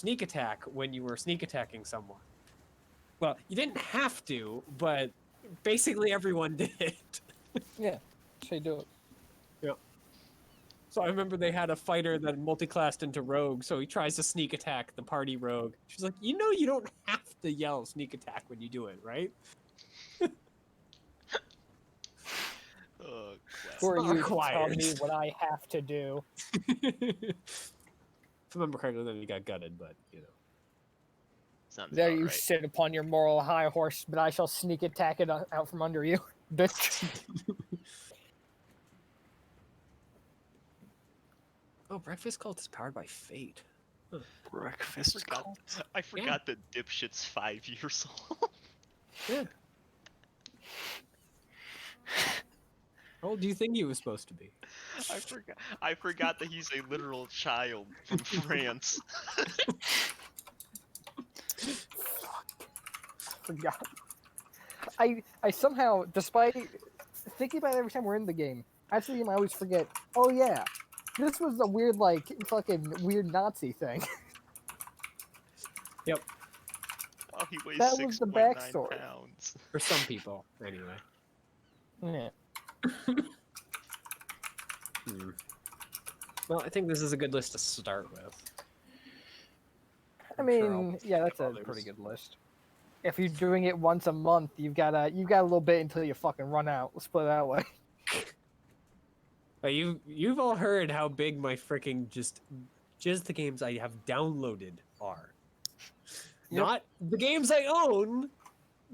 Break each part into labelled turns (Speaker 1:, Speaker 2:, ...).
Speaker 1: sneak attack when you were sneak attacking someone. Well, you didn't have to, but basically everyone did.
Speaker 2: Yeah, they do it.
Speaker 1: Yep. So I remember they had a fighter that multi-classed into rogue, so he tries to sneak attack the party rogue. She's like, you know, you don't have to yell sneak attack when you do it, right?
Speaker 3: Oh,
Speaker 2: Who are
Speaker 1: not
Speaker 2: you to
Speaker 1: required.
Speaker 2: tell me what I have to do?
Speaker 1: If I remember correctly, then he got gutted, but you know.
Speaker 3: sounds
Speaker 2: There
Speaker 3: about
Speaker 2: you
Speaker 3: right.
Speaker 2: sit upon your moral high horse, but I shall sneak attack it out from under you, bitch.
Speaker 1: Oh, breakfast cult is powered by fate. Huh.
Speaker 4: Breakfast cult.
Speaker 3: I forgot that dipshit's 5 years old.
Speaker 1: Yeah. How old do you think he was supposed to be?
Speaker 3: I forgot that he's a literal child from France.
Speaker 2: Forgot. I somehow, despite thinking about it every time we're in the game, I always forget. Oh yeah, this was a weird, like, fucking weird Nazi thing.
Speaker 1: Yep.
Speaker 3: Oh, he weighs
Speaker 2: That was the
Speaker 3: 6.9
Speaker 2: backstory.
Speaker 3: pounds.
Speaker 1: For some people, anyway.
Speaker 2: Yeah.
Speaker 1: Well, I think this is a good list to start with.
Speaker 2: I
Speaker 1: I'm sure
Speaker 2: mean,
Speaker 1: I'll
Speaker 2: yeah, that's
Speaker 1: think
Speaker 2: a
Speaker 1: of
Speaker 2: pretty
Speaker 1: others.
Speaker 2: good list. If you're doing it once a month, you've got a little bit until you fucking run out. Let's put it that way.
Speaker 1: But you've all heard how big my freaking just the games I have downloaded are.
Speaker 2: Yep.
Speaker 1: Not the games I own,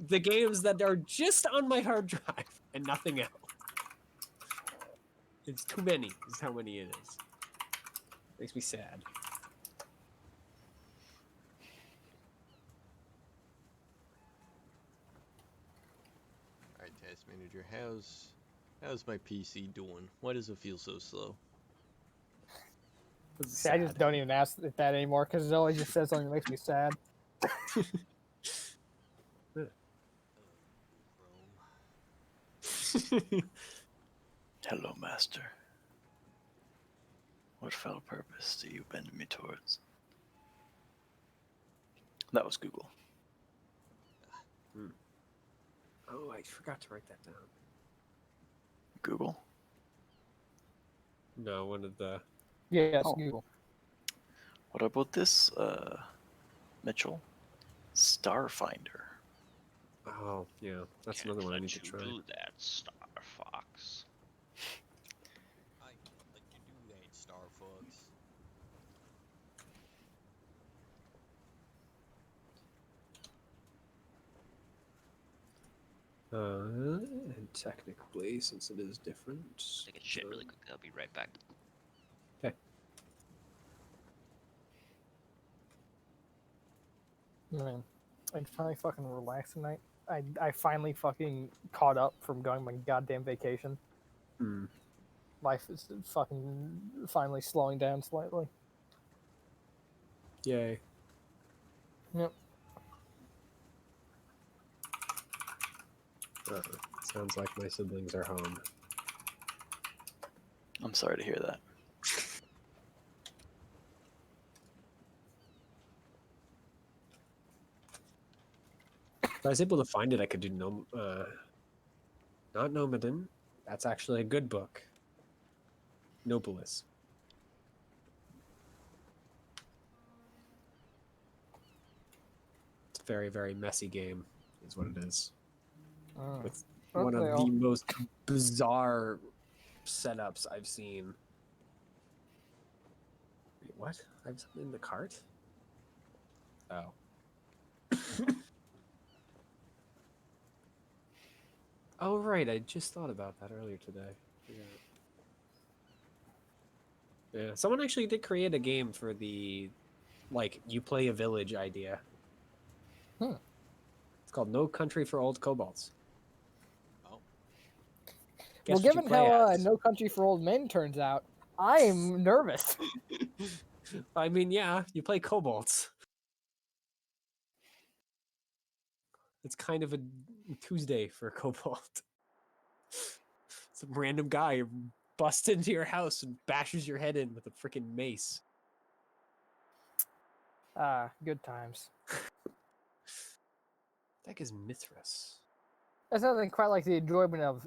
Speaker 1: the games that are just on my hard drive and nothing else. It's too many, is how many it is. Makes me sad.
Speaker 5: Alright, task manager, how's my PC doing? Why does it feel so slow?
Speaker 2: See, I just don't even ask it that anymore because it always just says something that makes me sad.
Speaker 4: Hello, master. What foul purpose do you bend me towards? That was Google.
Speaker 1: Oh, I forgot to write that down.
Speaker 4: Google?
Speaker 1: No, one of the...
Speaker 2: Yes,
Speaker 4: Oh.
Speaker 2: Google.
Speaker 4: What about this, Mitchell? Starfinder.
Speaker 1: Oh, yeah. That's
Speaker 3: Can't
Speaker 1: another one I
Speaker 3: let
Speaker 1: need to
Speaker 3: you
Speaker 1: try.
Speaker 3: do that, Star Fox.
Speaker 5: I let you do that, Star Fox.
Speaker 1: And technically, since it is different...
Speaker 3: Take a shit really quick. I'll be right back.
Speaker 1: Okay.
Speaker 2: Man, I finally fucking relaxed tonight. I finally fucking caught up from going on my goddamn vacation. Life is fucking finally slowing down slightly.
Speaker 1: Yay.
Speaker 2: Yep.
Speaker 1: Sounds like my siblings are home.
Speaker 4: I'm sorry to hear that.
Speaker 1: If I was able to find it, I could do not Nomadin. That's actually a good book. Nobilis. It's a very, very messy game, is what it is. With one of the most bizarre setups I've seen. Wait, what? I have something in the cart? Oh. Oh, right. I just thought about that earlier today. Yeah. Someone actually did create a game for the, like, you play a village idea. It's called No Country for Old Kobolds.
Speaker 5: Oh.
Speaker 2: Well, given how No Country for Old Men turns out, I'm nervous.
Speaker 1: I mean, yeah, you play kobolds. It's kind of a Tuesday for a kobold. Some random guy busts into your house and bashes your head in with a freaking mace.
Speaker 2: Ah, good times.
Speaker 1: That is Mithras.
Speaker 2: That's nothing quite like the enjoyment of,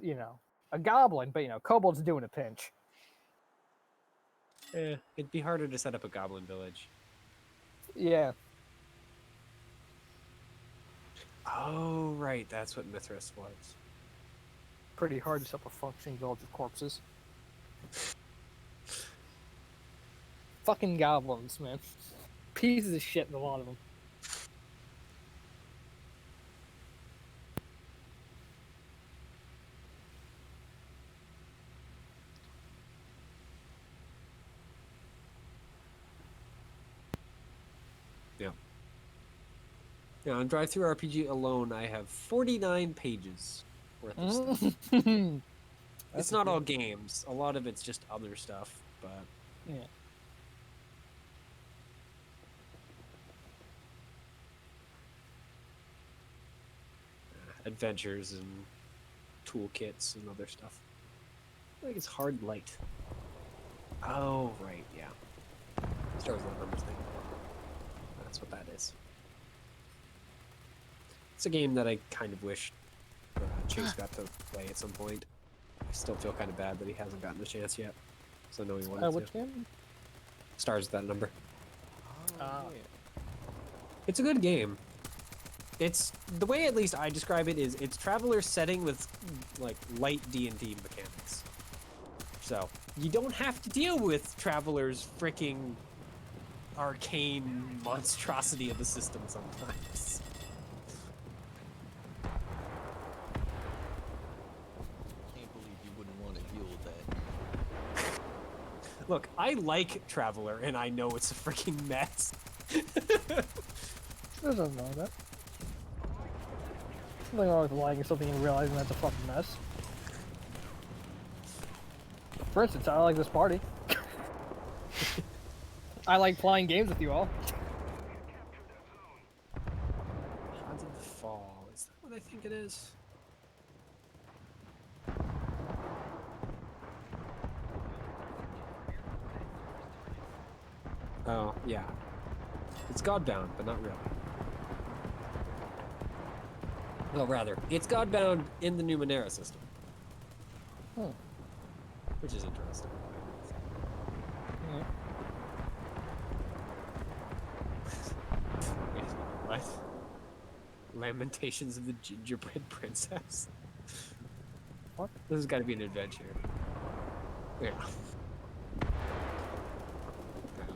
Speaker 2: a goblin, but, kobolds doing a pinch.
Speaker 1: It'd be harder to set up a goblin village.
Speaker 2: Yeah.
Speaker 1: Oh, right. That's what Mithras was.
Speaker 2: Pretty hard to set up a functioning village of corpses. Fucking goblins, man. Pieces of shit, a lot of them.
Speaker 1: Yeah, on Drive Through RPG alone, I have 49 pages worth of stuff. It's not all games. A lot of it's just other stuff, but
Speaker 2: Yeah.
Speaker 1: adventures and toolkits and other stuff. I think it's hard light. Oh, right, yeah. Stars and numbers thing. That's what that is. It's a game that I kind of wish Chase got to play at some point. I still feel kind of bad that he hasn't gotten a chance yet. So I know he wanted
Speaker 2: Which
Speaker 1: to.
Speaker 2: game?
Speaker 1: Stars with that number.
Speaker 2: Ah.
Speaker 1: It's a good game. It's the way at least I describe it is it's Traveler's setting with like light D&D mechanics. So you don't have to deal with Traveler's freaking arcane monstrosity of the system sometimes.
Speaker 5: Can't believe you wouldn't want to deal with that.
Speaker 1: Look, I like Traveler, and I know it's a freaking mess.
Speaker 2: There's nothing wrong with that. Nothing wrong with liking something and realizing that's a fucking mess. For instance, I like this party. I like playing games with you all.
Speaker 1: Gods of the Fall. Is that what I think it is? Oh, yeah. It's Godbound, but not really. Well, rather, it's Godbound in the Numenera system.
Speaker 2: Hmm.
Speaker 1: Which is interesting.
Speaker 2: Yeah.
Speaker 1: Wait, what? Lamentations of the Gingerbread Princess?
Speaker 2: What?
Speaker 1: This has got to be an adventure. Yeah.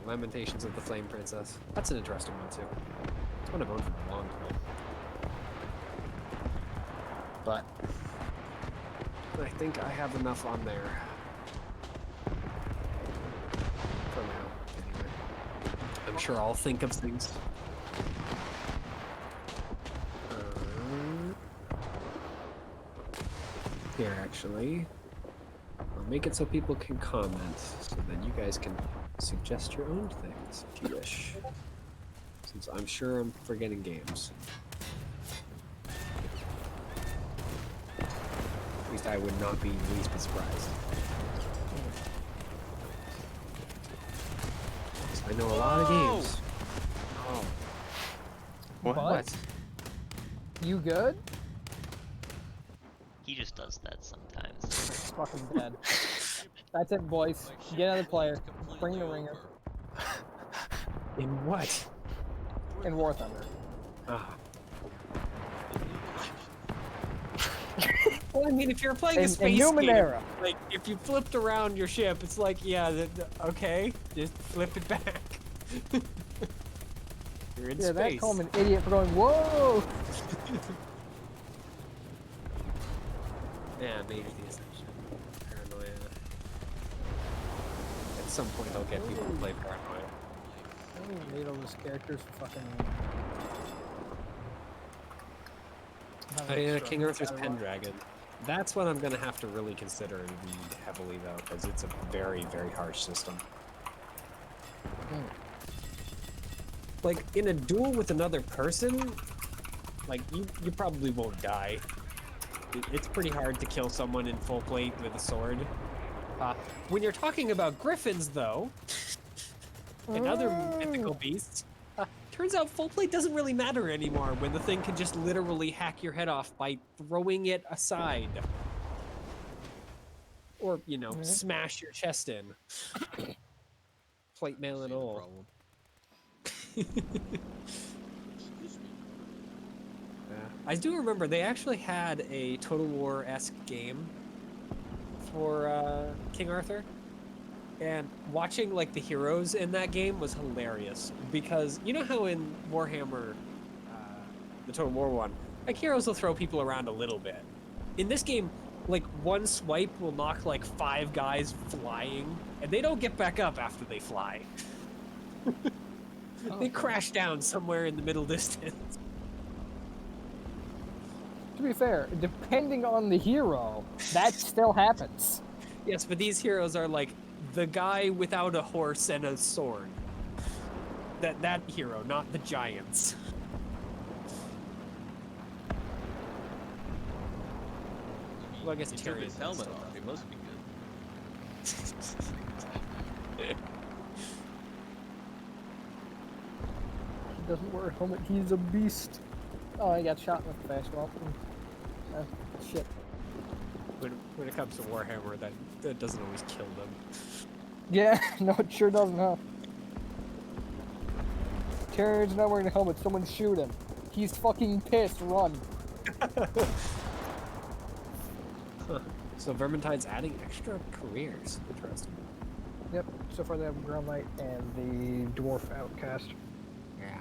Speaker 1: Lamentations of the Flame Princess. That's an interesting one, too. It's one I've owned for a long time. But I think I have enough on there. For now, anyway. I'm sure I'll think of things. Here, actually. I'll make it so people can comment, so then you guys can suggest your own things if you wish. Since I'm sure I'm forgetting games. At least I would not be least bit surprised. I know a lot of games. Oh.
Speaker 2: What? You good?
Speaker 3: He just does that sometimes.
Speaker 2: Fucking dead. That's it, boys. Get another player. Bring the ringer.
Speaker 1: In what?
Speaker 2: In War Thunder.
Speaker 1: Ah. Well, I mean, if you're playing a space game,
Speaker 2: Numenera.
Speaker 1: like, if you flipped around your ship, it's like, yeah, okay, just flip it back. You're in
Speaker 2: Yeah,
Speaker 1: space.
Speaker 2: that called me an idiot for going, whoa!
Speaker 1: Yeah, maybe the assumption. Paranoia. At some point, I'll get people to play Paranoia.
Speaker 2: I don't even need all those characters for fucking...
Speaker 1: King Arthur's Pendragon. That's what I'm gonna have to really consider and read heavily, though, because it's a very, very harsh system. Like, in a duel with another person, like, you probably won't die. It's pretty hard to kill someone in full plate with a sword. When you're talking about griffins, though, and other mythical beasts, Turns out full plate doesn't really matter anymore when the thing can just literally hack your head off by throwing it aside. Or, you know,
Speaker 2: Mhm.
Speaker 1: smash your chest in. Plate mail
Speaker 5: See
Speaker 1: and
Speaker 5: the
Speaker 1: all.
Speaker 5: problem. Excuse me.
Speaker 1: I do remember they actually had a Total War-esque game for King Arthur. And watching like the heroes in that game was hilarious because you know how in Warhammer, the Total War one, like heroes will throw people around a little bit. In this game, like one swipe will knock like 5 guys flying, and they don't get back up after they fly. They crash down somewhere in the middle distance.
Speaker 2: To be fair, depending on the hero, that still happens.
Speaker 1: Yes, but these heroes are like the guy without a horse and a sword. That hero, not the giants. Well, I guess
Speaker 5: He took
Speaker 1: Tyrion
Speaker 5: his
Speaker 1: does
Speaker 5: helmet
Speaker 1: still
Speaker 5: off.
Speaker 1: does
Speaker 5: He must be good.
Speaker 2: He doesn't wear a helmet, he's a beast. Oh, he got shot in the face. Well, shit.
Speaker 1: When it comes to Warhammer, that doesn't always kill them.
Speaker 2: Yeah, no, it sure doesn't, huh? Tyrion's not wearing a helmet, someone shoot him. He's fucking pissed, run.
Speaker 1: So Vermintide's adding extra careers. Interesting.
Speaker 2: Yep, so far they have Ground Knight and the Dwarf Outcast.
Speaker 1: Yeah.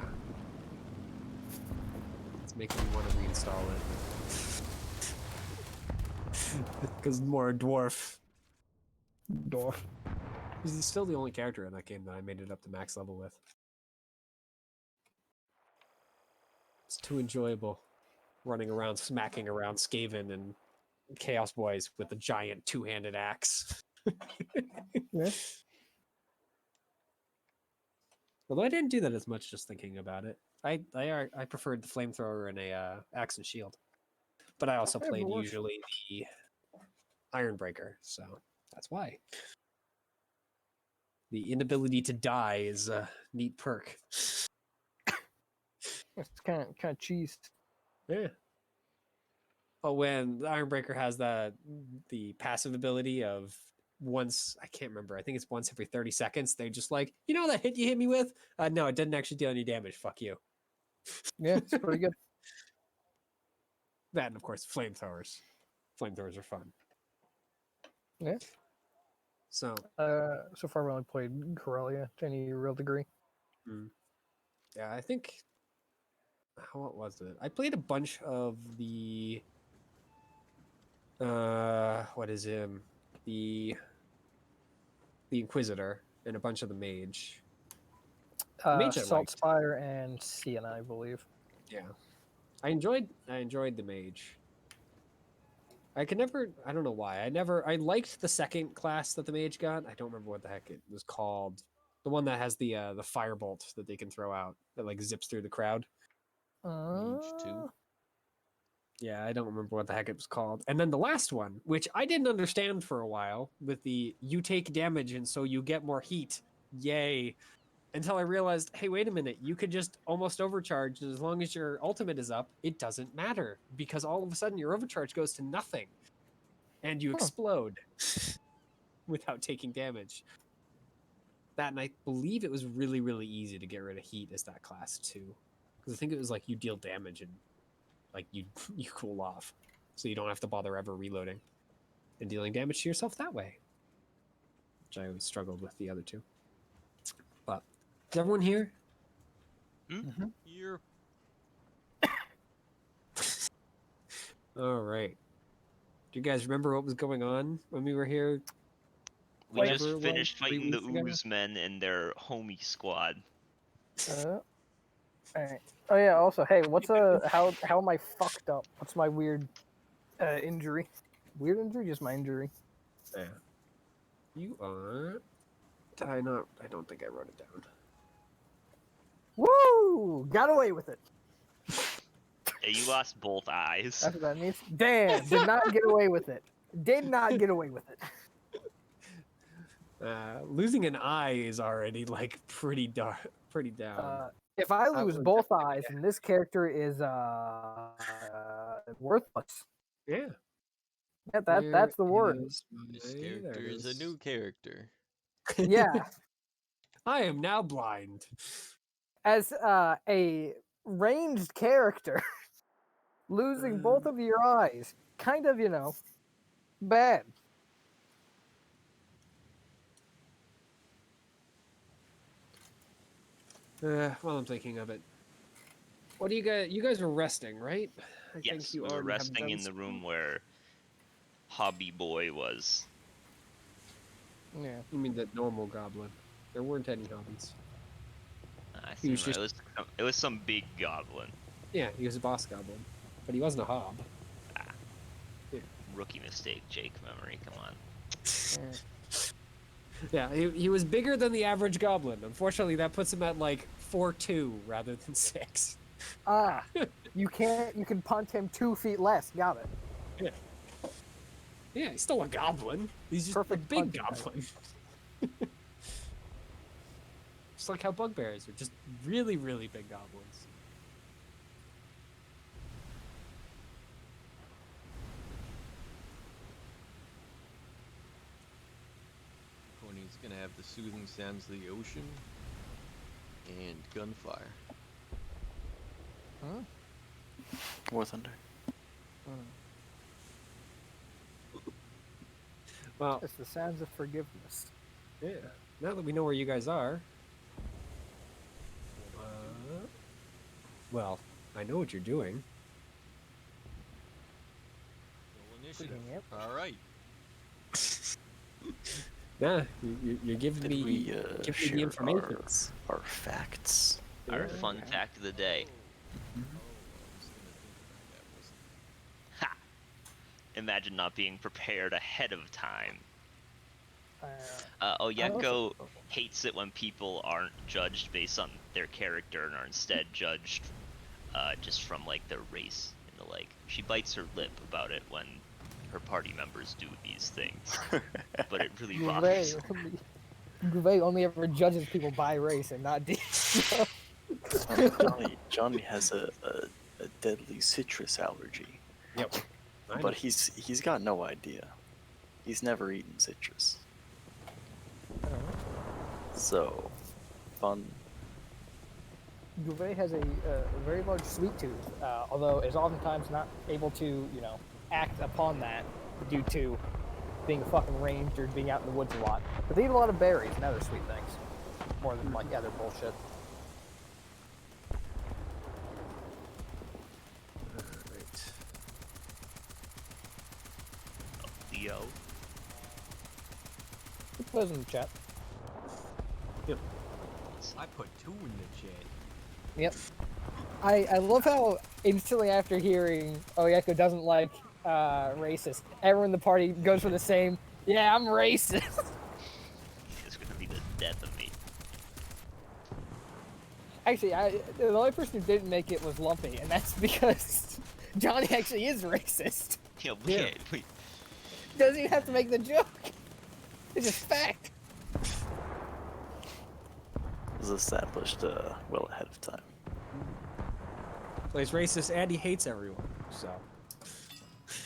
Speaker 1: It's making me want to reinstall it. Because more dwarf.
Speaker 2: Dwarf.
Speaker 1: He's still the only character in that game that I made it up to max level with. It's too enjoyable. Running around, smacking around Skaven and Chaos Boys with a giant two-handed axe.
Speaker 2: Yeah.
Speaker 1: Although I didn't do that as much just thinking about it. I preferred the flamethrower and a axe and shield. But I also
Speaker 2: Yeah,
Speaker 1: played
Speaker 2: but worse.
Speaker 1: usually the Ironbreaker, so that's why. The inability to die is a neat perk.
Speaker 2: It's kind of cheese.
Speaker 1: Yeah. But when the Ironbreaker has the passive ability of once, I can't remember, I think it's once every 30 seconds, they're just like, you know that hit you hit me with? No, it didn't actually deal any damage. Fuck you.
Speaker 2: Yeah, it's pretty good.
Speaker 1: That and of course flamethrowers. Flamethrowers are fun.
Speaker 2: Yeah.
Speaker 1: So
Speaker 2: So far we only played Corellia to any real degree.
Speaker 1: yeah, I think what was it? I played a bunch of the what is him? The Inquisitor and a bunch of the mage. Mage I liked.
Speaker 2: Saltspire and Sienna, I believe.
Speaker 1: Yeah. I enjoyed the mage. I don't know why. I liked the second class that the mage got. I don't remember what the heck it was called. The one that has the firebolt that they can throw out that like zips through the crowd.
Speaker 5: Mage 2.
Speaker 1: Yeah, I don't remember what the heck it was called. And then the last one, which I didn't understand for a while, with the you take damage and so you get more heat. Yay. Until I realized, hey, wait a minute, you could just almost overcharge, and as long as your ultimate is up, it doesn't matter, because all of a sudden your overcharge goes to nothing, and you explode without taking damage. That, and I believe it was really, really easy to get rid of heat as that class too, because I think it was like you deal damage and like you cool off, so you don't have to bother ever reloading and dealing damage to yourself that way, which I always struggled with the other two. But is everyone here?
Speaker 5: Here.
Speaker 1: All right. Do you guys remember what was going on when we were here?
Speaker 3: We
Speaker 1: Whatever
Speaker 3: just
Speaker 1: it was,
Speaker 3: finished
Speaker 1: 3
Speaker 3: fighting the
Speaker 1: weeks ago?
Speaker 3: Ooze Men and their homie squad.
Speaker 2: Alright. Oh yeah, also, hey, how am I fucked up? What's my weird injury? Weird injury? Just my injury.
Speaker 1: Yeah. You are. I don't think I wrote it down.
Speaker 2: Woo! Got away with it.
Speaker 3: Yeah, you lost both eyes.
Speaker 2: That's what that means. Damn, did not get away with it. Did not get away with it.
Speaker 1: Losing an eye is already like pretty down.
Speaker 2: If I
Speaker 1: That
Speaker 2: lose
Speaker 1: would
Speaker 2: both
Speaker 1: definitely
Speaker 2: eyes, and this character is worthless.
Speaker 1: Yeah.
Speaker 2: Yeah,
Speaker 1: Where
Speaker 2: that's the word.
Speaker 1: is
Speaker 5: This
Speaker 1: my- there
Speaker 5: character
Speaker 1: it
Speaker 5: is a new character.
Speaker 2: Yeah,
Speaker 1: I am now blind.
Speaker 2: as a ranged character, losing both of your eyes, kind of, bad.
Speaker 1: While I'm thinking of it, what do you guys? You guys were resting, right? I think
Speaker 3: Yes,
Speaker 1: you
Speaker 3: we were
Speaker 1: already have
Speaker 3: resting
Speaker 1: done
Speaker 3: in the
Speaker 1: so.
Speaker 3: room where Hobby Boy was.
Speaker 2: Yeah.
Speaker 1: You mean the normal goblin? There weren't any hobbies.
Speaker 3: I
Speaker 1: He was
Speaker 3: think
Speaker 1: just
Speaker 3: it was some big goblin.
Speaker 1: yeah, he was a boss goblin, but he wasn't a hob.
Speaker 3: Rookie mistake, Jake memory. Come on.
Speaker 1: Yeah, he was bigger than the average goblin. Unfortunately, that puts him at like 4'2" rather than 6.
Speaker 2: Ah, you can punch him 2 feet less. Got it.
Speaker 1: Yeah. Yeah, he's still a goblin. He's just
Speaker 2: Perfect
Speaker 1: a big
Speaker 2: punching bag.
Speaker 1: goblin. Just like how bugbears are just really, really big goblins.
Speaker 5: Pony's gonna have the soothing sounds of the ocean and gunfire.
Speaker 2: Huh?
Speaker 4: War Thunder.
Speaker 1: Well,
Speaker 2: It's the sounds of forgiveness.
Speaker 1: yeah. Now that we know where you guys are, well, I know what you're doing.
Speaker 5: Roll initiative.
Speaker 2: Yep.
Speaker 5: All right.
Speaker 1: Yeah, you're giving
Speaker 4: Did
Speaker 1: me,
Speaker 4: we
Speaker 1: giving me the
Speaker 4: share
Speaker 1: information.
Speaker 4: our facts?
Speaker 3: Our
Speaker 1: Yeah.
Speaker 3: fun fact of the day.
Speaker 5: Oh, I was gonna think about that, wasn't
Speaker 3: Ha! Imagine not being prepared ahead of time. Oyeko hates it when people aren't judged based on their character and are instead judged just from like their race and the like. She bites her lip about it when her party members do these things, but it really bothers her.
Speaker 2: Gouvet only ever judges people by race and not D.
Speaker 4: Johnny has a deadly citrus allergy,
Speaker 1: Yep.
Speaker 4: but he's got no idea. He's never eaten citrus. So, fun.
Speaker 2: Gouvet has a very large sweet tooth, although is oftentimes not able to, act upon that due to being a fucking ranged or being out in the woods a lot. But they eat a lot of berries and other sweet things, more than like other bullshit.
Speaker 1: Right.
Speaker 3: Leo.
Speaker 2: It was in the chat.
Speaker 1: Yep.
Speaker 5: I put 2 in the chat.
Speaker 2: Yep. I love how instantly after hearing Oyeko doesn't like racist, everyone in the party goes for the same, yeah, I'm racist.
Speaker 3: It's gonna be the death of me.
Speaker 2: Actually, the only person who didn't make it was Lumpy, and that's because Johnny actually is racist.
Speaker 3: Yeah,
Speaker 1: Yeah.
Speaker 3: we
Speaker 2: Doesn't even have to make the joke. It's just fact.
Speaker 4: It was established well ahead of time.
Speaker 1: Well, he's racist and he hates everyone. So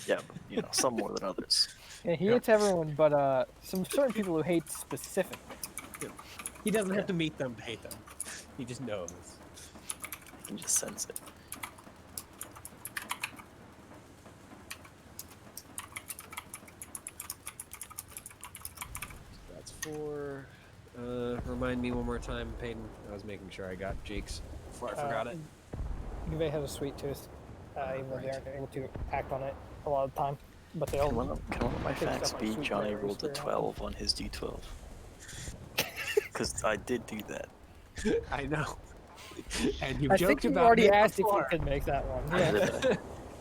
Speaker 4: Yeah, but, some more than others.
Speaker 2: Yeah, he hates everyone, but some certain people who hate specific.
Speaker 1: he doesn't have to meet them to hate them. He just knows.
Speaker 4: You can just sense it.
Speaker 1: That's 4. Remind me one more time, Peyton. I was making sure I got Jake's before I forgot it.
Speaker 2: Gouvet has a sweet tooth, even though they aren't able to act on it a lot of the time. But they all
Speaker 4: Can one of my
Speaker 2: take
Speaker 4: facts
Speaker 2: stuff like
Speaker 4: be
Speaker 2: sweet
Speaker 4: Johnny
Speaker 2: berries
Speaker 4: rolled a
Speaker 2: through.
Speaker 4: 12 on his D12? Because I did do that.
Speaker 1: I know. And you
Speaker 2: I
Speaker 1: joked
Speaker 2: think you
Speaker 1: about
Speaker 2: already
Speaker 1: it
Speaker 2: asked if you
Speaker 1: before.
Speaker 2: could make that one. Yeah.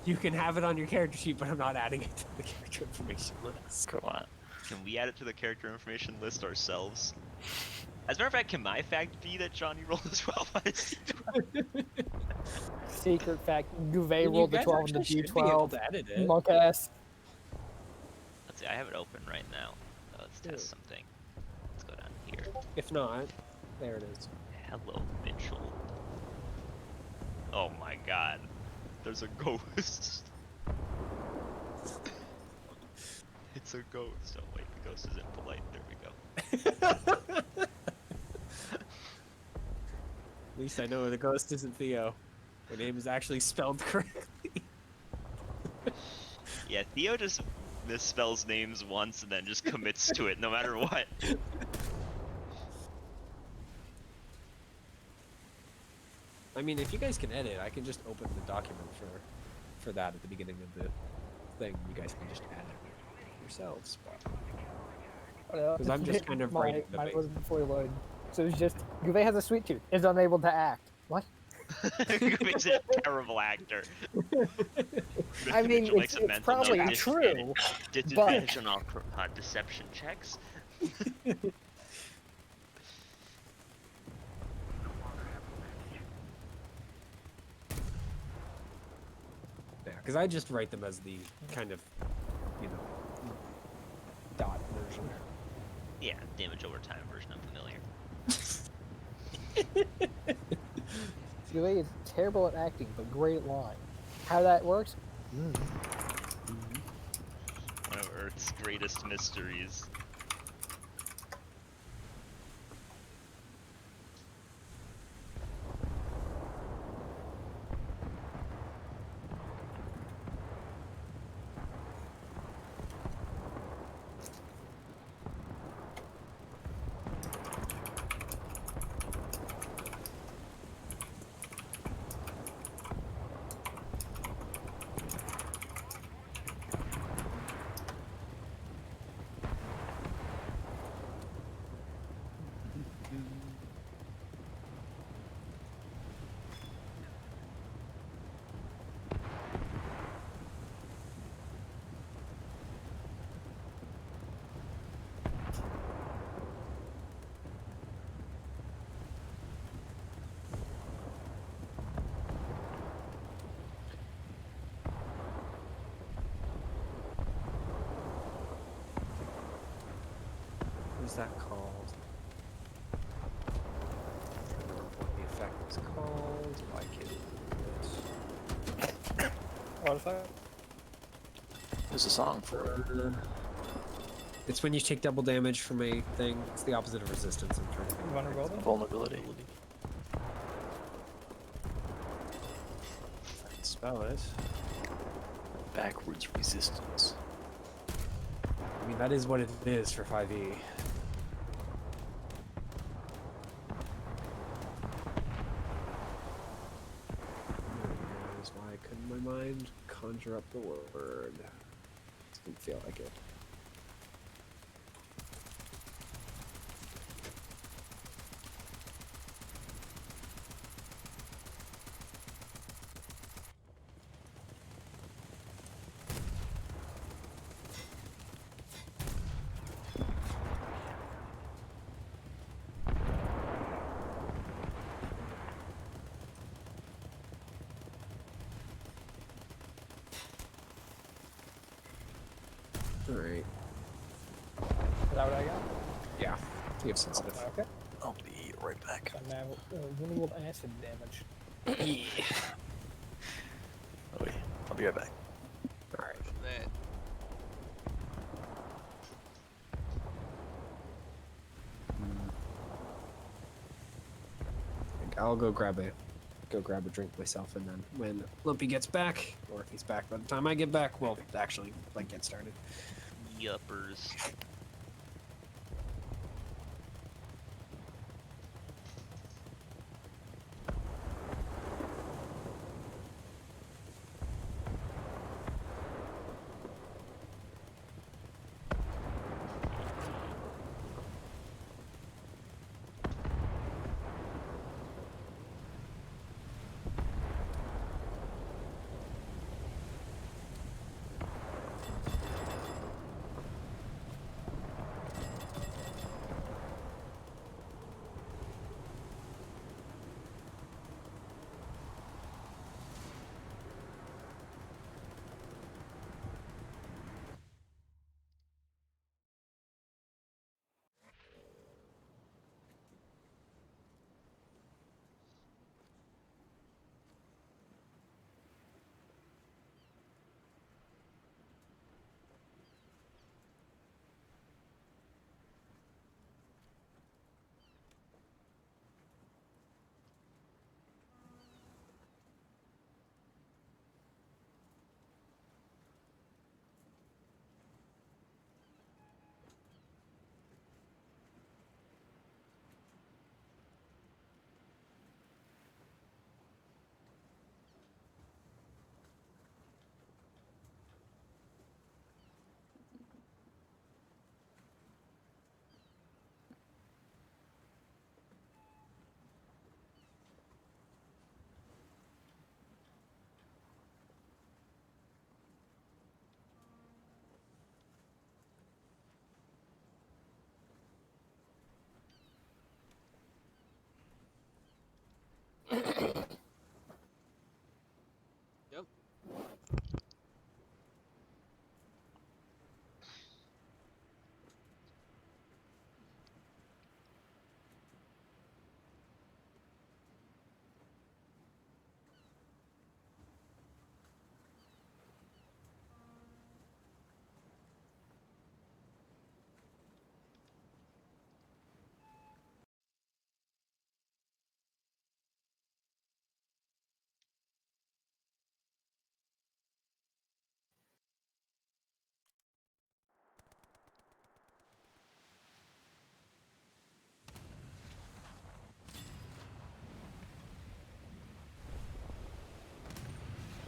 Speaker 1: You can have it on your character sheet, but I'm not adding it to the character information list.
Speaker 4: Come on.
Speaker 3: can we add it to the character information list ourselves? As a matter of fact, can my fact be that Johnny rolled a 12 on his D12?
Speaker 2: Secret fact: Gouvet
Speaker 1: You
Speaker 2: rolled the
Speaker 1: guys
Speaker 2: 12 on the
Speaker 1: actually should be able
Speaker 2: D12.
Speaker 1: to edit it.
Speaker 2: Monk ass.
Speaker 3: Let's see, I have it open right now. Let's test something. Let's go down here.
Speaker 1: If not, there it is.
Speaker 3: Hello, Mitchell. Oh my god. There's a ghost. It's a ghost. Oh wait, the ghost isn't polite. There we go.
Speaker 1: At least I know the ghost isn't Theo. My name is actually spelled correctly.
Speaker 3: Yeah, Theo just misspells names once and then just commits to it no matter what.
Speaker 1: I mean, if you guys can edit, I can just open the document for that at the beginning of the thing. You guys can just add it yourselves. Because I'm just kind of writing the
Speaker 2: mine
Speaker 1: base.
Speaker 2: wasn't fully loaded. So it's just Gouvet has a sweet tooth, is unable to act. What?
Speaker 3: Makes it a terrible actor.
Speaker 2: I mean,
Speaker 3: Mitchell makes
Speaker 2: it's
Speaker 3: a mental
Speaker 2: probably
Speaker 3: note.
Speaker 2: true,
Speaker 3: Disadvantage on all deception checks.
Speaker 1: Yeah, because I just write them as the kind of, you know, dot version.
Speaker 3: Yeah, damage over time version. I'm familiar.
Speaker 2: Gouvet is terrible at acting, but great at lying. How that works?
Speaker 3: One of Earth's greatest mysteries.
Speaker 1: What is that called? I don't know what the effect is called. Why can't I do it?
Speaker 2: What is that?
Speaker 4: There's a song for it.
Speaker 1: It's when you take double damage from a thing. It's the opposite of resistance. I'm trying to think of the
Speaker 2: Vulnerability?
Speaker 4: Vulnerability.
Speaker 1: If I can spell it.
Speaker 4: Backwards resistance.
Speaker 1: I mean, that is what it is for 5e. Why couldn't my mind conjure up the word? Didn't feel like it. Alright.
Speaker 2: Is that what I got?
Speaker 1: Yeah. You have sensitive.
Speaker 2: Okay.
Speaker 4: I'll be right back.
Speaker 2: So now, winnable acid damage.
Speaker 4: Oh, wait. I'll be right back.
Speaker 1: Alright.
Speaker 5: That.
Speaker 1: I'll go grab a drink myself, and then when Lumpy gets back, or if he's back by the time I get back, we'll actually like get started.
Speaker 3: Yuppers.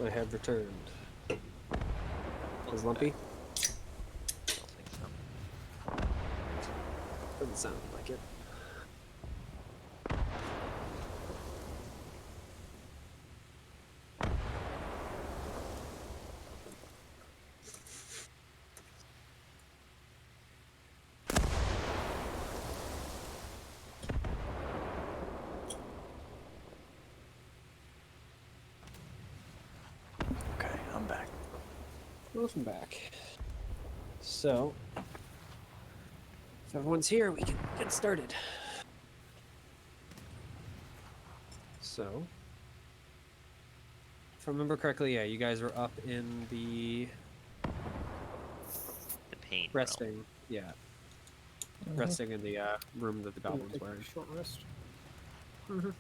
Speaker 1: I have returned. Is Lumpy?
Speaker 3: I don't think so.
Speaker 1: Doesn't sound like it.
Speaker 4: Okay, I'm back.
Speaker 1: Welcome back. So, if everyone's here, we can get started. So, if I remember correctly, yeah, you guys were up in the
Speaker 3: The pain.
Speaker 1: resting. Yeah, resting in the room that the goblins
Speaker 2: Take
Speaker 1: were
Speaker 2: a
Speaker 1: in.
Speaker 2: short rest.
Speaker 1: Mhm.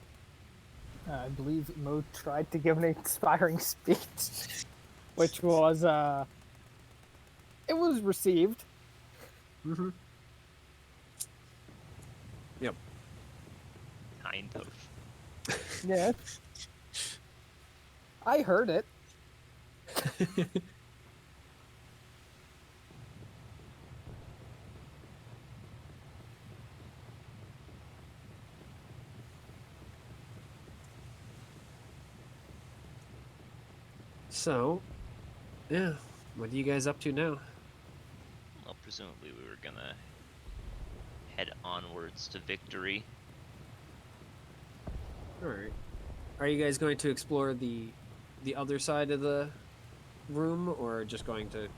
Speaker 2: I believe Mo tried to give an inspiring speech, which was it was received.
Speaker 1: Mhm. Yep.
Speaker 3: Kind of.
Speaker 2: Yeah. I heard it.
Speaker 1: So, yeah, what are you guys up to now?
Speaker 3: Well, presumably we were gonna head onwards to victory.
Speaker 1: All right. Are you guys going to explore the other side of the room, or just going to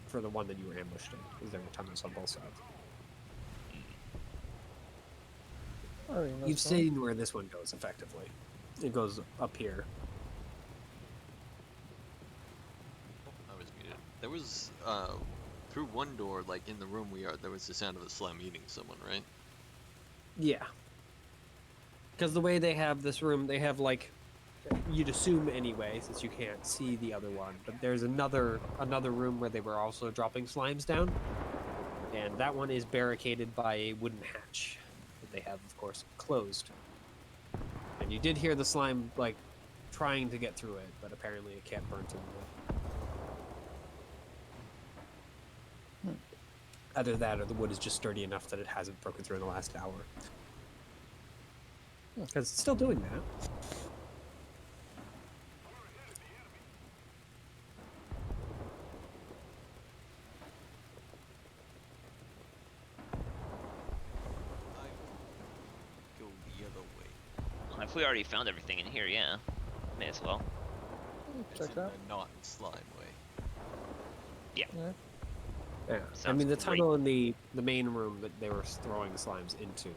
Speaker 1: for the one that you were ambushed in? Because there were tunnels on both sides.
Speaker 2: Already know
Speaker 1: You've
Speaker 2: some.
Speaker 1: seen where this one goes, effectively. It goes up here.
Speaker 5: I was muted. There was through one door, like in the room we are, there was the sound of a slime eating someone, right?
Speaker 1: Yeah. Because the way they have this room, they have like, you'd assume anyway, since you can't see the other one. But there's another room where they were also dropping slimes down, and that one is barricaded by a wooden hatch that they have, of course, closed. And you did hear the slime like trying to get through it, but apparently it can't burn through the wood. Either that, or the wood is just sturdy enough that it hasn't broken through in the last hour. Because it's still doing that.
Speaker 5: I go the other way.
Speaker 3: Well, if we already found everything in here, yeah, may as well.
Speaker 5: As
Speaker 2: Check
Speaker 5: in
Speaker 2: that.
Speaker 5: the not slime way.
Speaker 2: Yeah.
Speaker 1: Yeah, I
Speaker 3: Sounds
Speaker 1: mean the
Speaker 3: great.
Speaker 1: tunnel in the main room that they were throwing the slimes into,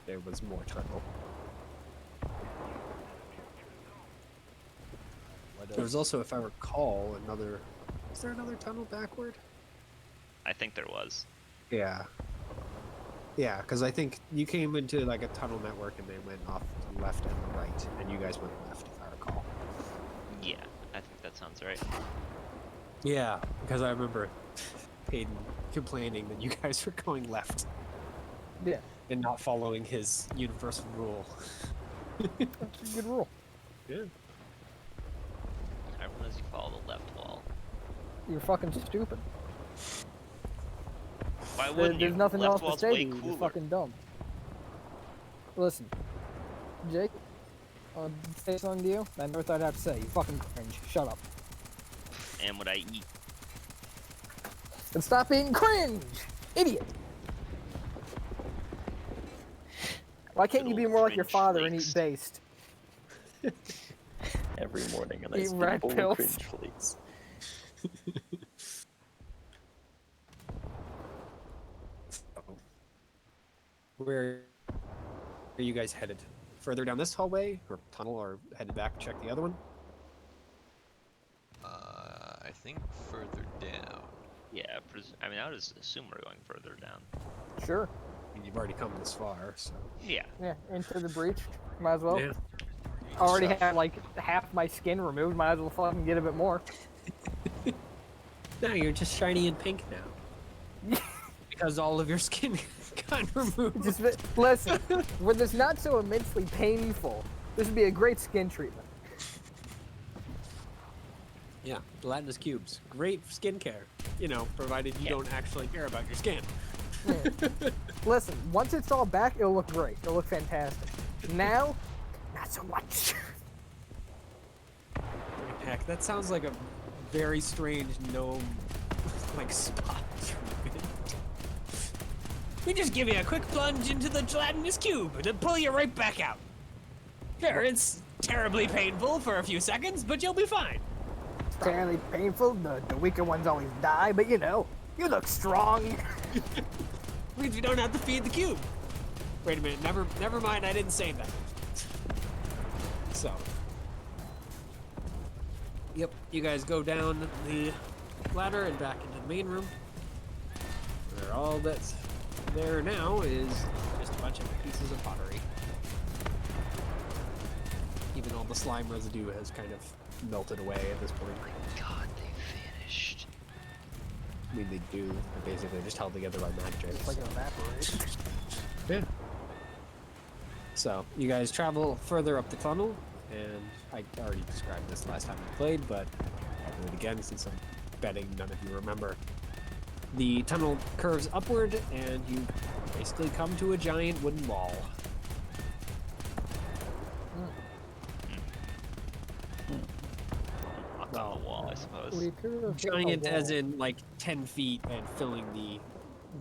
Speaker 1: there was more tunnel. There was also, if I recall, another. Is there another tunnel backward?
Speaker 3: I think there was.
Speaker 1: Yeah. Yeah, because I think you came into like a tunnel network and they went off to the left and the right, and you guys went left, if I recall.
Speaker 3: Yeah, I think that sounds right.
Speaker 1: Yeah, because I remember Hayden complaining that you guys were going left
Speaker 2: Yeah.
Speaker 1: and not following his universal rule.
Speaker 2: That's a good rule.
Speaker 1: Yeah.
Speaker 3: Everyone knows you follow the left wall.
Speaker 2: You're fucking stupid.
Speaker 3: Why wouldn't
Speaker 2: There's
Speaker 3: you?
Speaker 2: nothing
Speaker 3: Left
Speaker 2: else to
Speaker 3: wall's
Speaker 2: say
Speaker 3: way
Speaker 2: to you. You're
Speaker 3: cooler.
Speaker 2: fucking dumb. Listen, Jake, I'll say something to you. I never thought I'd have to say. You fucking cringe. Shut up.
Speaker 3: And what I eat.
Speaker 2: And stop being cringe! Idiot! Why can't
Speaker 3: Good
Speaker 2: you be
Speaker 3: old
Speaker 2: more like your
Speaker 3: cringe
Speaker 2: father and
Speaker 3: flakes.
Speaker 2: eat based?
Speaker 4: Every morning a
Speaker 2: Eat
Speaker 4: nice
Speaker 2: red
Speaker 4: bowl
Speaker 2: pills.
Speaker 4: of cringe flakes.
Speaker 1: Where are you guys headed? Further down this hallway or tunnel, or headed back to check the other one?
Speaker 5: I think further down.
Speaker 3: Yeah, I mean, I would assume we're going further down.
Speaker 2: Sure.
Speaker 1: I mean, you've already come this far, so.
Speaker 3: Yeah.
Speaker 2: Yeah, into the breach. Might as well.
Speaker 1: Yeah.
Speaker 2: I already had like half my skin removed. Might as well fucking get a bit more.
Speaker 1: No, you're just shiny and pink now. Because all of your skin got removed.
Speaker 2: Just listen, when it's not so immensely painful, this would be a great skin treatment.
Speaker 1: Yeah, gelatinous cubes. Great skincare. You know, provided you
Speaker 3: Yeah.
Speaker 1: don't actually care about your skin.
Speaker 2: Listen, once it's all back, it'll look great. It'll look fantastic. Now, not so much.
Speaker 1: Heck, that sounds like a very strange gnome, like, spot treatment. We just give you a quick plunge into the gelatinous cube and then pull you right back out. Sure, it's terribly painful for a few seconds, but you'll be fine.
Speaker 2: It's terribly painful. The weaker ones always die, but you know, you look strong.
Speaker 1: Means we don't have to feed the cube. Wait a minute, never mind, I didn't say that. So. Yep, you guys go down the ladder and back into the main room. Where all that's there now is just a bunch of pieces of pottery. Even all the slime residue has kind of melted away at this point.
Speaker 3: God, they vanished.
Speaker 1: I mean, they do. They're basically just held together by magic.
Speaker 2: It's like an evaporate.
Speaker 1: Yeah. So, you guys travel further up the tunnel, and I already described this last time we played, but I'll do it again since I'm betting none of you remember. The tunnel curves upward, and you basically come to a giant wooden wall.
Speaker 3: Knock on the wall, I suppose.
Speaker 2: We could have hit a
Speaker 1: Giant as
Speaker 2: wall.
Speaker 1: in like 10 feet and filling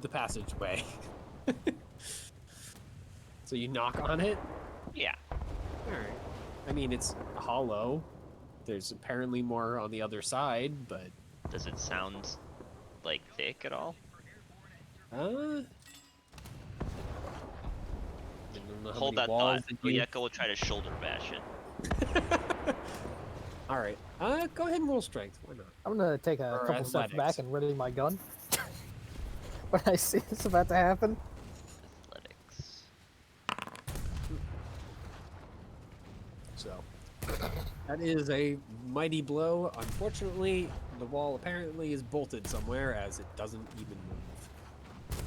Speaker 1: the passageway. So you knock on it?
Speaker 3: Yeah.
Speaker 1: Alright. I mean, it's hollow. There's apparently more on the other side, but...
Speaker 3: Does it sound like thick at all?
Speaker 1: I don't know how
Speaker 3: Hold
Speaker 1: many
Speaker 3: that
Speaker 1: walls
Speaker 3: thought.
Speaker 1: that you-
Speaker 3: Oyeka will try to shoulder bash it.
Speaker 1: Alright. Go ahead and roll strength. Why not?
Speaker 2: I'm gonna take a
Speaker 1: Or
Speaker 2: couple steps
Speaker 1: athletics.
Speaker 2: back and ready my gun. When I see this about to happen.
Speaker 3: Athletics.
Speaker 1: So, that is a mighty blow. Unfortunately, the wall apparently is bolted somewhere as it doesn't even move.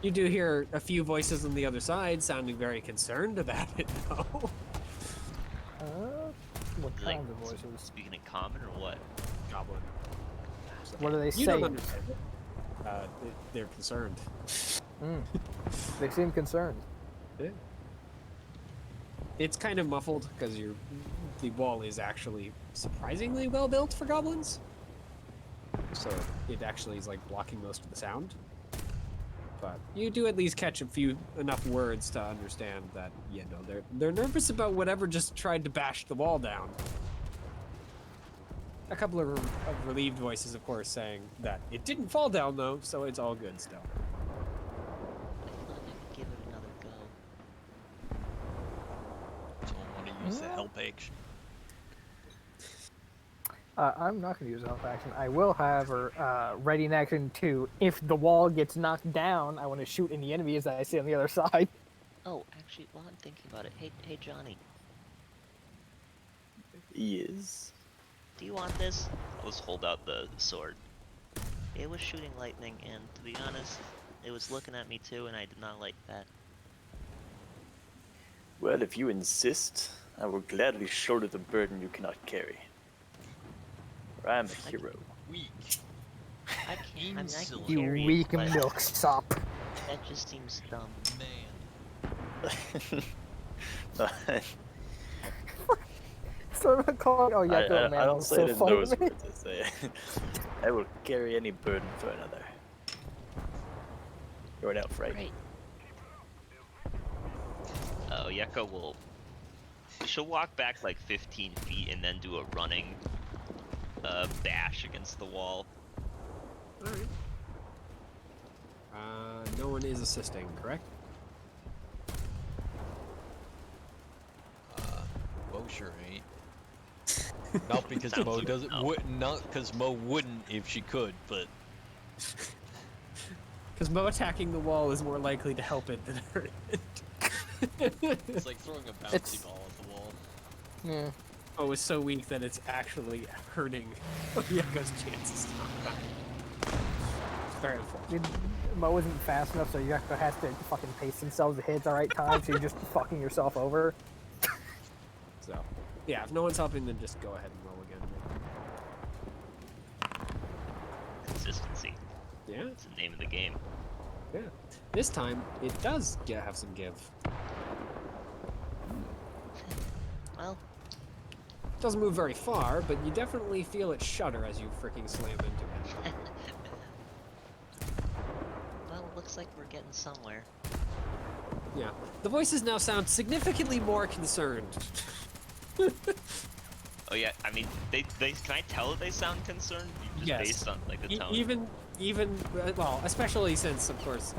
Speaker 1: You do hear a few voices on the other side sounding very concerned about it, though.
Speaker 2: What
Speaker 3: Like,
Speaker 2: kinds of voices?
Speaker 3: speaking in common or what?
Speaker 1: Goblin. So,
Speaker 2: What are they
Speaker 1: you don't
Speaker 2: saying?
Speaker 1: understand it. They're concerned.
Speaker 2: They seem concerned.
Speaker 1: Yeah. It's kind of muffled because the wall is actually surprisingly well built for goblins. So it actually is like blocking most of the sound. But you do at least catch enough words to understand that, you know, they're nervous about whatever just tried to bash the wall down. A couple of relieved voices, of course, saying that it didn't fall down though, so it's all good still.
Speaker 3: I thought I could give it another go.
Speaker 5: So I want to use the help action.
Speaker 2: I'm not going to use a help action. I will, however, ready in action to, if the wall gets knocked down, I want to shoot any enemies that I see on the other side.
Speaker 3: Oh, actually, while I'm thinking about it, hey Johnny,
Speaker 4: He is.
Speaker 3: do you want this? I'll just hold out the sword. It was shooting lightning, and to be honest, it was looking at me too, and I did not like that.
Speaker 4: Well, if you insist, I will gladly shoulder the burden you cannot carry. For I am a hero.
Speaker 5: Weak.
Speaker 3: I can't. I mean, I can
Speaker 5: Insolent.
Speaker 2: You
Speaker 3: carry
Speaker 2: weak
Speaker 3: it, but
Speaker 2: milksop.
Speaker 3: that just seems dumb.
Speaker 5: Man.
Speaker 2: So I'm calling. Oh yeah,
Speaker 4: I
Speaker 2: man.
Speaker 4: don't
Speaker 2: was
Speaker 4: say
Speaker 2: so
Speaker 4: it in
Speaker 2: funny
Speaker 4: those
Speaker 2: to me.
Speaker 4: words. I say, I will carry any burden for another. Going out fright.
Speaker 3: Great. Oyeka will. She'll walk back like 15 feet and then do a running bash against the wall.
Speaker 1: Alright. No one is assisting, correct?
Speaker 5: Mo sure ain't. Not because
Speaker 3: Sounds
Speaker 5: Mo
Speaker 3: like
Speaker 5: doesn't.
Speaker 3: no.
Speaker 5: Not because Mo wouldn't if she could, but
Speaker 1: Because Mo attacking the wall is more likely to help it than hurt it.
Speaker 5: it's like throwing a bouncy
Speaker 2: It's-
Speaker 5: ball at the wall.
Speaker 2: Yeah.
Speaker 1: Mo is so weak that it's actually hurting Oyeka's chances. It's very unfortunate.
Speaker 2: Dude, Mo isn't fast enough, so you have to fucking pace themselves to hit at the right time, so you're just fucking yourself over.
Speaker 1: So, yeah, if no one's helping, then just go ahead and roll again.
Speaker 3: consistency.
Speaker 1: Yeah,
Speaker 3: It's the name of the game.
Speaker 1: yeah. This time it does have some give.
Speaker 3: Well,
Speaker 1: Doesn't move very far, but you definitely feel it shudder as you freaking slam into it.
Speaker 3: well, looks like we're getting somewhere.
Speaker 1: Yeah. The voices now sound significantly more concerned.
Speaker 3: Oh yeah, I mean, they can I tell that they sound concerned? Just
Speaker 1: Yes.
Speaker 3: based on like the tone.
Speaker 1: Even well, especially since of course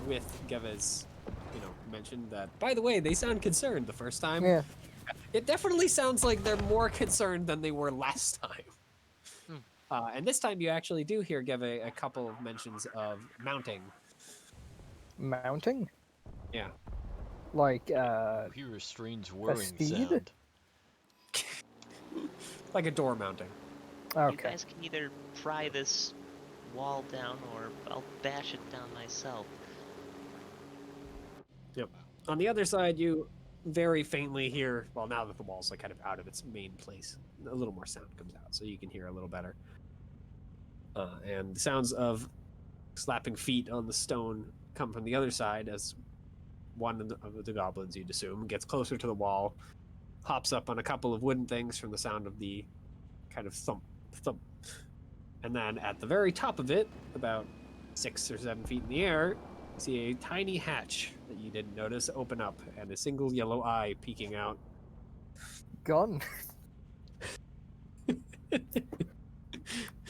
Speaker 1: with Geva's, mentioned that by the way, they sound concerned the first time.
Speaker 2: Yeah.
Speaker 1: It definitely sounds like they're more concerned than they were last time. And this time you actually do hear Geva a couple of mentions of mounting.
Speaker 2: Mounting?
Speaker 1: Yeah.
Speaker 2: Like,
Speaker 5: You hear a strange whirring
Speaker 2: steed?
Speaker 5: sound.
Speaker 1: Like a door mounting.
Speaker 3: You
Speaker 2: okay.
Speaker 3: guys can either pry this wall down, or I'll bash it down myself.
Speaker 1: Yep. On the other side, you very faintly hear, well, now that the wall's like kind of out of its main place, a little more sound comes out, so you can hear a little better. And the sounds of slapping feet on the stone come from the other side as one of the goblins, you'd assume, gets closer to the wall, hops up on a couple of wooden things from the sound of the kind of thump, thump. And then at the very top of it, about 6 or 7 feet in the air, you see a tiny hatch that you didn't notice open up and a single yellow eye peeking out.
Speaker 2: Gun.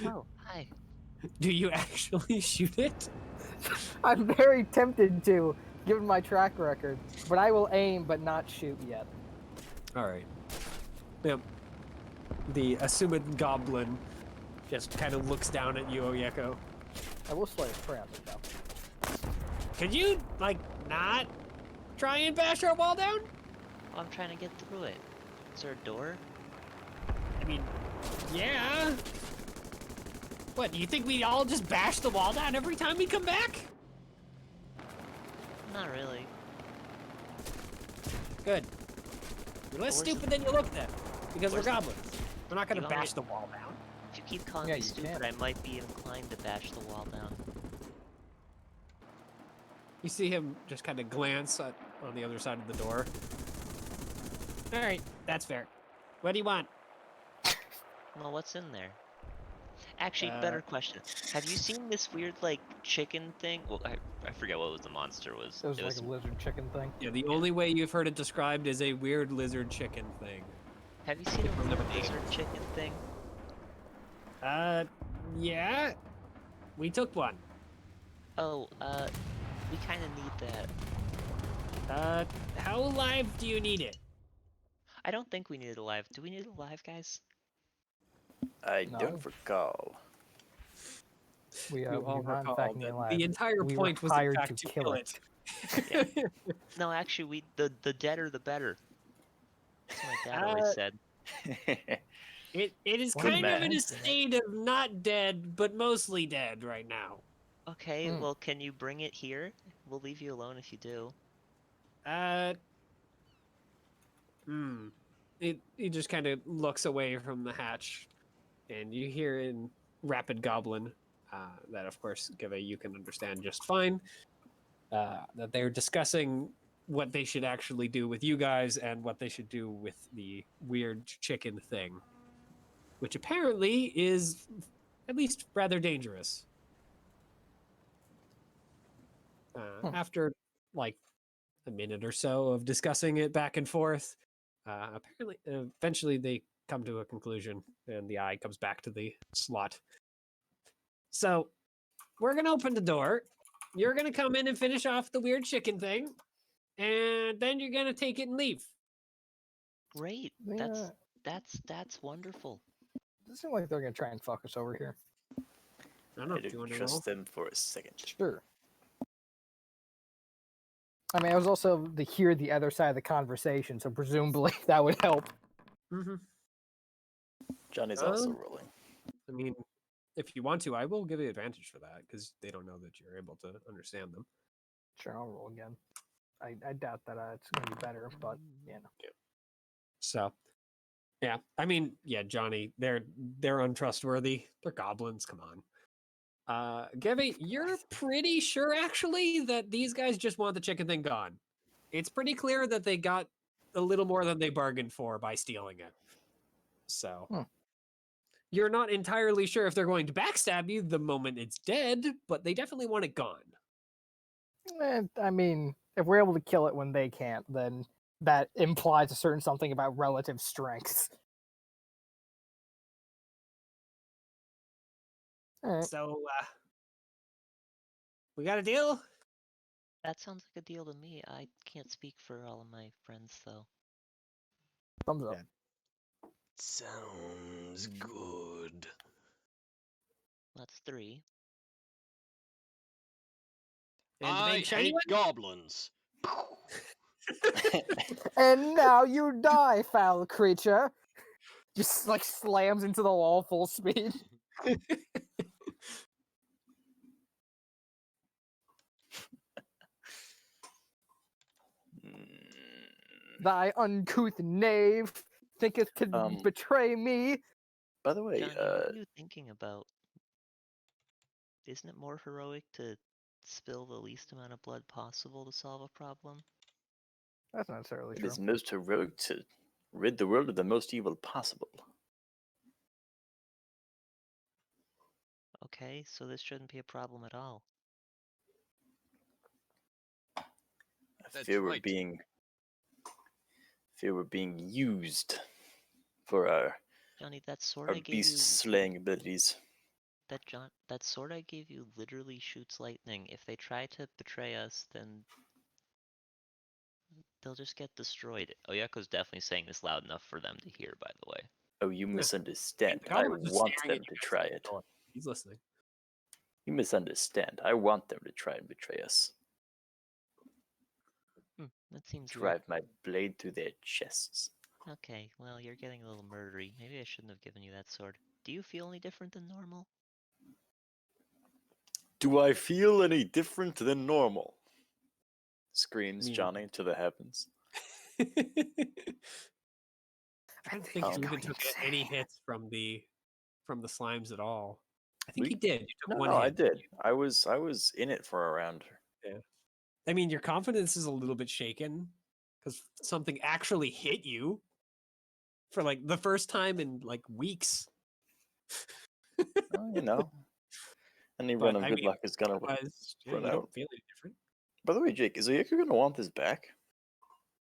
Speaker 3: Oh, hi.
Speaker 1: Do you actually shoot it?
Speaker 2: I'm very tempted to, given my track record, but I will aim but not shoot yet.
Speaker 1: All right. Yep. The assumed goblin just kind of looks down at you, Oyeko.
Speaker 2: I will slay his prey on it, though.
Speaker 1: Could you, not try and bash our wall down?
Speaker 3: Oh, I'm trying to get through it. Is there a door?
Speaker 1: I mean, yeah. What, do you think we'd all just bash the wall down every time we come back?
Speaker 3: Not really.
Speaker 1: Good. You're less
Speaker 3: Where's
Speaker 1: stupid than you look then, because we're
Speaker 3: where's the-
Speaker 1: goblins. We're not gonna
Speaker 3: You want me
Speaker 1: bash
Speaker 3: to-
Speaker 1: the wall down.
Speaker 3: If you keep calling
Speaker 2: Yeah,
Speaker 3: me
Speaker 2: you
Speaker 3: stupid,
Speaker 2: can.
Speaker 3: I might be inclined to bash the wall down.
Speaker 1: You see him just kind of glance on the other side of the door. All right, that's fair. What do you want?
Speaker 3: Well, what's in there? Actually,
Speaker 1: Uh,
Speaker 3: better question. Have you seen this weird, chicken thing? Well, I forget what the monster was.
Speaker 2: It was like a lizard chicken thing.
Speaker 1: Yeah, the only way you've heard it described is a weird lizard chicken thing.
Speaker 3: Have you seen
Speaker 1: I've
Speaker 3: a
Speaker 1: never
Speaker 3: lizard
Speaker 1: named.
Speaker 3: chicken thing?
Speaker 1: Yeah. We took one.
Speaker 3: Oh, we kind of need that.
Speaker 1: How alive do you need it?
Speaker 3: I don't think we need it alive. Do we need it alive, guys?
Speaker 4: I
Speaker 2: No.
Speaker 4: don't recall.
Speaker 2: We
Speaker 1: You
Speaker 2: do
Speaker 1: all
Speaker 2: not, in
Speaker 1: recall
Speaker 2: fact, need
Speaker 1: that
Speaker 2: alive.
Speaker 1: the entire
Speaker 2: We
Speaker 1: point
Speaker 2: were
Speaker 1: was in
Speaker 2: hired
Speaker 1: fact
Speaker 2: to
Speaker 1: to
Speaker 2: kill
Speaker 1: kill
Speaker 2: it.
Speaker 1: it.
Speaker 3: No, actually, the deader the better. That's what my dad always
Speaker 1: Uh,
Speaker 3: said.
Speaker 1: It is
Speaker 2: Good
Speaker 1: kind of in
Speaker 4: man.
Speaker 1: a state of not dead, but mostly dead right now.
Speaker 3: Okay,
Speaker 2: Hmm.
Speaker 3: well, can you bring it here? We'll leave you alone if you do.
Speaker 1: He just kind of looks away from the hatch, and you hear in rapid goblin, that of course, Giva, you can understand just fine, that they're discussing what they should actually do with you guys and what they should do with the weird chicken thing, which apparently is at least rather dangerous. After like a minute or so of discussing it back and forth, apparently, eventually they come to a conclusion, and the eye comes back to the slot. So, we're gonna open the door. You're gonna come in and finish off the weird chicken thing, and then you're gonna take it and leave.
Speaker 3: Great.
Speaker 2: Yeah.
Speaker 3: That's wonderful.
Speaker 2: Doesn't seem like they're gonna try and fuck us over here.
Speaker 1: I don't know.
Speaker 4: I
Speaker 1: Do you
Speaker 4: didn't
Speaker 1: want to roll?
Speaker 4: trust them for a second.
Speaker 2: Sure. I mean, I was also to hear the other side of the conversation, so presumably that would help.
Speaker 1: Mm-hmm.
Speaker 4: Johnny's also
Speaker 1: Um,
Speaker 4: rolling.
Speaker 1: I mean, if you want to, I will give you advantage for that because they don't know that you're able to understand them.
Speaker 2: Sure, I'll roll again. I doubt that it's gonna be better, but you know.
Speaker 1: So, yeah, I mean, yeah, Johnny, they're untrustworthy. They're goblins. Come on. Gabby, you're pretty sure actually that these guys just want the chicken thing gone. It's pretty clear that they got a little more than they bargained for by stealing it. So you're not entirely sure if they're going to backstab you the moment it's dead, but they definitely want it gone.
Speaker 2: I mean, if we're able to kill it when they can't, then that implies a certain something about relative strength. All right.
Speaker 1: So we got a deal?
Speaker 3: That sounds like a deal to me. I can't speak for all of my friends though.
Speaker 2: Thumbs up.
Speaker 1: Yeah.
Speaker 5: Sounds good.
Speaker 3: That's 3.
Speaker 1: And the
Speaker 5: I
Speaker 1: big shiny
Speaker 5: hate
Speaker 1: one?
Speaker 5: goblins.
Speaker 2: And now you die, foul creature. Just like slams into the wall full speed. Thy uncouth knave thinketh to betray me.
Speaker 4: By the way,
Speaker 3: Johnny, what are you thinking about? Isn't it more heroic to spill the least amount of blood possible to solve a problem?
Speaker 2: That's not necessarily
Speaker 4: it
Speaker 2: true.
Speaker 4: is most heroic to rid the world of the most evil possible.
Speaker 3: Okay, so this shouldn't be a problem at all.
Speaker 4: I
Speaker 5: That's
Speaker 4: fear
Speaker 5: right.
Speaker 4: we're being used for our
Speaker 3: Johnny, that sword
Speaker 4: our
Speaker 3: I gave
Speaker 4: beast
Speaker 3: you,
Speaker 4: slaying abilities.
Speaker 3: that sword I gave you literally shoots lightning. If they try to betray us, then they'll just get destroyed. Oyako's definitely saying this loud enough for them to hear, by the way.
Speaker 4: Oh, you misunderstand.
Speaker 1: The
Speaker 4: I
Speaker 1: goblin's just
Speaker 4: want
Speaker 1: staring
Speaker 4: them
Speaker 1: at you
Speaker 4: to
Speaker 1: guys
Speaker 4: try
Speaker 1: through the
Speaker 4: it.
Speaker 1: door. He's listening.
Speaker 4: You misunderstand. I want them to try and betray us.
Speaker 3: That seems weird.
Speaker 4: Drive my blade through their chests.
Speaker 3: Okay, well, you're getting a little murdery. Maybe I shouldn't have given you that sword. Do you feel any different than normal?
Speaker 4: Do I feel any different than normal? Screams
Speaker 1: Me
Speaker 4: Johnny to the heavens.
Speaker 1: I don't think
Speaker 4: he's
Speaker 1: you even
Speaker 2: going
Speaker 1: took
Speaker 2: insane.
Speaker 1: any hits from the slimes at all. I think
Speaker 4: We-
Speaker 1: you did. You took
Speaker 4: No,
Speaker 1: one
Speaker 4: no,
Speaker 1: hit.
Speaker 4: I did. I was in it for a round.
Speaker 1: Yeah. I mean, your confidence is a little bit shaken because something actually hit you for like the first time in like weeks.
Speaker 4: Well, you know, any
Speaker 1: But
Speaker 4: run of
Speaker 1: I
Speaker 4: good
Speaker 1: mean,
Speaker 4: luck is gonna
Speaker 1: otherwise, yeah,
Speaker 4: run
Speaker 1: you
Speaker 4: out.
Speaker 1: don't feel any different.
Speaker 4: By the way, Jake, is Oyeka gonna want this back?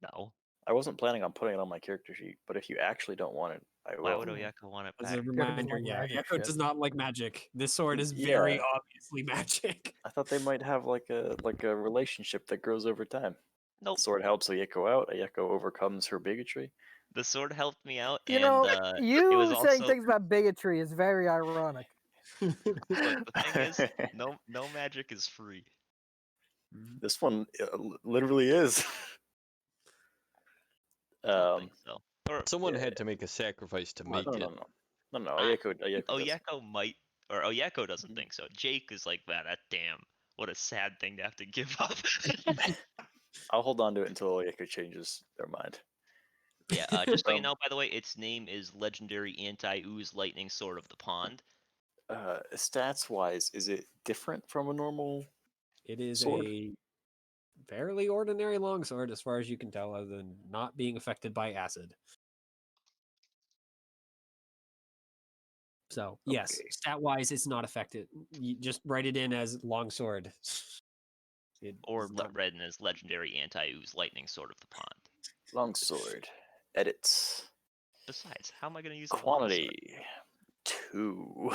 Speaker 3: No.
Speaker 4: I wasn't planning on putting it on my character sheet, but if you actually don't want it, I will.
Speaker 3: Why would Oyako want it
Speaker 1: As
Speaker 3: back?
Speaker 1: a
Speaker 2: doesn't
Speaker 1: reminder,
Speaker 2: like
Speaker 1: yeah,
Speaker 2: magic
Speaker 1: Yako
Speaker 2: shit.
Speaker 1: does not like magic. This sword is very
Speaker 4: Yeah.
Speaker 1: obviously magic.
Speaker 4: I thought they might have like a relationship that grows over time.
Speaker 3: Nope.
Speaker 4: Sword helps Oyeko out. Oyeko overcomes her bigotry.
Speaker 3: The sword helped me out,
Speaker 2: You
Speaker 3: and
Speaker 2: know,
Speaker 3: it
Speaker 2: you
Speaker 3: was
Speaker 2: saying
Speaker 3: also.
Speaker 2: things about bigotry is very ironic.
Speaker 3: Look, the thing is, no magic is free.
Speaker 4: This one literally is.
Speaker 3: I don't think so. Or
Speaker 5: Someone
Speaker 4: Yeah.
Speaker 5: had to make a sacrifice to make
Speaker 4: no,
Speaker 5: it.
Speaker 4: no.
Speaker 3: I-
Speaker 4: Oyeko does.
Speaker 3: Oyako might, or Oyako doesn't think so. Jake is like, man, that damn, what a sad thing to have to give up.
Speaker 4: I'll hold on to it until Oyeko changes their mind.
Speaker 3: Yeah, just so you know, by the way, its name is Legendary Anti-Ooze Lightning Sword of the Pond.
Speaker 4: Stats wise, is it different from a normal?
Speaker 1: It is
Speaker 4: Sword?
Speaker 1: a fairly ordinary longsword, as far as you can tell, other than not being affected by acid. So yes,
Speaker 4: Okay.
Speaker 1: stat-wise, it's not affected. You just write it in as longsword. It
Speaker 3: Or
Speaker 1: is not-
Speaker 3: written as Legendary Anti-Ooze Lightning Sword of the Pond.
Speaker 4: Longsword. Edits.
Speaker 3: Besides, how am I going to use a longsword?
Speaker 4: Quantity 2.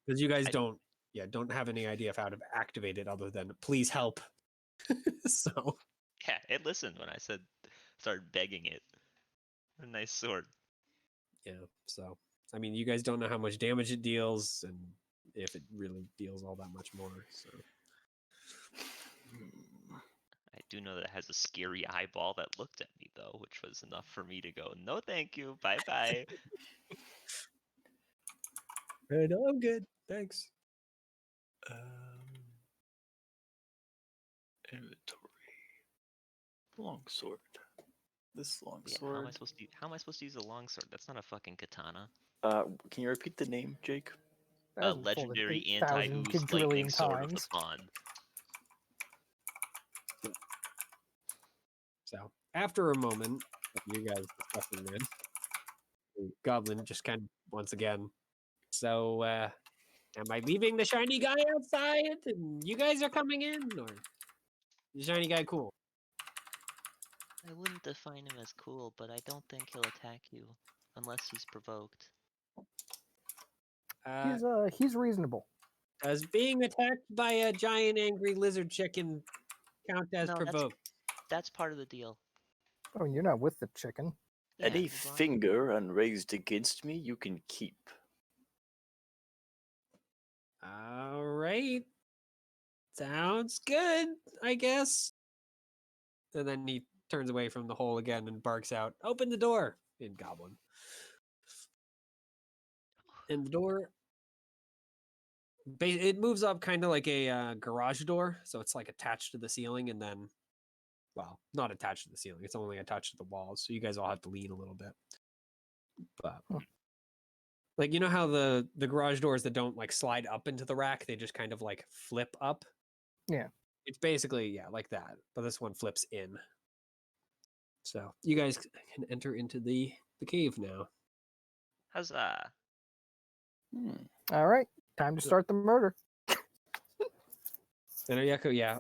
Speaker 1: because you guys
Speaker 3: I-
Speaker 1: don't have any idea of how to activate it other than please help. So
Speaker 3: Yeah, it listened when I started begging it. A nice sword.
Speaker 1: yeah, so I mean, you guys don't know how much damage it deals and if it really deals all that much more. So
Speaker 3: I do know that it has a scary eyeball that looked at me though, which was enough for me to go, no thank you, bye bye.
Speaker 1: no, I'm good, thanks.
Speaker 4: Inventory. Longsword. This
Speaker 3: Yeah,
Speaker 4: longsword.
Speaker 3: how am I supposed to use a longsword? That's not a fucking katana.
Speaker 4: Can you repeat the name, Jake?
Speaker 2: That hasn't folded
Speaker 3: legendary
Speaker 2: 8,000
Speaker 3: anti-ooze lightning
Speaker 2: quadrillion
Speaker 3: sword of the
Speaker 2: times.
Speaker 3: pond.
Speaker 1: So after a moment of you guys discussing this, the goblin just kind of once again. So, am I leaving the shiny guy outside, and you guys are coming in, or the shiny guy cool?
Speaker 3: I wouldn't define him as cool, but I don't think he'll attack you unless he's provoked.
Speaker 2: He's reasonable.
Speaker 1: Does being attacked by a giant angry lizard chicken count as
Speaker 3: No,
Speaker 1: provoked?
Speaker 3: that's part of the deal.
Speaker 2: I mean, you're not with the chicken.
Speaker 3: Yeah,
Speaker 4: Any
Speaker 3: as long-
Speaker 4: finger unraised against me, you can keep.
Speaker 1: All right. Sounds good, I guess. And then he turns away from the hole again and barks out, "Open the door!" in Goblin. And the door, it moves up kind of like a garage door. So it's like attached to the ceiling and then, well, not attached to the ceiling. It's only attached to the walls. So you guys all have to lean a little bit. But like, you know how the garage doors that don't like slide up into the rack, they just kind of like flip up?
Speaker 2: Yeah.
Speaker 1: It's basically, yeah, like that. But this one flips in. So you guys can enter into the cave now.
Speaker 3: Huzzah!
Speaker 4: Hmm.
Speaker 2: All right, time to start the murder.
Speaker 1: And Oyeko, yeah,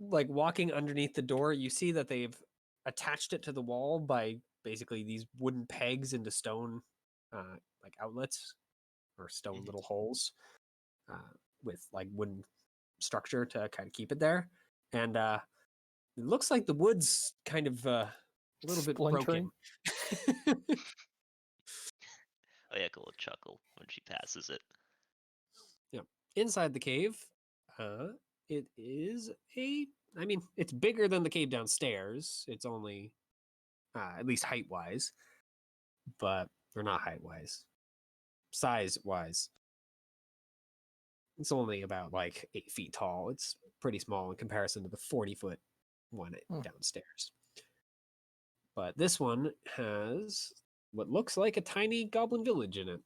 Speaker 1: like walking underneath the door, you see that they've attached it to the wall by basically these wooden pegs into stone, like outlets or stone little holes, with like wooden structure to kind of keep it there. And it looks like the wood's kind of a little bit broken.
Speaker 3: Oyeka will chuckle when she passes it.
Speaker 1: Inside the cave, it is I mean, it's bigger than the cave downstairs. It's only, at least height wise, but, or not height wise, size wise. It's only about like 8 feet tall. It's pretty small in comparison to the 40-foot one downstairs. But this one has what looks like a tiny goblin village in it.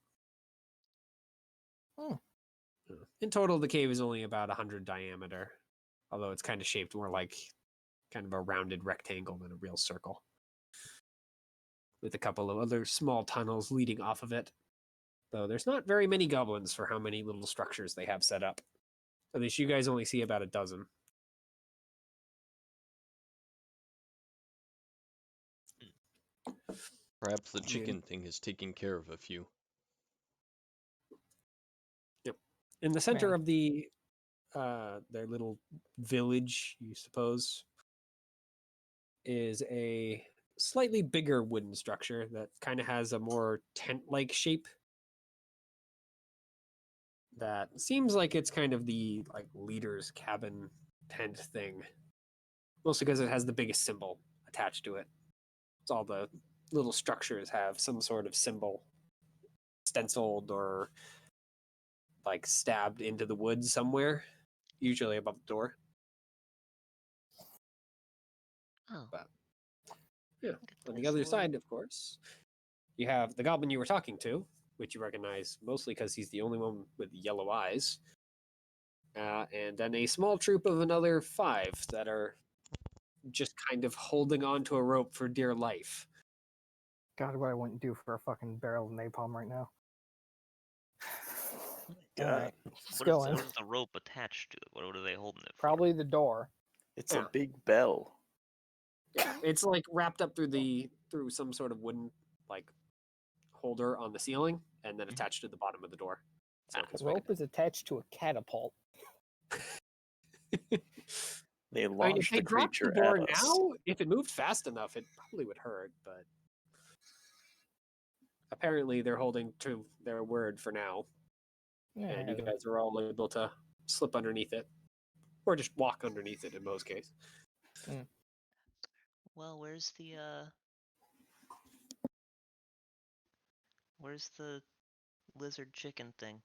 Speaker 1: In total, the cave is only about 100 diameter, although it's kind of shaped more like kind of a rounded rectangle than a real circle, with a couple of other small tunnels leading off of it. Though there's not very many goblins for how many little structures they have set up. At least you guys only see about a dozen.
Speaker 5: Perhaps the chicken thing is taking care of a few.
Speaker 1: Yep. In the center
Speaker 2: Man.
Speaker 1: of their little village, you suppose, is a slightly bigger wooden structure that kind of has a more tent-like shape. That seems like it's kind of the like leader's cabin tent thing. Mostly because it has the biggest symbol attached to it. It's all the little structures have some sort of symbol stenciled or like stabbed into the wood somewhere, usually above the door.
Speaker 3: Oh.
Speaker 1: But yeah,
Speaker 3: Look at
Speaker 1: on the
Speaker 3: this
Speaker 1: other
Speaker 3: little-
Speaker 1: side, of course, you have the goblin you were talking to, which you recognize mostly because he's the only one with yellow eyes. And then a small troop of another 5 that are just kind of holding on to a rope for dear life.
Speaker 2: God, what I wouldn't do for a fucking barrel of napalm right now.
Speaker 4: God.
Speaker 2: All right, let's
Speaker 3: What
Speaker 2: go
Speaker 3: is,
Speaker 2: in.
Speaker 3: what is the rope attached to it? What are they holding it for?
Speaker 2: Probably the door.
Speaker 4: It's
Speaker 1: Yeah.
Speaker 4: a big bell.
Speaker 1: Yeah, it's like wrapped up through some sort of wooden like holder on the ceiling, and then attached to the bottom of the door. So
Speaker 2: The rope is attached to a catapult.
Speaker 4: They
Speaker 1: I mean,
Speaker 4: launched
Speaker 1: if they
Speaker 4: the
Speaker 1: dropped the
Speaker 4: creature
Speaker 1: door
Speaker 4: at us.
Speaker 1: now, if it moved fast enough, it probably would hurt. But apparently, they're holding to their word for now,
Speaker 2: Yeah,
Speaker 1: and you guys are all able to slip underneath it, or just walk underneath it in most cases.
Speaker 3: Well, where's the lizard chicken thing?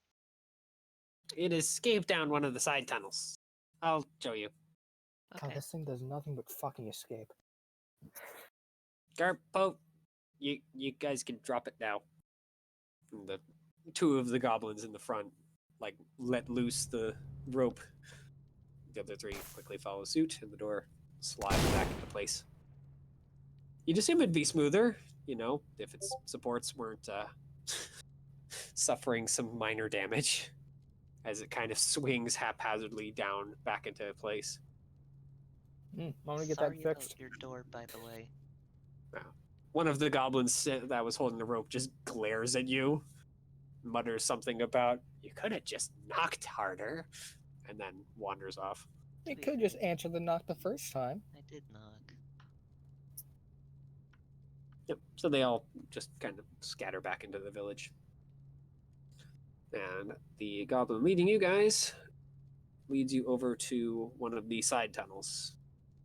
Speaker 1: It escaped down one of the side tunnels. I'll show you.
Speaker 2: God,
Speaker 3: Okay.
Speaker 2: this thing does nothing but fucking escape.
Speaker 1: Garpo, you guys can drop it now. And the 2 of the goblins in the front like let loose the rope. The other three quickly follow suit, and the door slides back into place. You'd assume it'd be smoother, if its supports weren't suffering some minor damage as it kind of swings haphazardly down back into place.
Speaker 2: I'm gonna get
Speaker 3: Sorry
Speaker 2: that fixed.
Speaker 3: about your door, by the way.
Speaker 1: One of the goblins that was holding the rope just glares at you, mutters something about, "You could have just knocked harder," and then wanders off.
Speaker 2: You could just answer the knock the first time.
Speaker 3: I did knock.
Speaker 1: Yep. So they all just kind of scatter back into the village. And the goblin leading you guys leads you over to one of the side tunnels.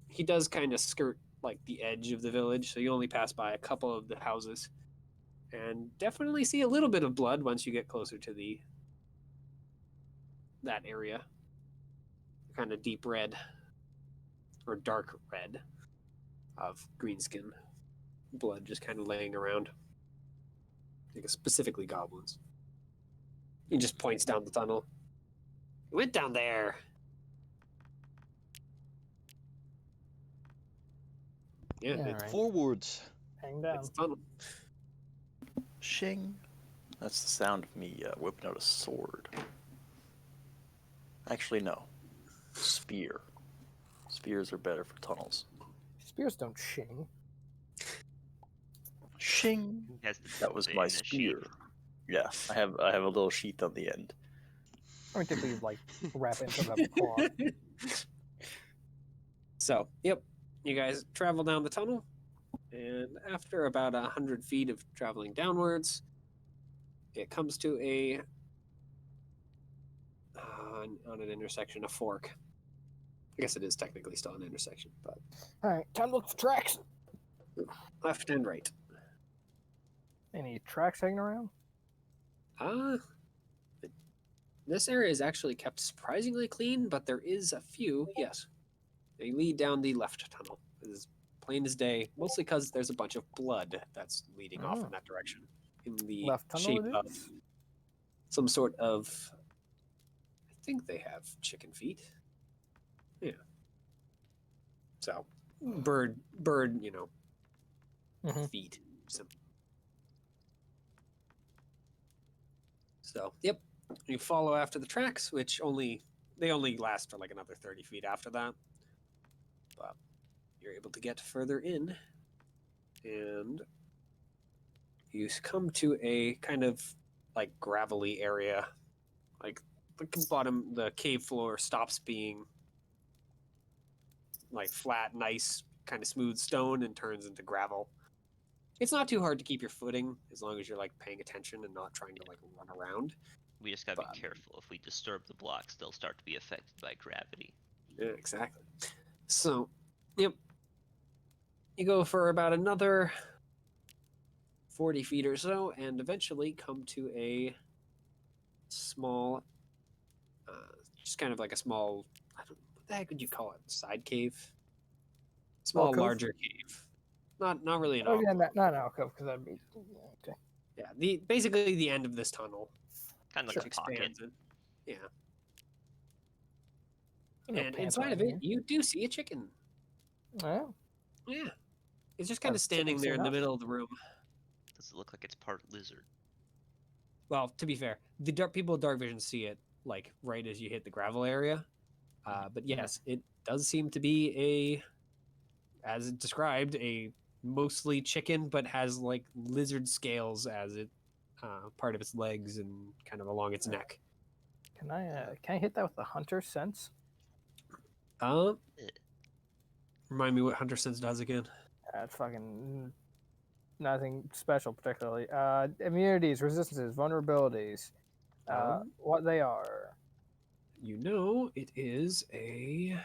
Speaker 1: He does kind of skirt like the edge of the village, so you only pass by a couple of the houses. And definitely see a little bit of blood once you get closer to that area. Kind of deep red or dark red of greenskin blood just kind of laying around. I think specifically goblins. He just points down the tunnel. "You went down there." Yeah,
Speaker 2: Yeah,
Speaker 1: it's,
Speaker 2: right.
Speaker 5: Forwards.
Speaker 2: Hang down.
Speaker 1: it's a tunnel.
Speaker 4: Shing. That's the sound of me whipping out a sword. Actually, no. Spear. Spears are better for tunnels.
Speaker 2: Spears don't shing.
Speaker 4: Shing.
Speaker 3: Who has the
Speaker 4: That was
Speaker 3: bit
Speaker 4: my
Speaker 3: in a sheath?
Speaker 4: spear. Yeah, I have a little sheath on the end.
Speaker 2: I mean, typically, you'd, like, wrap it in some type of cloth.
Speaker 1: So, yep, you guys travel down the tunnel, and after about 100 feet of traveling downwards, it comes to on an intersection, a fork. I guess it is technically still an intersection, but
Speaker 2: Alright, time to look for tracks.
Speaker 1: left and right.
Speaker 2: Any tracks hanging around?
Speaker 1: This area is actually kept surprisingly clean, but there is a few, yes. They lead down the left tunnel. It is plain as day, mostly because there's a bunch of blood that's leading off in that direction. In the
Speaker 2: Left tunnel
Speaker 1: shape
Speaker 2: it
Speaker 1: of
Speaker 2: is?
Speaker 1: some sort of, I think they have chicken feet. Yeah. So, bird,
Speaker 2: Mhm.
Speaker 1: feet. So, yep. You follow after the tracks, which they only last for like another 30 feet after that. But you're able to get further in, and you come to a kind of like gravelly area. Like the cave floor stops being like flat, nice, kind of smooth stone and turns into gravel. It's not too hard to keep your footing as long as you're like paying attention and not trying to like run around.
Speaker 3: We just gotta
Speaker 1: But-
Speaker 3: be careful. If we disturb the blocks, they'll start to be affected by gravity.
Speaker 1: Yeah, exactly. So, yep. You go for about another 40 feet or so and eventually come to a small, just kind of like a small, I don't, what the heck would you call it? Side cave? Small,
Speaker 2: Alcove?
Speaker 1: larger cave. Not really an
Speaker 2: Oh, yeah,
Speaker 1: alcove.
Speaker 2: not an alcove, because that'd be. Okay.
Speaker 1: Yeah, basically the end of this tunnel.
Speaker 3: Kind of
Speaker 2: Sure.
Speaker 3: like a pocket.
Speaker 1: Expands it. Yeah.
Speaker 2: No
Speaker 1: And
Speaker 2: pants
Speaker 1: inside of
Speaker 2: around
Speaker 1: it, you do see a chicken.
Speaker 2: here. Oh,
Speaker 1: Yeah. It's just kind of
Speaker 2: Has
Speaker 1: standing
Speaker 2: chicken
Speaker 1: there in
Speaker 2: seen
Speaker 1: the
Speaker 2: us?
Speaker 1: middle of the room.
Speaker 3: Does it look like it's part lizard?
Speaker 1: Well, to be fair, the people with dark vision see it like right as you hit the gravel area. But yes, it does seem to be as it described, a mostly chicken, but has like lizard scales as it part of its legs and kind of along its neck.
Speaker 2: can I hit that with the hunter sense?
Speaker 1: Um,
Speaker 3: Eh.
Speaker 1: remind me what Hunter Sense does again.
Speaker 2: It's fucking nothing special particularly. Immunities, resistances, vulnerabilities. What they are.
Speaker 1: It is a.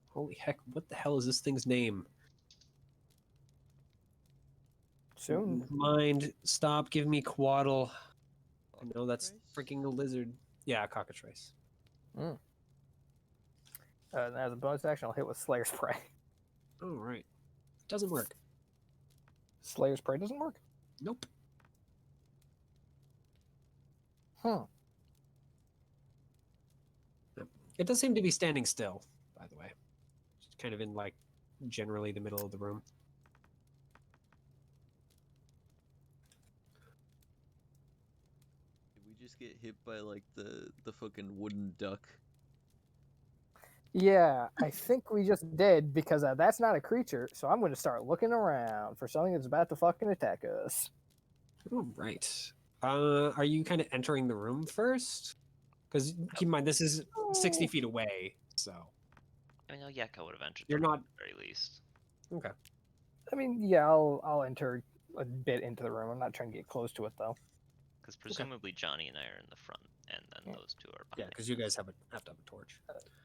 Speaker 1: Holy heck! What the hell is this thing's name?
Speaker 2: Soon.
Speaker 1: Mind, stop! Give me Quaddle. I know that's freaking a lizard. Yeah, cockatrice.
Speaker 2: And as a bonus action, I'll hit with Slayer's Prey.
Speaker 1: Oh right, doesn't work.
Speaker 2: Slayer's Prey doesn't work?
Speaker 1: Nope.
Speaker 2: Huh.
Speaker 1: It does seem to be standing still, by the way. Just kind of in like generally the middle of the room.
Speaker 6: Did we just get hit by like the fucking wooden duck?
Speaker 2: Yeah, I think we just did because that's not a creature. So I'm going to start looking around for something that's about to fucking attack us.
Speaker 1: Oh, right. Are you kind of entering the room first? Because keep in mind, this is 60 feet away, so
Speaker 3: I mean, Yeka would have entered
Speaker 1: you're
Speaker 3: the room
Speaker 1: not.
Speaker 3: at the very least.
Speaker 1: Okay.
Speaker 2: I mean, yeah, I'll enter a bit into the room. I'm not trying to get close to it though.
Speaker 3: Because presumably Johnny and I are in the front, and then
Speaker 2: Yeah.
Speaker 3: those two are
Speaker 1: Yeah,
Speaker 3: behind.
Speaker 1: because you guys have to have a torch.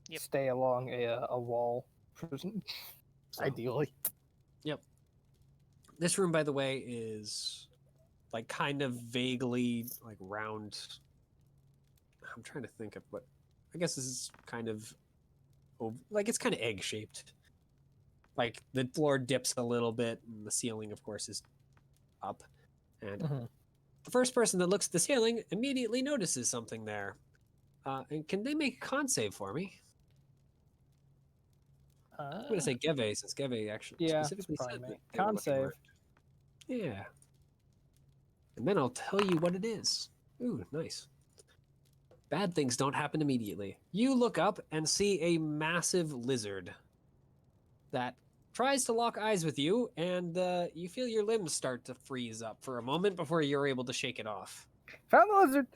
Speaker 3: Yep.
Speaker 2: Stay along a wall,
Speaker 1: So,
Speaker 2: ideally.
Speaker 1: Yep. This room, by the way, is like kind of vaguely like round. I'm trying to think of what. I guess this is kind of like it's kind of egg shaped. Like the floor dips a little bit, and the ceiling, of course, is up. And
Speaker 2: Mhm.
Speaker 1: the first person that looks at the ceiling immediately notices something there. And can they make a con save for me? I'm going to say Geve, since Geve actually
Speaker 2: Yeah,
Speaker 1: specifically
Speaker 2: it's
Speaker 1: said
Speaker 2: probably
Speaker 1: that
Speaker 2: me.
Speaker 1: they were
Speaker 2: Con
Speaker 1: looking
Speaker 2: save.
Speaker 1: around. Yeah. And then I'll tell you what it is. Ooh, nice. Bad things don't happen immediately. You look up and see a massive lizard that tries to lock eyes with you, and you feel your limbs start to freeze up for a moment before you're able to shake it off.
Speaker 2: Found the lizard.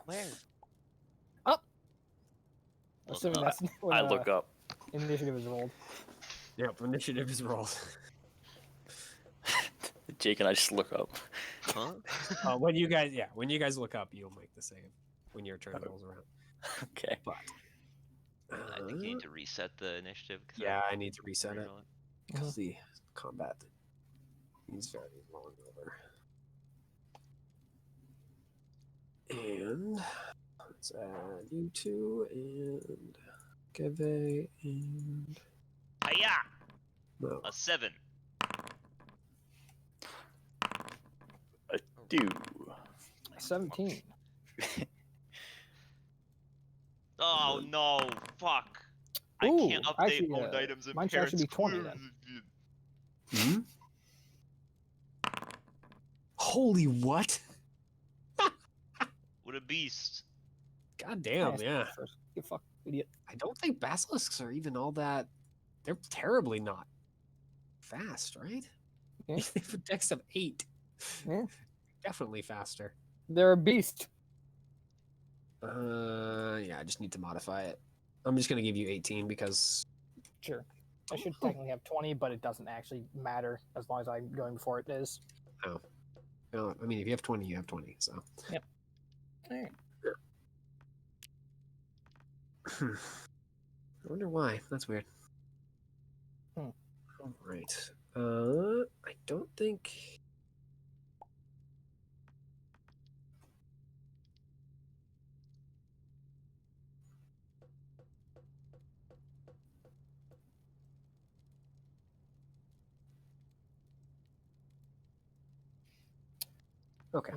Speaker 3: Where?
Speaker 2: Up.
Speaker 3: Look
Speaker 2: Assuming
Speaker 3: up.
Speaker 2: that's when
Speaker 4: I look up.
Speaker 2: initiative is rolled.
Speaker 1: Yep, initiative is rolled.
Speaker 4: Jake and I just look up.
Speaker 5: Huh?
Speaker 1: When you guys look up, you'll make the save when your turn rolls around.
Speaker 4: Okay.
Speaker 1: But
Speaker 3: I think you need to reset the initiative. 'cause
Speaker 1: yeah, I need to reset it
Speaker 3: reroll it.
Speaker 1: because the combat is very long over. And let's add you two and Keve and
Speaker 3: Hiya!
Speaker 1: no.
Speaker 3: A 7.
Speaker 4: Do.
Speaker 2: 17.
Speaker 3: Oh no! Fuck! I
Speaker 2: Ooh,
Speaker 3: can't update
Speaker 2: actually,
Speaker 3: owned items in
Speaker 2: mine should actually
Speaker 3: parents.
Speaker 2: be 20 then.
Speaker 1: Hmm? Holy what?
Speaker 3: What a beast!
Speaker 1: God damn,
Speaker 2: Nice.
Speaker 1: yeah.
Speaker 2: First. You fuck idiot.
Speaker 1: I don't think basilisks are even all that. They're terribly not fast, right?
Speaker 2: Yeah.
Speaker 1: They have a dex of 8.
Speaker 2: Yeah.
Speaker 1: Definitely faster.
Speaker 2: They're a beast.
Speaker 1: Yeah, I just need to modify it. I'm just gonna give you 18 because
Speaker 2: Sure. I should technically have 20, but it doesn't actually matter as long as I'm going before it is.
Speaker 1: well, I mean, if you have 20, you have 20. So.
Speaker 2: Yep. Alright.
Speaker 1: I wonder why. That's weird.
Speaker 2: Hmm.
Speaker 1: All right. I don't think. Okay.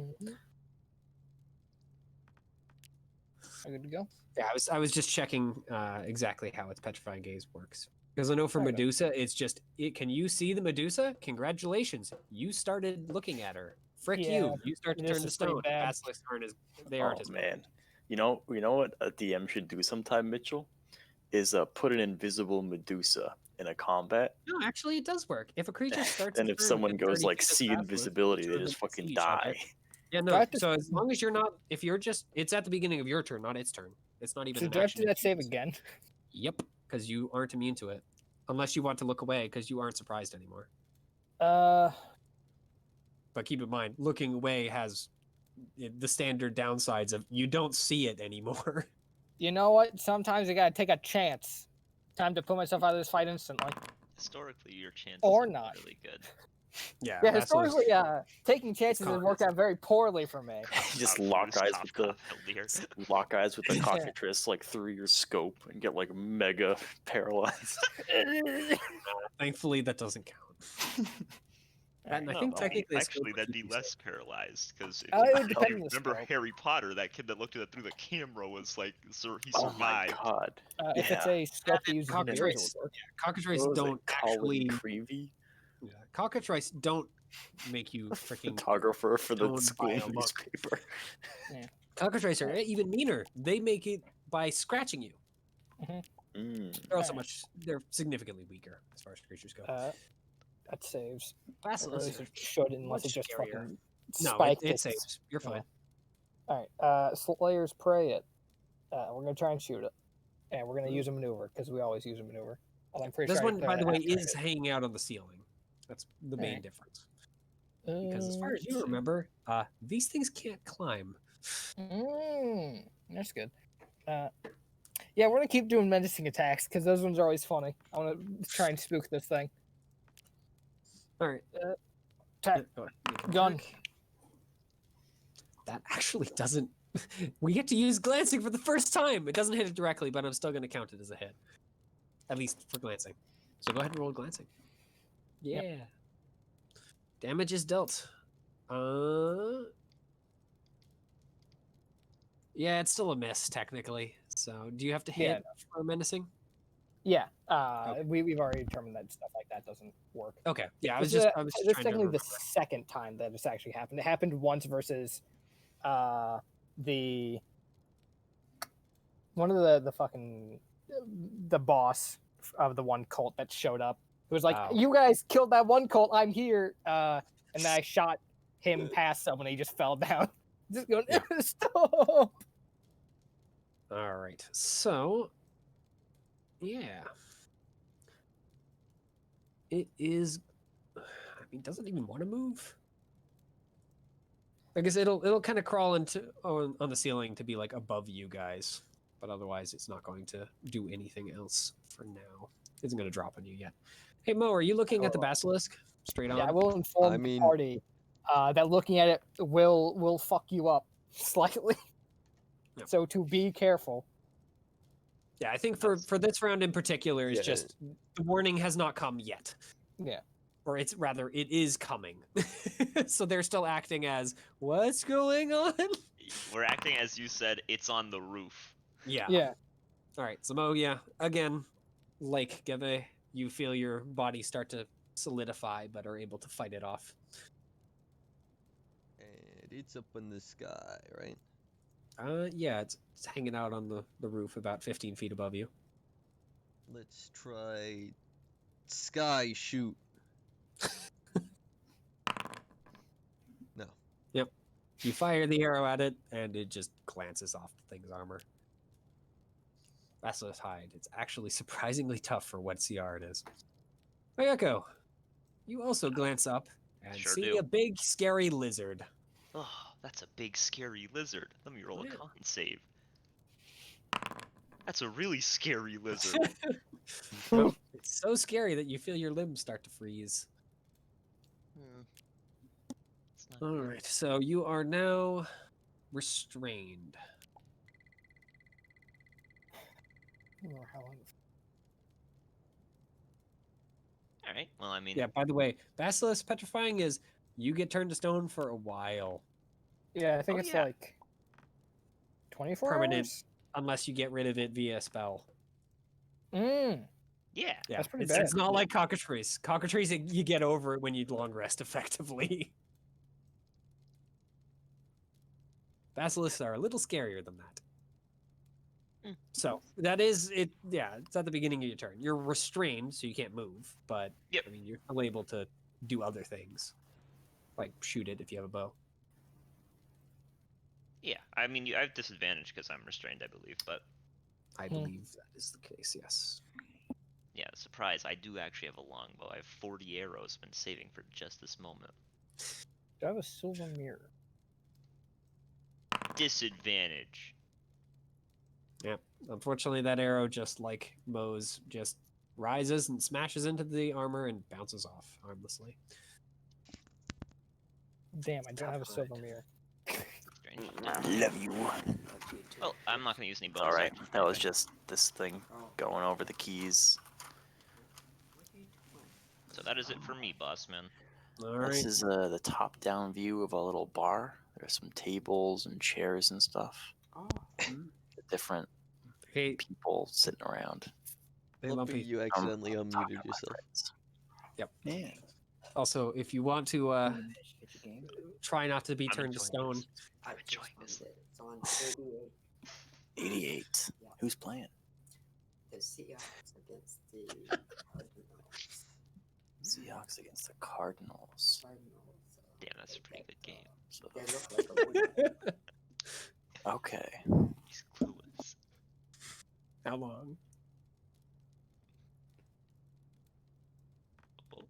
Speaker 2: Are good to go?
Speaker 1: Yeah, I was just checking exactly how its petrifying gaze works because I know for
Speaker 2: Okay.
Speaker 1: Medusa, it's just it. Can you see the Medusa? Congratulations, you started looking at her. Frick
Speaker 2: Yeah,
Speaker 1: you! You start to
Speaker 2: this
Speaker 1: turn to
Speaker 2: is pretty
Speaker 1: stone.
Speaker 2: bad.
Speaker 1: Basilisks aren't as they aren't
Speaker 4: Oh
Speaker 1: as
Speaker 4: man. You know what a DM should do sometime, Mitchell? Is put an invisible Medusa in a combat.
Speaker 1: No, actually, it does work. If a creature starts,
Speaker 4: And
Speaker 1: a
Speaker 4: if
Speaker 1: turn
Speaker 4: someone
Speaker 1: within
Speaker 4: goes
Speaker 1: 30
Speaker 4: like
Speaker 1: feet of the
Speaker 4: see
Speaker 1: basilisk,
Speaker 4: invisibility,
Speaker 1: two
Speaker 4: they
Speaker 1: of
Speaker 4: just
Speaker 1: them can
Speaker 4: fucking
Speaker 1: see each other.
Speaker 4: die.
Speaker 1: Yeah,
Speaker 2: Do I
Speaker 1: no.
Speaker 2: have to-
Speaker 1: So as long as you're not, if you're just, it's at the beginning of your turn, not its turn. It's not even
Speaker 2: So
Speaker 1: an
Speaker 2: do I have to
Speaker 1: action.
Speaker 2: do that save again?
Speaker 1: Yep, because you aren't immune to it, unless you want to look away because you aren't surprised anymore. But keep in mind, looking away has the standard downsides of you don't see it anymore.
Speaker 2: You know what? Sometimes I gotta take a chance. Time to put myself out of this fight instantly.
Speaker 3: Historically, your chances
Speaker 2: Or
Speaker 3: are
Speaker 2: not.
Speaker 3: really good.
Speaker 1: Yeah,
Speaker 2: Yeah,
Speaker 1: that's what-
Speaker 2: historically, taking chances has worked
Speaker 1: contest.
Speaker 2: out very poorly for me.
Speaker 4: Just
Speaker 3: Cough,
Speaker 4: lock
Speaker 3: Bruce,
Speaker 4: eyes
Speaker 3: cough,
Speaker 4: with the
Speaker 3: cough, Hildir.
Speaker 4: just lock eyes with the cockatrice like through your scope and get like mega paralyzed.
Speaker 1: Thankfully, that doesn't count. And I
Speaker 4: No,
Speaker 1: think
Speaker 4: no.
Speaker 1: technically it's
Speaker 3: Actually,
Speaker 1: still
Speaker 3: that'd be
Speaker 1: keep you
Speaker 3: less
Speaker 1: safe.
Speaker 3: paralyzed because
Speaker 2: It would
Speaker 3: if
Speaker 2: depend
Speaker 3: you
Speaker 2: on the
Speaker 3: remember
Speaker 2: scope.
Speaker 3: Harry Potter, that kid that looked at it through the camera was like, he
Speaker 4: Oh my
Speaker 3: survived.
Speaker 4: god.
Speaker 2: If it's a scope that uses mirrors, it would
Speaker 1: Cockatrice,
Speaker 2: work.
Speaker 1: cockatrice
Speaker 4: What was it,
Speaker 1: don't
Speaker 4: Colin
Speaker 1: actually.
Speaker 4: Creevy,
Speaker 1: Yeah, cockatrice don't make you freaking.
Speaker 4: photographer for the
Speaker 1: stoned
Speaker 4: school
Speaker 1: by a monk.
Speaker 4: newspaper.
Speaker 1: Cockatrice are even meaner. They make it by scratching you.
Speaker 4: Mm.
Speaker 1: They're also
Speaker 2: Alright.
Speaker 1: they're significantly weaker as far as creatures go.
Speaker 2: That saves. Or at
Speaker 1: Basilisk
Speaker 2: least
Speaker 1: are
Speaker 2: it should, unless
Speaker 1: much
Speaker 2: it just
Speaker 1: scarier.
Speaker 2: fucking
Speaker 1: No,
Speaker 2: spiked
Speaker 1: it
Speaker 2: its-
Speaker 1: saves. You're
Speaker 2: yeah.
Speaker 1: fine.
Speaker 2: Alright, Slayer's Prey it. We're gonna try and shoot it. And we're gonna use a maneuver, because we always use a maneuver. Well, I'm pretty
Speaker 1: This
Speaker 2: sure I
Speaker 1: one,
Speaker 2: played
Speaker 1: by
Speaker 2: it
Speaker 1: the way,
Speaker 2: after
Speaker 1: is hanging out on the ceiling. That's the main
Speaker 2: Alright.
Speaker 1: difference. Because as far as you
Speaker 2: let's see.
Speaker 1: remember, these things can't climb.
Speaker 2: That's good. Yeah, we're gonna keep doing menacing attacks because those ones are always funny. I want to try and spook this thing.
Speaker 1: All right.
Speaker 2: Attack.
Speaker 1: Oh,
Speaker 2: Gun.
Speaker 1: That actually doesn't. We get to use glancing for the first time. It doesn't hit it directly, but I'm still going to count it as a hit. At least for glancing. So go ahead and roll glancing. Yeah.
Speaker 2: Yep.
Speaker 1: Damage is dealt. Yeah, it's still a miss technically. So do you have to hit
Speaker 2: Yeah.
Speaker 1: for menacing?
Speaker 2: Yeah.
Speaker 1: Okay.
Speaker 2: We've already determined that stuff like that doesn't work.
Speaker 1: Okay. Yeah, I was
Speaker 2: This
Speaker 1: just
Speaker 2: is
Speaker 1: I was just
Speaker 2: this is
Speaker 1: trying to
Speaker 2: technically
Speaker 1: remember.
Speaker 2: the second time that this actually happened. It happened once versus the one of the fucking the boss of the one cult that showed up. It was like,
Speaker 1: Oh.
Speaker 2: you guys killed that one cult. I'm here. And then I shot him past someone. And he just fell down. Just going,
Speaker 1: Yeah.
Speaker 2: stop.
Speaker 1: All right. So, yeah. It is. I mean, doesn't even want to move. I guess it'll kind of crawl into on the ceiling to be like above you guys, but otherwise it's not going to do anything else for now. It isn't going to drop on you yet. Hey Mo, are you looking at the basilisk straight on?
Speaker 2: Yeah, I will inform
Speaker 5: I mean-
Speaker 2: the party that looking at it will fuck you up slightly.
Speaker 1: Yep.
Speaker 2: So to be careful.
Speaker 1: Yeah, I think for this round in particular, it's
Speaker 5: Yeah.
Speaker 1: just the warning has not come yet.
Speaker 2: Yeah.
Speaker 1: Or it's rather, it is coming. So they're still acting as, what's going on?
Speaker 3: We're acting as you said. It's on the roof.
Speaker 1: Yeah.
Speaker 2: Yeah.
Speaker 1: All right, so Mo, yeah, again, like Geve, you feel your body start to solidify, but are able to fight it off.
Speaker 5: And it's up in the sky, right?
Speaker 1: Yeah, it's hanging out on the roof about 15 feet above you.
Speaker 5: Let's try sky shoot. No.
Speaker 1: Yep. You fire the arrow at it, and it just glances off the thing's armor. Basilisk hide. It's actually surprisingly tough for what CR it is. Oyako, you also glance up and
Speaker 3: Sure
Speaker 1: see
Speaker 3: do.
Speaker 1: a big, scary lizard.
Speaker 3: Oh, that's a big scary lizard. Let me roll a
Speaker 1: Yeah.
Speaker 3: con save. That's a really scary lizard.
Speaker 1: It's so scary that you feel your limbs start to freeze.
Speaker 3: It's not
Speaker 1: All
Speaker 3: good.
Speaker 1: right, so you are now restrained.
Speaker 2: Or how long-
Speaker 3: All right. Well, I mean,
Speaker 1: Yeah, by the way, Basilisk petrifying is you get turned to stone for a while,
Speaker 2: Yeah, I think
Speaker 3: Oh,
Speaker 2: it's
Speaker 3: yeah.
Speaker 2: like 24
Speaker 1: Permanent.
Speaker 2: hours.
Speaker 1: unless you get rid of it via spell.
Speaker 2: Mm.
Speaker 3: yeah.
Speaker 1: Yeah,
Speaker 2: That's pretty
Speaker 1: it's
Speaker 2: bad.
Speaker 1: not like cockatrice. Cockatrice, you get over it when you long rest effectively. Basilisks are a little scarier than that.
Speaker 3: Mm.
Speaker 1: So that is it. Yeah, it's at the beginning of your turn. You're restrained, so you can't move. But
Speaker 3: Yep.
Speaker 1: I mean, you're still able to do other things, like shoot it if you have a bow.
Speaker 3: Yeah. I mean, I have disadvantage because I'm restrained, I believe. But
Speaker 1: I believe that is the case. Yes.
Speaker 3: yeah, surprise! I do actually have a longbow. I have 40 arrows. Been saving for just this moment.
Speaker 2: Do I have a silver mirror?
Speaker 3: Disadvantage.
Speaker 1: Yeah. Unfortunately, that arrow just like Moe's just rises and smashes into the armor and bounces off harmlessly.
Speaker 2: Damn, I don't have a
Speaker 1: Tough
Speaker 2: silver
Speaker 1: hide.
Speaker 2: mirror.
Speaker 3: Strange.
Speaker 4: Love you.
Speaker 3: Well, I'm not gonna use any bonus.
Speaker 4: Alright,
Speaker 3: actions
Speaker 4: that
Speaker 3: or
Speaker 4: was
Speaker 3: anything.
Speaker 4: just this thing going over the keys.
Speaker 3: So that is it for me, boss man.
Speaker 1: All right.
Speaker 4: This is the top-down view of a little bar. There's some tables and chairs and stuff.
Speaker 7: Oh,
Speaker 4: Different
Speaker 1: Hey,
Speaker 4: people sitting around.
Speaker 1: hey,
Speaker 6: Lumpy,
Speaker 1: Lumpy.
Speaker 6: you accidentally unmuted yourself.
Speaker 7: yeah.
Speaker 1: Also, if you want to
Speaker 7: Wanna manage to get your game?
Speaker 1: try not to be
Speaker 3: I'm
Speaker 1: turned to
Speaker 3: enjoying
Speaker 1: stone,
Speaker 3: this.
Speaker 7: I
Speaker 3: I'm
Speaker 7: just
Speaker 3: enjoying this.
Speaker 7: found it. It's on 38.
Speaker 4: 88.
Speaker 7: Yeah.
Speaker 4: Who's playing?
Speaker 7: The Seahawks against the Cardinals.
Speaker 4: Seahawks against the Cardinals.
Speaker 7: Cardinals.
Speaker 3: Damn, that's a pretty good game.
Speaker 4: So,
Speaker 7: They look like a wooden.
Speaker 4: okay.
Speaker 3: He's clueless.
Speaker 1: how long?
Speaker 3: Oh,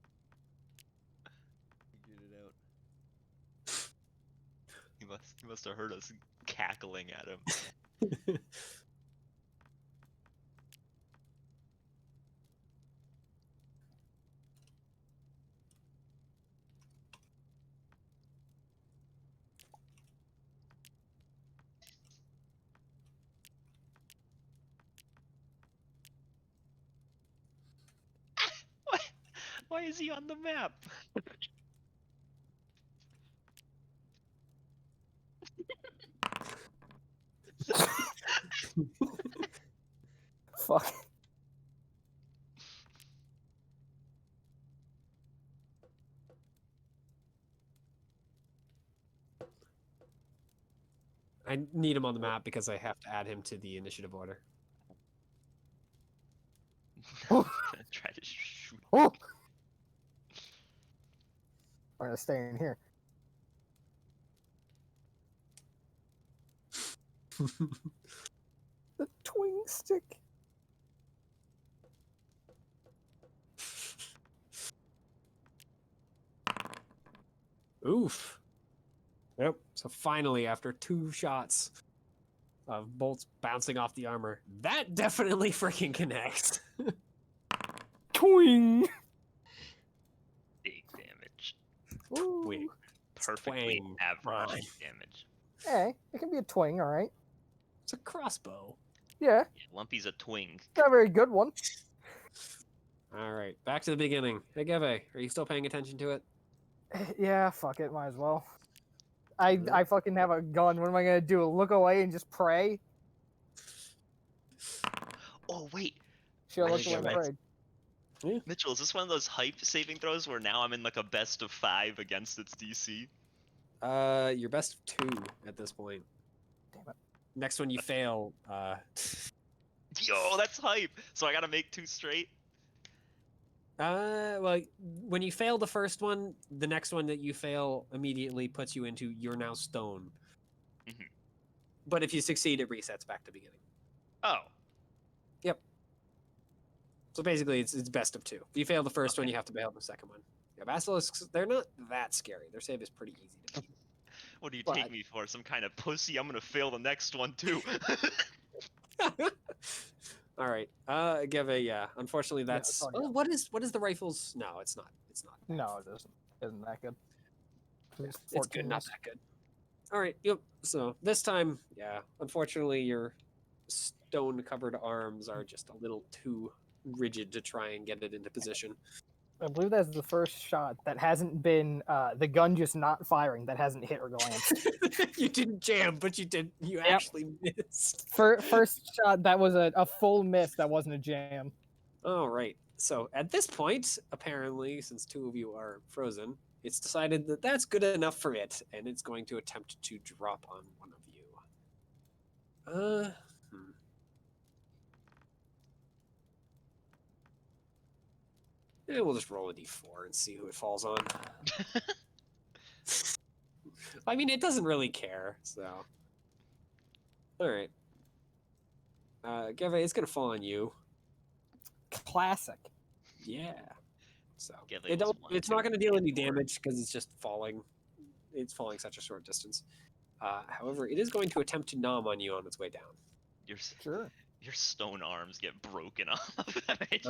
Speaker 6: Figured it out.
Speaker 3: he must have heard us cackling at him. Why, why is he on the map?
Speaker 2: Fuck.
Speaker 1: I need him on the map because I have to add him to the initiative order.
Speaker 3: Try to shoot.
Speaker 2: Oh! I'm gonna stay in here. The twing stick.
Speaker 1: Oof. Yep. So finally, after 2 shots of bolts bouncing off the armor, that definitely freaking connects.
Speaker 2: Twing.
Speaker 3: Big damage.
Speaker 2: Ooh.
Speaker 1: Wait.
Speaker 3: Perfectly
Speaker 1: Twang.
Speaker 3: average
Speaker 1: Fine.
Speaker 3: damage.
Speaker 2: Hey, it can be a twing, all right.
Speaker 1: It's a crossbow.
Speaker 2: Yeah,
Speaker 3: Yeah, Lumpy's a twing.
Speaker 2: not a very good one.
Speaker 1: All right, back to the beginning. Hey, Geve, are you still paying attention to it?
Speaker 2: Yeah, fuck it, might as well. I fucking have a gun. What am I gonna do? Look away and just pray?
Speaker 3: Oh wait,
Speaker 2: She'll
Speaker 3: I
Speaker 2: look
Speaker 3: think
Speaker 2: away
Speaker 3: you're
Speaker 2: and pray.
Speaker 3: Mitchell, is this one of those hype saving throws where now I'm in like a best of 5 against its DC?
Speaker 1: You're best of 2 at this point.
Speaker 2: Damn it.
Speaker 1: Next one you fail,
Speaker 3: Yo, that's hype. So I gotta make 2 straight.
Speaker 1: well, when you fail the first one, the next one that you fail immediately puts you into you're now stone.
Speaker 3: Mhm.
Speaker 1: But if you succeed, it resets back to beginning.
Speaker 3: Oh,
Speaker 1: So basically, it's best of 2. If you fail the first one,
Speaker 3: Okay.
Speaker 1: you have to fail the second one. Yeah, basilisks, they're not that scary. Their save is pretty easy to beat.
Speaker 3: what do you
Speaker 1: But-
Speaker 3: take me for? Some kind of pussy? I'm gonna fail the next one too.
Speaker 1: All right, Geve, yeah. Unfortunately,
Speaker 2: Yeah,
Speaker 1: that's.
Speaker 2: it's all
Speaker 1: Oh,
Speaker 2: good.
Speaker 1: what is the rifles? No, it's not. It's not.
Speaker 2: No, it isn't. Isn't that good?
Speaker 1: It's
Speaker 2: 14
Speaker 1: good, not
Speaker 2: miss.
Speaker 1: that good. All right, yep. So this time, yeah. Unfortunately, your stone-covered arms are just a little too rigid to try and get it into position.
Speaker 2: I believe that's the first shot that hasn't been the gun just not firing, that hasn't hit or glanced.
Speaker 1: You didn't jam, but you did. You actually missed.
Speaker 2: First shot that was a full miss, that wasn't a jam.
Speaker 1: All right. So at this point, apparently, since 2 of you are frozen, it's decided that that's good enough for it, and it's going to attempt to drop on one of you. Yeah, we'll just roll a d4 and see who it falls on. I mean, it doesn't really care, so. All right. Geve, it's gonna fall on you.
Speaker 2: Classic.
Speaker 1: Yeah. So
Speaker 3: Geve
Speaker 1: it
Speaker 3: was
Speaker 1: don't.
Speaker 3: one
Speaker 1: It's
Speaker 3: to
Speaker 1: not gonna deal any
Speaker 3: get bored.
Speaker 1: damage because it's just falling. It's falling such a short distance. However, it is going to attempt to nom on you on its way down.
Speaker 2: Sure.
Speaker 3: Your stone arms get broken off.
Speaker 1: Advantage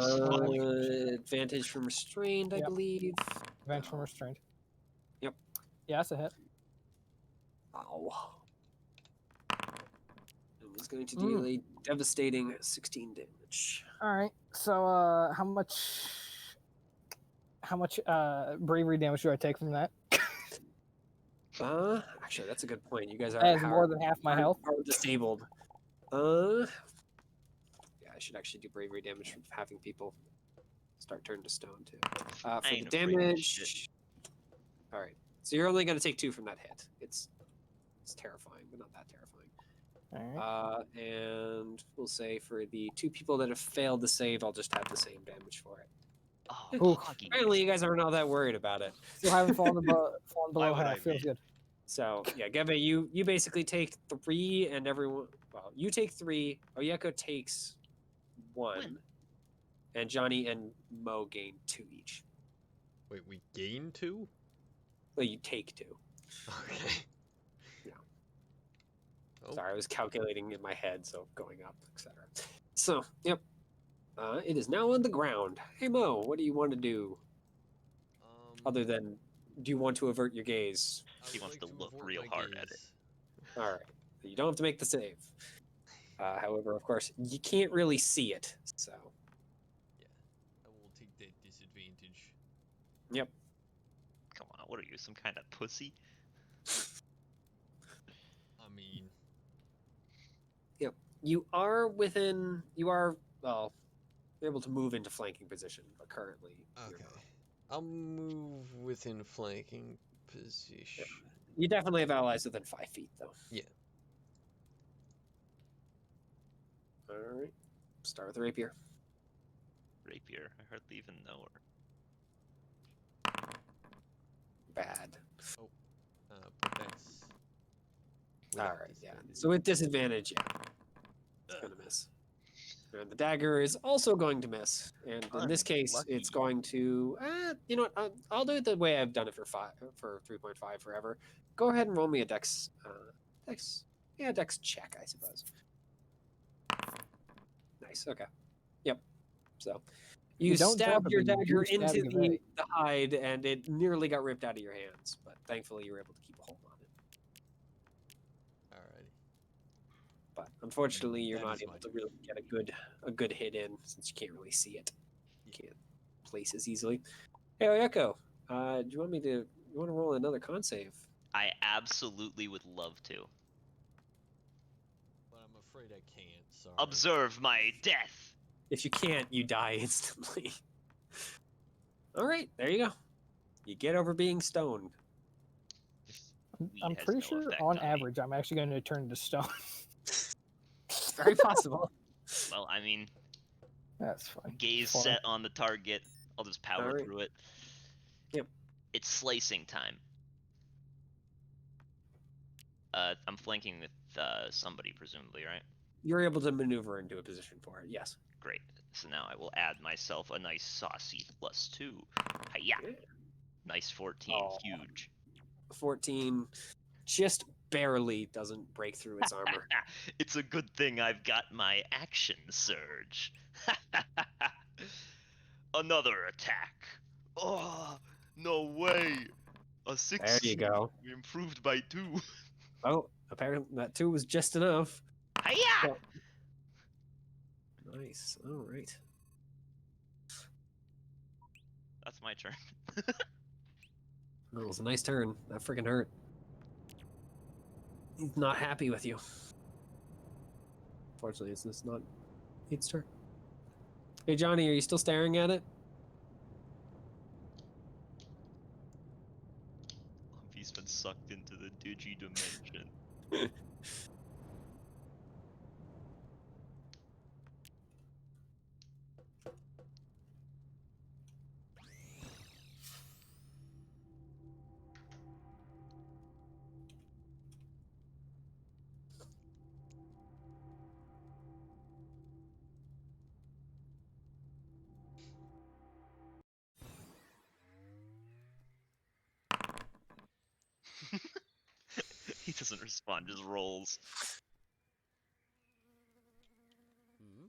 Speaker 1: from restrained, I
Speaker 2: Yep.
Speaker 1: believe.
Speaker 2: Advantage from restraint.
Speaker 1: Yep.
Speaker 2: Yeah, that's a hit.
Speaker 1: Ow. And it's going to deal a devastating 16 damage.
Speaker 2: All right. So, how much How much bravery damage do I take from that?
Speaker 1: Actually, that's a good point. You guys are
Speaker 2: That is more than half my health.
Speaker 1: are disabled. Yeah, I should actually do bravery damage from having people start turning to stone too. For
Speaker 3: I
Speaker 1: the
Speaker 3: ain't afraid of
Speaker 1: damage. All right, so you're only going to take 2 from that hit. It's terrifying, but not that terrifying.
Speaker 2: All right.
Speaker 1: And we'll say for the 2 people that have failed to save, I'll just have the same damage for it.
Speaker 3: Oh,
Speaker 2: Oof.
Speaker 3: Poggy.
Speaker 1: Apparently, you guys aren't all that worried about it.
Speaker 2: Still haven't fallen below
Speaker 5: Why would
Speaker 2: half.
Speaker 5: I
Speaker 2: Feels
Speaker 5: be?
Speaker 2: good.
Speaker 1: So yeah, Gebe, you basically take 3, and everyone. Well, you take 3. Oyeko takes 1,
Speaker 3: When?
Speaker 1: and Johnny and Mo gain 2 each.
Speaker 5: Wait, we gain 2?
Speaker 1: Well, you take 2.
Speaker 5: Okay.
Speaker 1: Yeah.
Speaker 5: Oh,
Speaker 1: Sorry, I was calculating in my head, so going up, etc. So, yep. It is now on the ground. Hey Mo, what do you want to do other than do you want to avert your gaze?
Speaker 5: I
Speaker 3: He
Speaker 5: would
Speaker 3: wants
Speaker 5: like
Speaker 3: to
Speaker 5: to
Speaker 3: look
Speaker 5: avert
Speaker 3: real
Speaker 5: my
Speaker 3: hard at it.
Speaker 5: gaze.
Speaker 1: All right, you don't have to make the save. However, of course, you can't really see it. So,
Speaker 5: Yeah, I will take that disadvantage.
Speaker 1: yep.
Speaker 3: Come on, what are you, some kind of pussy?
Speaker 5: I mean,
Speaker 1: Yep. You are within. You are well. You're able to move into flanking position, but currently you're
Speaker 5: okay.
Speaker 1: not.
Speaker 5: I'll move within flanking position.
Speaker 1: You definitely have allies within 5 feet, though.
Speaker 5: Yeah.
Speaker 1: All right. Start with the rapier.
Speaker 3: Rapier, I hardly even know her.
Speaker 1: Bad.
Speaker 5: Protects.
Speaker 1: All right. Yeah. So with disadvantage, yeah, it's gonna miss. And the dagger is also going to miss. And in this case, it's
Speaker 3: Unlucky.
Speaker 1: going to. You know what? I'll do it the way I've done it for 3.5 forever. Go ahead and roll me a dex. Dex check, I suppose. Nice. Okay. Yep. So you
Speaker 2: don't drop
Speaker 1: stabbed
Speaker 2: it,
Speaker 1: your
Speaker 2: but you do
Speaker 1: dagger
Speaker 2: stab
Speaker 1: into
Speaker 2: your vein.
Speaker 1: the hide, and it nearly got ripped out of your hands. But thankfully, you were able to keep a hold on it.
Speaker 5: Alrighty.
Speaker 1: But unfortunately, you're
Speaker 5: That
Speaker 1: not
Speaker 5: is
Speaker 1: able
Speaker 5: fine.
Speaker 1: to really get a good hit in since you can't really see it. You can't place as easily. Hey, Oyeko, do you want to roll another con save?
Speaker 3: I absolutely would love to.
Speaker 5: But I'm afraid I can't, sorry.
Speaker 3: Observe my death!
Speaker 1: If you can't, you die instantly. All right, there you go. You get over being stoned.
Speaker 3: Weed
Speaker 2: I'm
Speaker 3: has
Speaker 2: pretty
Speaker 3: no
Speaker 2: sure,
Speaker 3: effect
Speaker 2: on
Speaker 3: me.
Speaker 2: average, I'm actually going to turn to stone.
Speaker 1: Very possible.
Speaker 3: Well, I mean,
Speaker 2: That's fine.
Speaker 3: gaze
Speaker 2: Fine.
Speaker 3: set on the target. I'll just power
Speaker 1: Alright.
Speaker 3: through it.
Speaker 1: Yep.
Speaker 3: It's slicing time. I'm flanking with somebody, presumably, right?
Speaker 1: You're able to maneuver into a position for it. Yes.
Speaker 3: Great. So now I will add myself a nice saucy +2. Hiya!
Speaker 1: Yeah.
Speaker 3: Nice 14.
Speaker 1: Oh.
Speaker 3: Huge.
Speaker 1: 14 just barely doesn't break through its armor.
Speaker 3: It's a good thing I've got my action surge. Another attack. Oh, no way. A 6
Speaker 1: There you go.
Speaker 3: improved by 2.
Speaker 1: Oh, apparently that 2 was just enough.
Speaker 3: Hiya!
Speaker 1: Well, nice. All right.
Speaker 3: That's my turn.
Speaker 1: That was a nice turn. That freaking hurt. He's not happy with you. Fortunately, it's just not its turn. Hey, Johnny, are you still staring at it?
Speaker 3: He's been sucked into the digi dimension. He doesn't respond, just rolls.
Speaker 5: Hmm?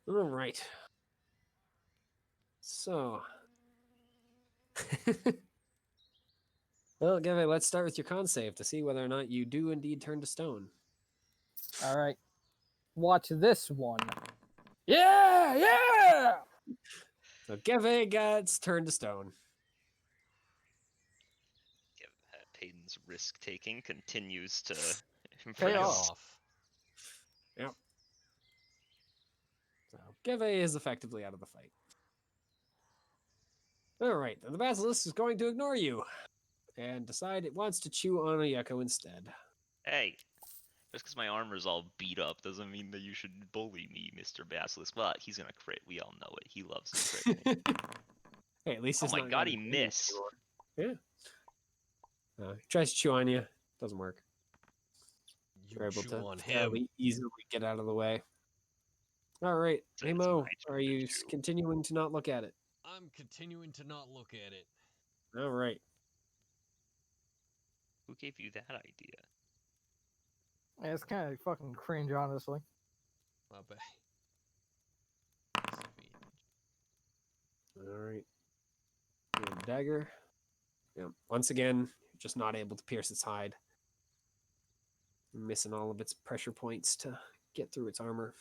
Speaker 1: All right. So. Well, Gavin, let's start with your con save to see whether or not you do indeed turn to stone.
Speaker 2: All right. Watch this one. Yeah, yeah.
Speaker 1: So Geve gets turned to stone.
Speaker 3: Payton's risk taking continues to
Speaker 2: Pay
Speaker 3: impress.
Speaker 2: off.
Speaker 1: Yep. So Geve is effectively out of the fight. All right, then the basilisk is going to ignore you and decide it wants to chew on Oyeko instead.
Speaker 3: Hey, just because my armor's all beat up doesn't mean that you should bully me, Mr. Basilisk. Well, he's gonna crit. We all know it. He loves to crit.
Speaker 1: Hey, at least
Speaker 3: Oh
Speaker 1: it's
Speaker 3: my
Speaker 1: not
Speaker 3: god,
Speaker 1: gonna
Speaker 3: he
Speaker 1: do anything
Speaker 3: missed.
Speaker 1: anymore. Yeah. He tries to chew on you. Doesn't work. You're
Speaker 6: You
Speaker 1: able
Speaker 6: chew
Speaker 1: to
Speaker 6: on him.
Speaker 1: fairly easily get out of the way. All right,
Speaker 3: So
Speaker 1: hey
Speaker 3: it's
Speaker 1: Mo,
Speaker 3: my turn
Speaker 1: are
Speaker 3: to
Speaker 1: you
Speaker 3: chew.
Speaker 1: continuing to not look at it?
Speaker 6: I'm continuing to not look at it.
Speaker 1: All right.
Speaker 3: Who gave you that idea?
Speaker 2: Yeah, it's kind of fucking cringe, honestly.
Speaker 6: My bad.
Speaker 1: All right. And dagger. Yeah. Once again, you're just not able to pierce its hide. Missing all of its pressure points to get through its armor.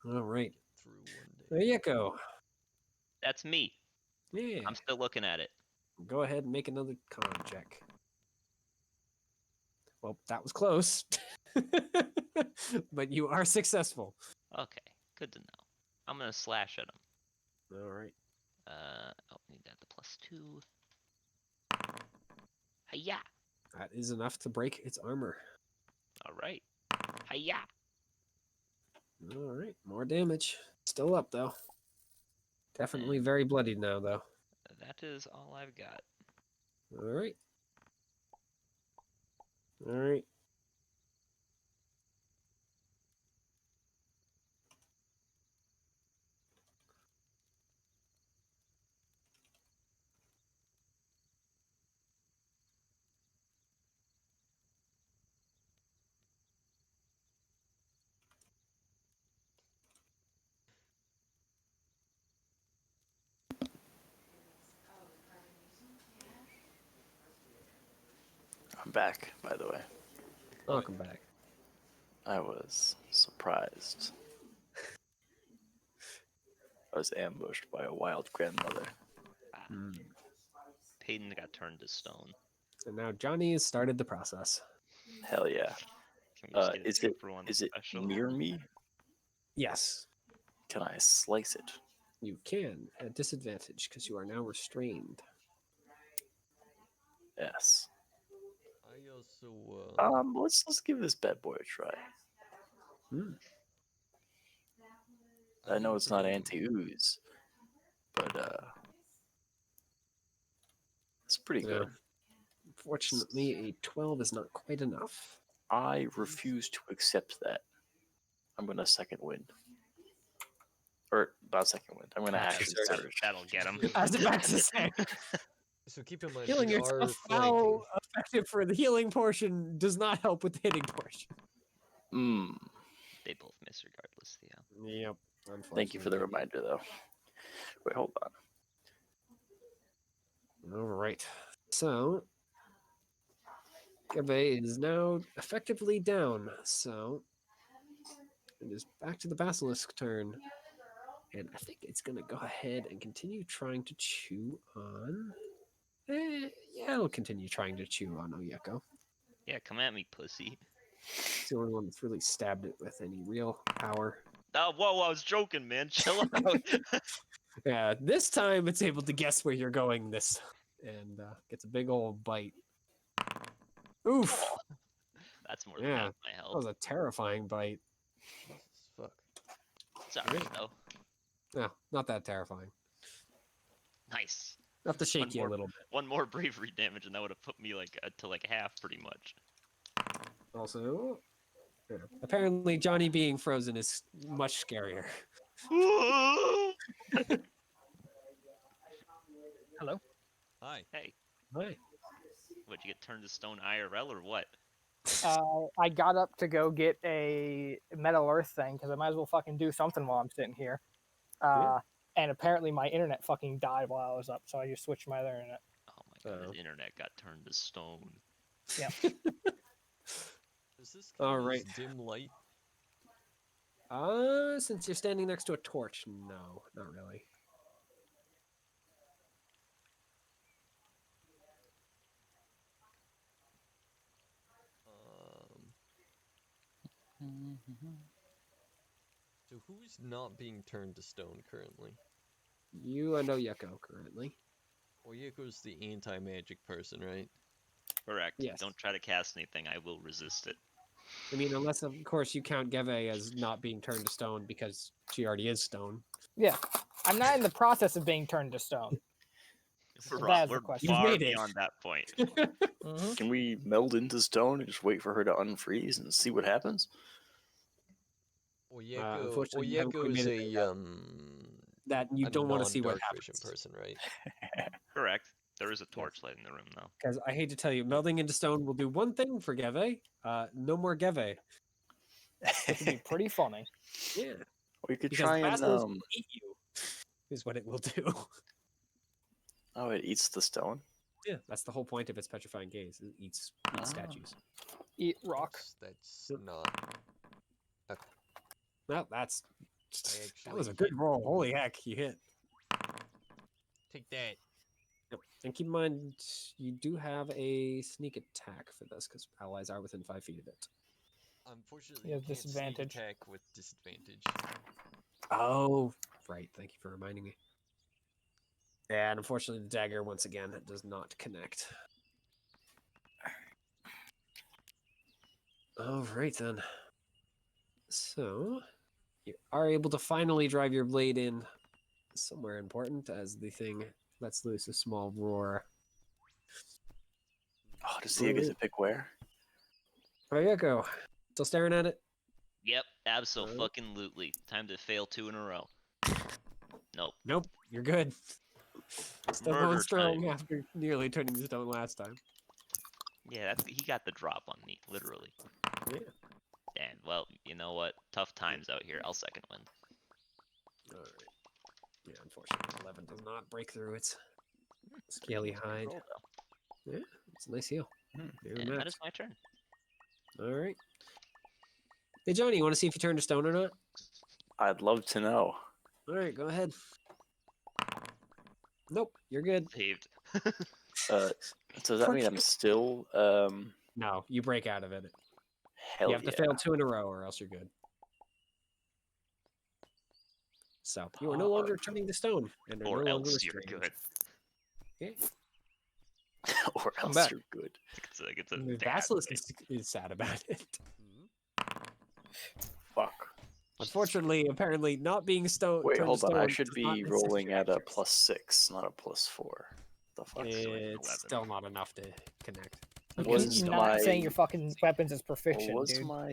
Speaker 1: All right.
Speaker 6: Through one
Speaker 1: There
Speaker 6: day.
Speaker 1: you go.
Speaker 3: That's me.
Speaker 1: Yeah.
Speaker 3: I'm still looking at it.
Speaker 1: Go ahead and make another con check. Well, that was close. But you are successful.
Speaker 3: Okay, good to know. I'm gonna slash at him.
Speaker 1: All right.
Speaker 3: Oh, need that the +2. Hiya!
Speaker 1: That is enough to break its armor.
Speaker 3: All right. Hiya!
Speaker 1: All right. More damage. Still up, though. Definitely very bloodied now, though.
Speaker 3: That is all I've got.
Speaker 1: All right. All right.
Speaker 4: I'm back, by the way.
Speaker 1: Welcome back.
Speaker 4: I was surprised. I was ambushed by a wild grandmother.
Speaker 1: Hmm.
Speaker 3: Peyton got turned to stone.
Speaker 1: And now Johnny has started the process.
Speaker 4: Hell yeah.
Speaker 3: Can we just get a
Speaker 4: Is
Speaker 3: 2-for-1
Speaker 4: it
Speaker 3: special?
Speaker 4: near me?
Speaker 1: Yes,
Speaker 4: Can I slice it?
Speaker 1: you can at disadvantage because you are now restrained.
Speaker 4: Yes.
Speaker 6: I also
Speaker 4: Let's give this bad boy a try.
Speaker 1: Hmm.
Speaker 4: I know it's not
Speaker 6: think,
Speaker 4: anti-ooze, but it's pretty
Speaker 1: Yeah.
Speaker 4: good.
Speaker 1: Unfortunately, a 12 is not quite enough.
Speaker 4: I refuse to accept that. I'm gonna second wind. Or not second wind. I'm gonna
Speaker 1: Action
Speaker 4: action
Speaker 1: surge.
Speaker 4: surge.
Speaker 3: That'll get him.
Speaker 1: I was about to say,
Speaker 6: So keep in mind
Speaker 1: healing
Speaker 6: we are
Speaker 1: yourself,
Speaker 6: flanking.
Speaker 1: while effective for the healing portion, does not help with the hitting portion.
Speaker 4: Mmm.
Speaker 3: They both miss regardless, Theo.
Speaker 1: Yep.
Speaker 4: Thank you for the reminder, though. Wait, hold on.
Speaker 1: All right. So, Gabe is now effectively down. So, it is back to the basilisk turn. And I think it's going to go ahead and continue trying to chew on. Yeah, it'll continue trying to chew on Oyeko.
Speaker 3: Yeah, come at me, pussy.
Speaker 1: It's the only one that's really stabbed it with any real power.
Speaker 3: Oh, whoa, I was joking, man. Chill out.
Speaker 1: Yeah, this time it's able to guess where you're going this and gets a big old bite. Oof.
Speaker 3: That's more than
Speaker 1: Yeah,
Speaker 3: half my
Speaker 1: that
Speaker 3: health.
Speaker 1: was a terrifying bite.
Speaker 6: Jesus fuck.
Speaker 3: It's alright, though.
Speaker 1: No, not that terrifying.
Speaker 3: Nice.
Speaker 1: Enough to shake
Speaker 3: One
Speaker 1: you
Speaker 3: more-
Speaker 1: a little bit.
Speaker 3: One more bravery damage, and that would have put me like to like half, pretty much.
Speaker 1: Also, yeah, apparently Johnny being frozen is much scarier.
Speaker 2: Hello?
Speaker 6: Hi.
Speaker 3: Hey,
Speaker 1: Hi.
Speaker 3: would you get turned to stone IRL or what?
Speaker 2: I got up to go get a Metal Earth thing because I might as well fucking do something while I'm sitting here. And apparently my internet fucking died while I was up, so I just switched my other internet.
Speaker 3: Oh my god,
Speaker 1: Oh.
Speaker 3: his internet got turned to stone.
Speaker 5: Does this
Speaker 1: All
Speaker 5: count as
Speaker 1: right.
Speaker 5: dim light?
Speaker 1: Since you're standing next to a torch, no, not really.
Speaker 5: So who's not being turned to stone currently?
Speaker 1: You and Oyeko currently.
Speaker 5: Oyeko's the anti-magic person, right?
Speaker 3: Correct.
Speaker 1: Yes.
Speaker 3: Don't try to cast anything. I will resist it.
Speaker 1: I mean, unless of course you count Geve as not being turned to stone because she already is stone.
Speaker 2: Yeah, I'm not in the process of being turned to stone. That's the question.
Speaker 1: You've
Speaker 3: far
Speaker 1: made it.
Speaker 3: beyond that point.
Speaker 2: Mhm.
Speaker 4: Can we meld into stone and just wait for her to unfreeze and see what happens?
Speaker 1: Unfortunately, you haven't quite
Speaker 5: Oyeko is
Speaker 1: made it
Speaker 5: a
Speaker 1: that you
Speaker 5: a
Speaker 1: don't want to see what
Speaker 5: non-dark vision
Speaker 1: happens.
Speaker 5: person, right?
Speaker 3: Correct. There is a torchlight in the room, though.
Speaker 1: Because I hate to tell you, melding into stone will do one thing for Geve. No more Geve.
Speaker 2: It could be pretty funny.
Speaker 1: Yeah.
Speaker 4: We could
Speaker 1: Because
Speaker 4: try
Speaker 1: the
Speaker 4: and
Speaker 1: basilisk will eat you, is what it will do.
Speaker 4: oh, it eats the stone.
Speaker 1: Yeah, that's the whole point of its petrifying gaze. It eats statues.
Speaker 2: Eat rock.
Speaker 5: That's not.
Speaker 1: Well, that's
Speaker 5: I
Speaker 1: that was a
Speaker 5: actually
Speaker 1: good roll. Holy heck, you hit.
Speaker 5: take that.
Speaker 1: Yep. And keep in mind, you do have a sneak attack for this because allies are within 5 feet of it.
Speaker 5: Unfortunately,
Speaker 2: You
Speaker 5: you
Speaker 2: have
Speaker 5: can't sneak
Speaker 2: disadvantage.
Speaker 5: attack with disadvantage.
Speaker 1: Oh, right. Thank you for reminding me. And unfortunately, the dagger, once again, does not connect. All right, then. So, you are able to finally drive your blade in somewhere important as the thing lets loose a small roar.
Speaker 4: Oh, does Zia get to pick where?
Speaker 1: Oyeko, still staring at it?
Speaker 3: Yep, abso-fucking-lutely. Time to fail 2 in a row. Nope.
Speaker 1: Nope, you're good. Still
Speaker 3: Murder
Speaker 1: going strong
Speaker 3: time.
Speaker 1: after nearly turning to stone last time.
Speaker 3: Yeah, he got the drop on me, literally.
Speaker 1: Yeah.
Speaker 3: And, well, you know what? Tough times out here. I'll second win.
Speaker 1: All right. Yeah, unfortunately, 11 does not break through its scaly hide.
Speaker 3: Roll, though.
Speaker 1: Yeah, it's a nice heal. Very
Speaker 3: And that
Speaker 1: max.
Speaker 3: is my turn.
Speaker 1: All right. Hey, Johnny, you want to see if you turn to stone or not?
Speaker 4: I'd love to know.
Speaker 1: All right, go ahead. Nope, you're good.
Speaker 3: Saved.
Speaker 4: So does that mean I'm still
Speaker 1: No, you break out of it.
Speaker 4: hell
Speaker 1: You have to
Speaker 4: yeah.
Speaker 1: fail 2 in a row or else you're good. So, you are no longer turning to stone. And are
Speaker 3: Or
Speaker 1: no longer
Speaker 3: else you're
Speaker 1: restrained.
Speaker 3: good.
Speaker 1: Yeah.
Speaker 4: Or else
Speaker 2: back.
Speaker 4: you're good.
Speaker 3: It's like it's a
Speaker 1: The
Speaker 3: bad
Speaker 1: basilisk
Speaker 3: thing.
Speaker 1: is sad about it.
Speaker 4: Fuck.
Speaker 1: Unfortunately, apparently, not being
Speaker 4: Wait,
Speaker 1: turned
Speaker 4: hold
Speaker 1: to
Speaker 4: on.
Speaker 1: stone
Speaker 4: I should
Speaker 1: does not
Speaker 4: be
Speaker 1: assist
Speaker 4: rolling
Speaker 1: your
Speaker 4: at a
Speaker 1: actions.
Speaker 4: +6, not a +4. The fuck?
Speaker 3: It's like
Speaker 1: It's
Speaker 3: 11.
Speaker 1: still not enough to connect.
Speaker 2: You
Speaker 4: Was
Speaker 2: can
Speaker 4: my-
Speaker 2: not saying your fucking weapons is proficient,
Speaker 4: was
Speaker 2: dude.
Speaker 4: my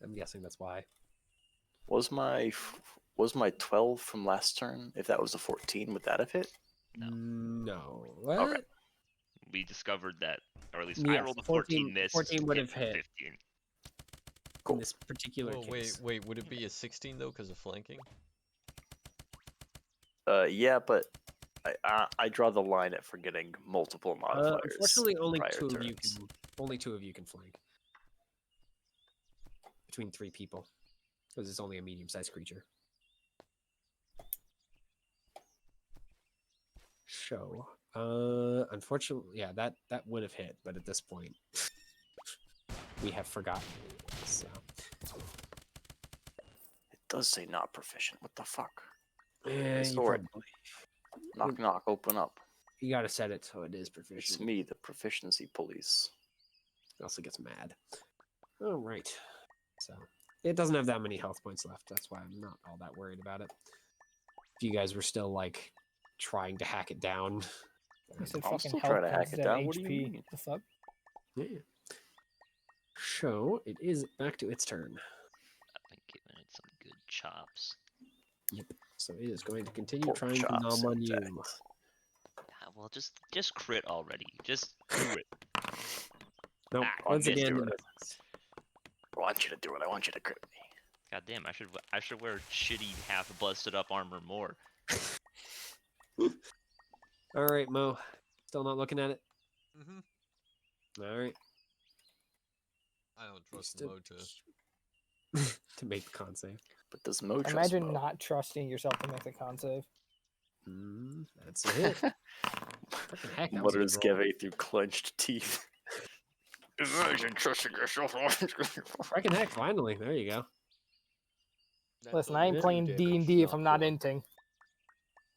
Speaker 1: I'm guessing that's why.
Speaker 4: was my 12 from last turn? If that was a 14, would that have hit?
Speaker 1: No. What?
Speaker 4: Okay.
Speaker 3: We discovered that, or at least I
Speaker 1: Yes,
Speaker 3: rolled a 14 miss.
Speaker 1: 14 would have
Speaker 3: for
Speaker 1: hit.
Speaker 3: 15.
Speaker 1: In this particular
Speaker 5: Well,
Speaker 1: case.
Speaker 5: wait, would it be a 16 though, because of flanking?
Speaker 4: Yeah, but I draw the line at forgetting multiple modifiers.
Speaker 1: Unfortunately,
Speaker 4: in
Speaker 1: only
Speaker 4: prior
Speaker 1: two of you
Speaker 4: turns.
Speaker 1: can. Only 2 of you can flank. Between 3 people, because it's only a medium-sized creature. So, unfortunately, yeah, that would have hit, but at this point, we have forgotten. So,
Speaker 4: It does say not proficient. What the fuck?
Speaker 1: yeah, you
Speaker 4: Sword.
Speaker 1: probably
Speaker 4: Knock, knock, open up.
Speaker 1: you gotta set it so it is
Speaker 4: It's
Speaker 1: proficient.
Speaker 4: me, the proficiency police.
Speaker 1: It also gets mad. All right. So it doesn't have that many health points left. That's why I'm not all that worried about it. If you guys were still like trying to hack it down,
Speaker 2: You said
Speaker 4: I'm
Speaker 2: fucking
Speaker 4: still
Speaker 2: health
Speaker 4: trying to hack
Speaker 2: points
Speaker 4: it
Speaker 2: instead of
Speaker 4: down. What do you
Speaker 2: HP.
Speaker 4: mean?
Speaker 2: The fuck?
Speaker 1: yeah. So it is back to its turn.
Speaker 3: I've been giving it some good chops.
Speaker 1: So it is going to continue
Speaker 4: Pork
Speaker 1: trying to
Speaker 4: chops,
Speaker 1: nom
Speaker 4: in
Speaker 1: on you.
Speaker 4: fact.
Speaker 3: Ah, well, just crit already. Just do it.
Speaker 1: Nope.
Speaker 3: Ah,
Speaker 1: Once
Speaker 3: missed
Speaker 1: again,
Speaker 3: it.
Speaker 1: you missed.
Speaker 4: I want you to do it. I want you to crit me.
Speaker 3: God damn, I should wear shitty half busted up armor more.
Speaker 1: All right, Mo. Still not looking at it.
Speaker 5: Mm-hmm.
Speaker 1: All right.
Speaker 5: I don't trust
Speaker 1: Still-
Speaker 5: Mo to.
Speaker 1: to make the con save.
Speaker 4: But does Mo trust
Speaker 2: Imagine
Speaker 4: Mo?
Speaker 2: not trusting yourself to make the con save.
Speaker 1: That's a hit. Fucking heck, that was a
Speaker 4: Mutters
Speaker 1: good roll.
Speaker 4: Geve through clenched teeth. Imagine trusting yourself.
Speaker 1: Freaking heck, finally. There you go.
Speaker 2: Listen, I ain't playing D&D if I'm not inting.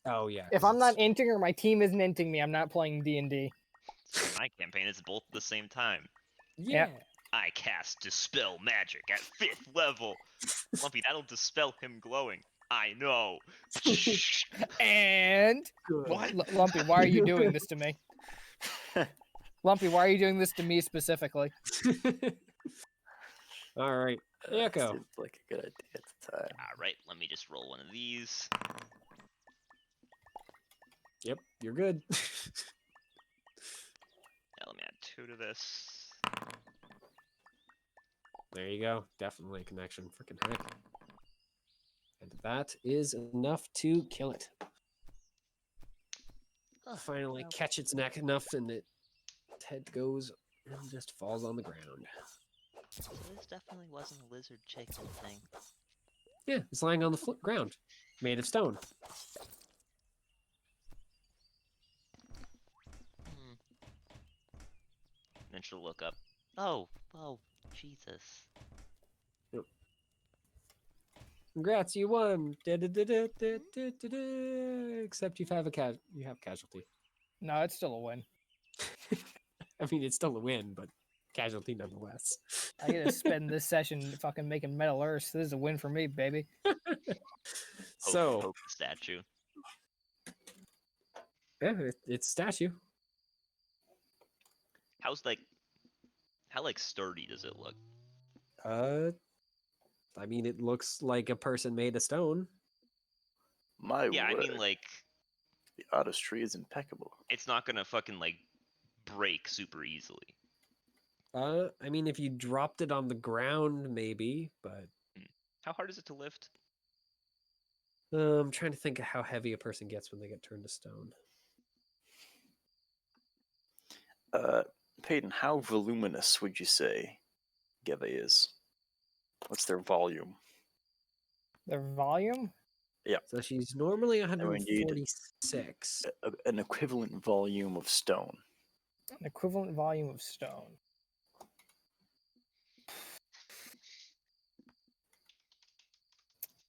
Speaker 1: Oh, yeah.
Speaker 2: If
Speaker 1: 'cause
Speaker 2: I'm not
Speaker 1: it's-
Speaker 2: inting or my team isn't inting me, I'm not playing D&D.
Speaker 3: So my campaign is both at the same time.
Speaker 1: Yeah.
Speaker 3: I cast Dispel Magic at 5th level. Lumpy, that'll dispel him glowing. I know.
Speaker 2: And
Speaker 1: Good.
Speaker 2: Lumpy, why are you doing this to me? Lumpy, why are you doing this to me specifically?
Speaker 1: All right. Echo.
Speaker 4: Seems like a good idea at the time.
Speaker 3: Alright, let me just roll one of these.
Speaker 1: Yep, you're good.
Speaker 3: Now let me add 2 to this.
Speaker 1: There you go. Definitely a connection. Freaking heck. And that is enough to kill it. Finally catch its neck enough and its head goes and just falls on the ground.
Speaker 3: So this definitely wasn't a lizard chicken thing.
Speaker 1: Yeah, it's lying on the ground, made of stone.
Speaker 3: Then she'll look up. Oh, Jesus.
Speaker 1: Congrats, you won. Except you have casualty.
Speaker 2: No, it's still a win.
Speaker 1: I mean, it's still a win, but casualty nonetheless.
Speaker 2: I get to spend this session fucking making Metal Earth. This is a win for me, baby.
Speaker 1: So,
Speaker 3: Poke the statue.
Speaker 1: yeah, it's statue.
Speaker 3: How sturdy does it look?
Speaker 1: I mean, it looks like a person made of stone.
Speaker 4: My
Speaker 3: Yeah, I
Speaker 4: word.
Speaker 3: mean like
Speaker 4: The artistry is impeccable.
Speaker 3: it's not gonna fucking like break super easily.
Speaker 1: I mean, if you dropped it on the ground, maybe, but
Speaker 3: How hard is it to lift?
Speaker 1: I'm trying to think of how heavy a person gets when they get turned to stone.
Speaker 4: Peyton, how voluminous would you say Geve is? What's their volume?
Speaker 2: Their volume?
Speaker 1: So she's normally
Speaker 4: we need
Speaker 1: 146.
Speaker 4: An equivalent volume of stone.
Speaker 2: An equivalent volume of stone.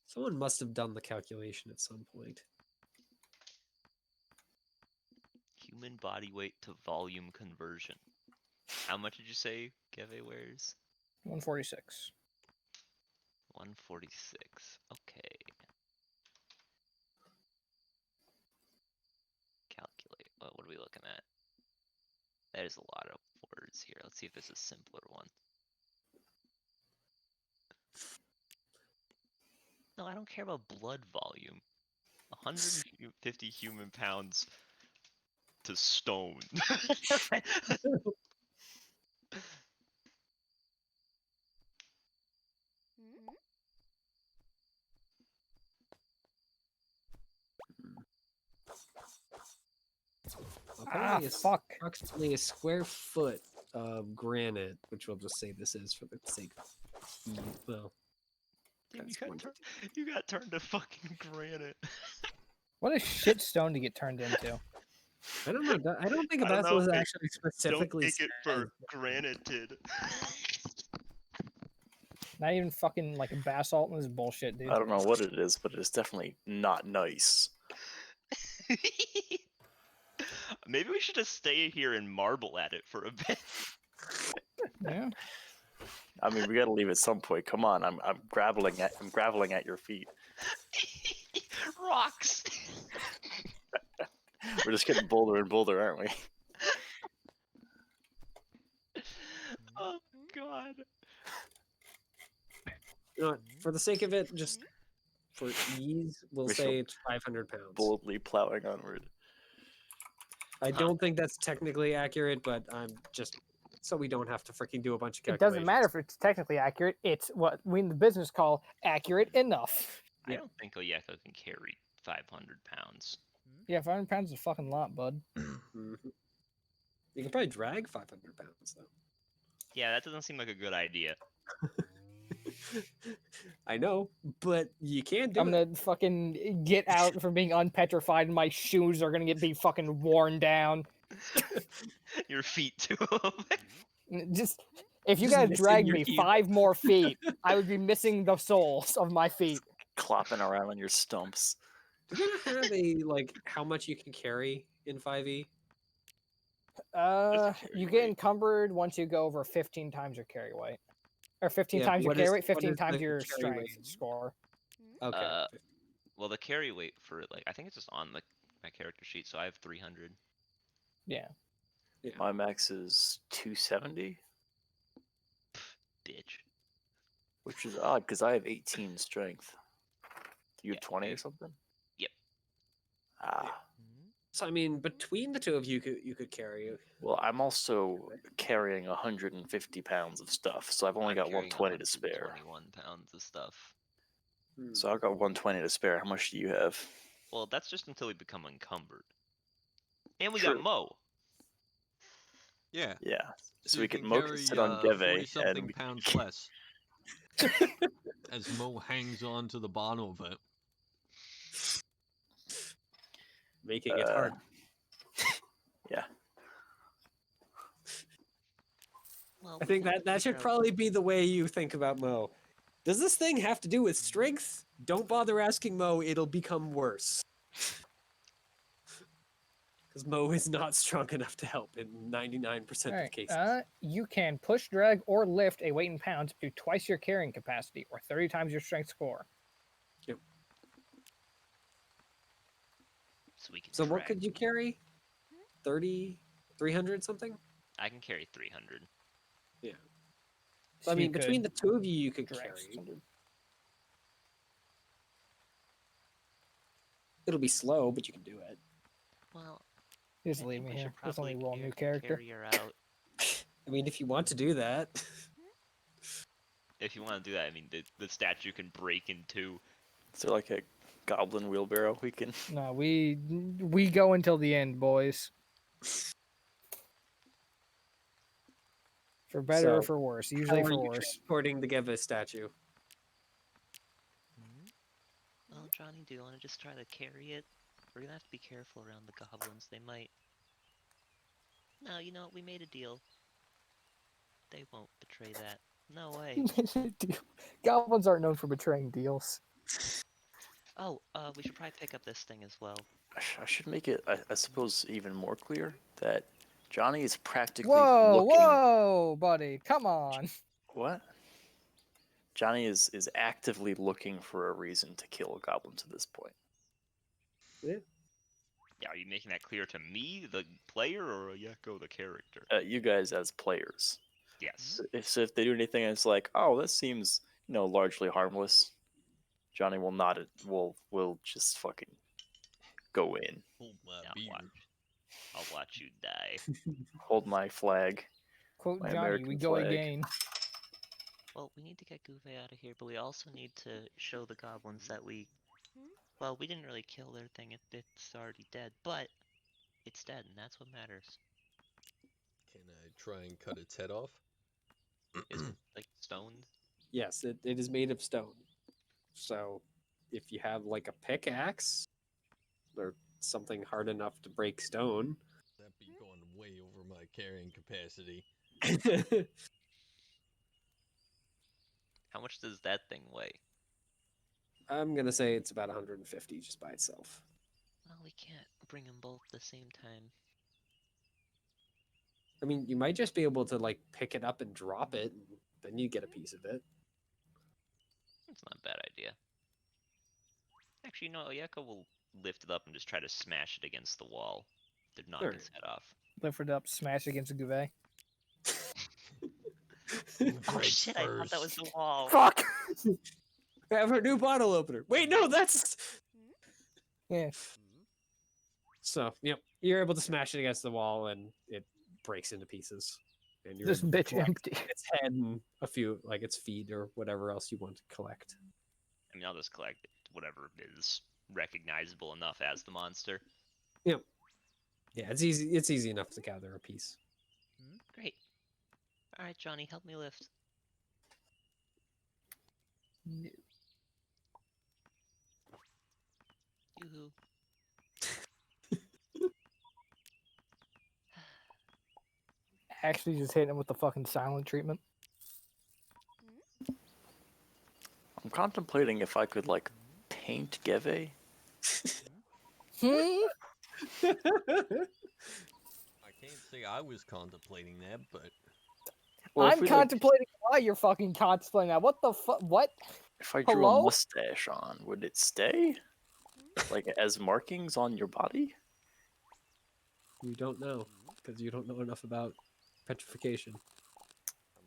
Speaker 1: Someone must have done the calculation at some point.
Speaker 3: Human body weight to volume conversion. How much did you say Geve wears?
Speaker 2: 146.
Speaker 3: 146. Okay. Calculate. What are we looking at? That is a lot of words here. Let's see if there's a simpler one. No, I don't care about blood volume. 150 human pounds to stone.
Speaker 1: Apparently it's
Speaker 2: Fuck.
Speaker 1: approximately a square foot of granite, which we'll just say this is for the sake of well.
Speaker 3: Damn,
Speaker 1: that's
Speaker 3: you got turned to fucking granite.
Speaker 2: What a shit stone to get turned into.
Speaker 1: I don't know. I don't think
Speaker 3: I don't
Speaker 1: that
Speaker 3: know,
Speaker 1: was
Speaker 3: but
Speaker 1: actually specifically
Speaker 3: Don't take it for
Speaker 1: said.
Speaker 3: granted.
Speaker 2: Not even fucking like a basalt in this bullshit, dude.
Speaker 4: I don't know what it is, but it's definitely not nice.
Speaker 3: Maybe we should just stay here and marble at it for a bit.
Speaker 2: Yeah.
Speaker 4: I mean, we gotta leave at some point. Come on, I'm graveling at your feet.
Speaker 3: Rocks.
Speaker 4: We're just getting bolder and bolder, aren't we?
Speaker 3: Oh god.
Speaker 1: You know what, for the sake of it, just for ease, we'll
Speaker 4: We
Speaker 1: say
Speaker 4: shall
Speaker 1: it's 500 pounds.
Speaker 4: Boldly plowing onward.
Speaker 1: I don't think that's technically accurate, but I'm just so we don't have to freaking do a bunch of
Speaker 2: It
Speaker 1: calculations.
Speaker 2: doesn't matter if it's technically accurate. It's what we in the business call accurate enough.
Speaker 3: I
Speaker 1: Yeah.
Speaker 3: don't think Oyeko can carry 500 pounds.
Speaker 2: Yeah, 500 pounds is a fucking lot, bud.
Speaker 1: Mhm. You can probably drag 500 pounds though.
Speaker 3: Yeah, that doesn't seem like a good idea.
Speaker 1: I know, but you can do
Speaker 2: I'm
Speaker 1: it.
Speaker 2: gonna fucking get out from being unpetrified, and my shoes are gonna be fucking worn down.
Speaker 3: Your feet too.
Speaker 2: Just if you
Speaker 1: Just
Speaker 2: gotta
Speaker 1: missing
Speaker 2: drag
Speaker 1: your
Speaker 2: me
Speaker 1: heel.
Speaker 2: 5 more feet, I would be missing the soles of my feet.
Speaker 4: Clopping around on your stumps.
Speaker 1: Do they not have a like how much you can carry in 5e?
Speaker 5: carry
Speaker 2: You get
Speaker 5: weight.
Speaker 2: encumbered once you go over 15 times your carry weight, or 15
Speaker 1: Yeah,
Speaker 2: times your
Speaker 1: what
Speaker 2: carry
Speaker 1: is-
Speaker 2: weight,
Speaker 1: what
Speaker 2: 15
Speaker 1: is
Speaker 2: times
Speaker 1: the
Speaker 2: your
Speaker 1: carry
Speaker 2: strength
Speaker 1: weight?
Speaker 2: score.
Speaker 1: Okay.
Speaker 3: Well, the carry weight for like I think it's just on my character sheet, so I have 300.
Speaker 2: Yeah.
Speaker 4: My max is 270,
Speaker 3: Bitch.
Speaker 4: which is odd because I have 18 strength. You have
Speaker 3: Yeah,
Speaker 4: 20 or
Speaker 3: you-
Speaker 4: something?
Speaker 3: Yep.
Speaker 4: Ah.
Speaker 1: So I mean, between the two of you, you could carry.
Speaker 4: Well, I'm also carrying 150 pounds of stuff, so I've only
Speaker 3: I'm
Speaker 4: got
Speaker 3: carrying
Speaker 4: 120 to spare.
Speaker 3: 121 pounds of stuff.
Speaker 4: So I've got 120 to spare. How much do you have?
Speaker 3: Well, that's just until we become encumbered. And we
Speaker 4: True.
Speaker 3: got Mo.
Speaker 6: Yeah.
Speaker 4: Yeah. So, we
Speaker 6: you
Speaker 4: could
Speaker 6: can
Speaker 4: Mo
Speaker 6: carry
Speaker 4: could sit on Geve
Speaker 6: 40
Speaker 4: and
Speaker 6: something
Speaker 4: we
Speaker 6: pounds less. As Mo hangs on to the bottom of it.
Speaker 1: Making it hard.
Speaker 4: Yeah.
Speaker 3: Well,
Speaker 1: I
Speaker 3: we
Speaker 1: think
Speaker 3: can
Speaker 1: that should
Speaker 3: figure out-
Speaker 1: probably be the way you think about Mo. Does this thing have to do with strength? Don't bother asking Mo, it'll become worse. Because Mo is not strong enough to help in 99% of
Speaker 2: Alright.
Speaker 1: cases.
Speaker 2: You can push, drag, or lift a weight in pounds up to twice your carrying capacity, or 30 times your strength score.
Speaker 3: So we can.
Speaker 1: So what
Speaker 3: track.
Speaker 1: could you carry? 30, 300 something?
Speaker 3: I can carry 300.
Speaker 1: So, I
Speaker 2: you
Speaker 1: mean, between the
Speaker 2: could
Speaker 1: two of you, you could
Speaker 2: drag
Speaker 1: carry.
Speaker 2: 600.
Speaker 1: It'll be slow, but you can do it.
Speaker 3: Well,
Speaker 2: Just
Speaker 3: I
Speaker 2: leave
Speaker 3: think
Speaker 2: me
Speaker 3: we
Speaker 2: here.
Speaker 3: should
Speaker 2: Let's only
Speaker 3: probably
Speaker 2: roll new character.
Speaker 3: carry her out.
Speaker 1: I mean, if you want to do that.
Speaker 3: If you want to do that, I mean, the statue can break in two.
Speaker 4: Is there like a goblin wheelbarrow we can?
Speaker 2: No, we go until the end, boys. For better or
Speaker 1: So,
Speaker 2: for worse.
Speaker 1: How
Speaker 2: Usually
Speaker 1: are
Speaker 2: for
Speaker 1: you
Speaker 2: worse.
Speaker 1: transporting the Geva statue?
Speaker 3: Well, Johnny, do you want to just try to carry it? We're gonna have to be careful around the goblins. They might. No, you know what? We made a deal. They won't betray that. No way.
Speaker 2: Goblins aren't known for betraying deals.
Speaker 3: Oh, we should probably pick up this thing as well.
Speaker 4: I should make it, I suppose, even more clear that Johnny is practically
Speaker 2: Whoa,
Speaker 4: looking.
Speaker 2: whoa, buddy, come on.
Speaker 4: What? Johnny is actively looking for a reason to kill goblins at this point.
Speaker 3: Yeah, are you making that clear to me, the player, or Oyeko, the character?
Speaker 4: You guys as players.
Speaker 3: Yes.
Speaker 4: So if they do anything and it's like, oh, this seems, largely harmless, Johnny will not, will just fucking go in.
Speaker 5: Hold my
Speaker 3: Now
Speaker 5: beer.
Speaker 3: I'll watch you die.
Speaker 4: Hold my flag.
Speaker 2: Quote
Speaker 4: My
Speaker 2: Johnny,
Speaker 4: American
Speaker 2: we go
Speaker 4: flag.
Speaker 2: again.
Speaker 3: Well, we need to get Guve out of here, but we also need to show the goblins that we... Well, we didn't really kill their thing. It's already dead, but it's dead, and that's what matters.
Speaker 5: Can I try and cut its head off?
Speaker 3: Is it, like, stoned?
Speaker 1: Yes, it is made of stone. So, if you have like a pickaxe or something hard enough to break stone,
Speaker 5: That'd be going way over my carrying capacity.
Speaker 3: How much does that thing weigh?
Speaker 1: I'm gonna say it's about 150 just by itself.
Speaker 3: Well, we can't bring them both at the same time.
Speaker 1: I mean, you might just be able to like pick it up and drop it, and then you get a piece of it.
Speaker 3: It's not a bad idea. Actually, no, Oyeko will lift it up and just try to smash it against the wall to knock
Speaker 1: Alright.
Speaker 3: its head off.
Speaker 2: Lift it up, smash against a Guve.
Speaker 5: Who
Speaker 3: Oh
Speaker 5: breaks
Speaker 3: shit, I thought that was
Speaker 5: first?
Speaker 3: the wall.
Speaker 2: Fuck!
Speaker 1: I have our new bottle opener. Wait, no, that's.
Speaker 2: Yeah.
Speaker 1: So, yep, you're able to smash it against the wall, and it breaks into pieces. and you're
Speaker 2: This
Speaker 1: able to
Speaker 2: bitch
Speaker 1: collect
Speaker 2: empty.
Speaker 1: its head and a few, like its feet or whatever else you want to collect.
Speaker 3: I mean, I'll just collect whatever is recognizable enough as the monster.
Speaker 1: Yep. Yeah, it's easy. It's easy enough to gather a piece.
Speaker 3: Great. All right, Johnny, help me lift. Yoo-hoo.
Speaker 2: Actually, just hitting him with the fucking silent treatment.
Speaker 4: I'm contemplating if I could like paint Geve.
Speaker 2: Hmm?
Speaker 6: I can't say I was contemplating that, but
Speaker 4: Well, if
Speaker 2: I'm
Speaker 4: we, like,
Speaker 2: contemplating why you're fucking contemplating that. What the fuck? What?
Speaker 4: if I drew
Speaker 2: Hello?
Speaker 4: a mustache on, would it stay? Like as markings on your body?
Speaker 1: You don't know because you don't know enough about petrification.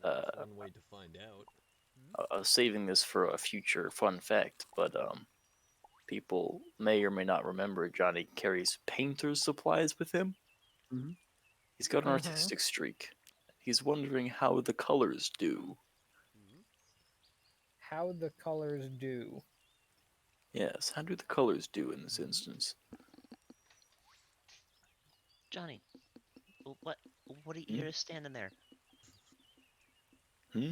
Speaker 6: I mean, that's one way to find out.
Speaker 4: I was saving this for a future fun fact, but people may or may not remember Johnny carries painter's supplies with him.
Speaker 1: Mhm.
Speaker 4: He's got an
Speaker 2: Mhm.
Speaker 4: artistic streak. He's wondering how the colors do.
Speaker 2: How the colors do.
Speaker 4: Yes, how do the colors do in this instance?
Speaker 3: Johnny, what are you just standing there?
Speaker 4: Hmm?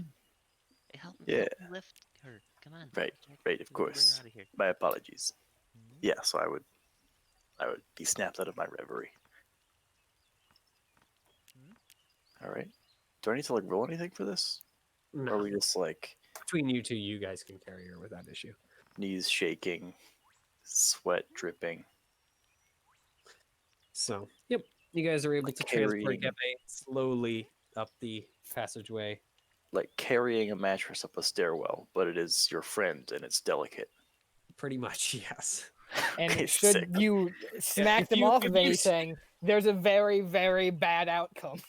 Speaker 3: Hey, help
Speaker 4: Yeah.
Speaker 3: me lift her. Come on.
Speaker 4: Right,
Speaker 3: Jack,
Speaker 4: right, of
Speaker 3: we gotta
Speaker 4: course.
Speaker 3: Bring her out of here.
Speaker 4: My apologies. Yeah, so I would be snapped out of my reverie. All right. Do I need to like roll anything for this? Or
Speaker 1: No.
Speaker 4: are we just like
Speaker 1: Between you two, you guys can carry her without issue.
Speaker 4: knees shaking, sweat dripping?
Speaker 1: So, yep, you guys are able
Speaker 4: Like
Speaker 1: to transport
Speaker 4: carrying-
Speaker 1: Gepe slowly up the passageway.
Speaker 4: Like carrying a mattress up a stairwell, but it is your friend and it's delicate.
Speaker 1: Pretty much, yes.
Speaker 2: And
Speaker 4: Okay,
Speaker 2: should
Speaker 4: sick.
Speaker 2: you smack
Speaker 1: if
Speaker 2: them
Speaker 1: you-
Speaker 2: off
Speaker 1: if
Speaker 2: of
Speaker 1: you
Speaker 2: anything, there's a very, very bad outcome.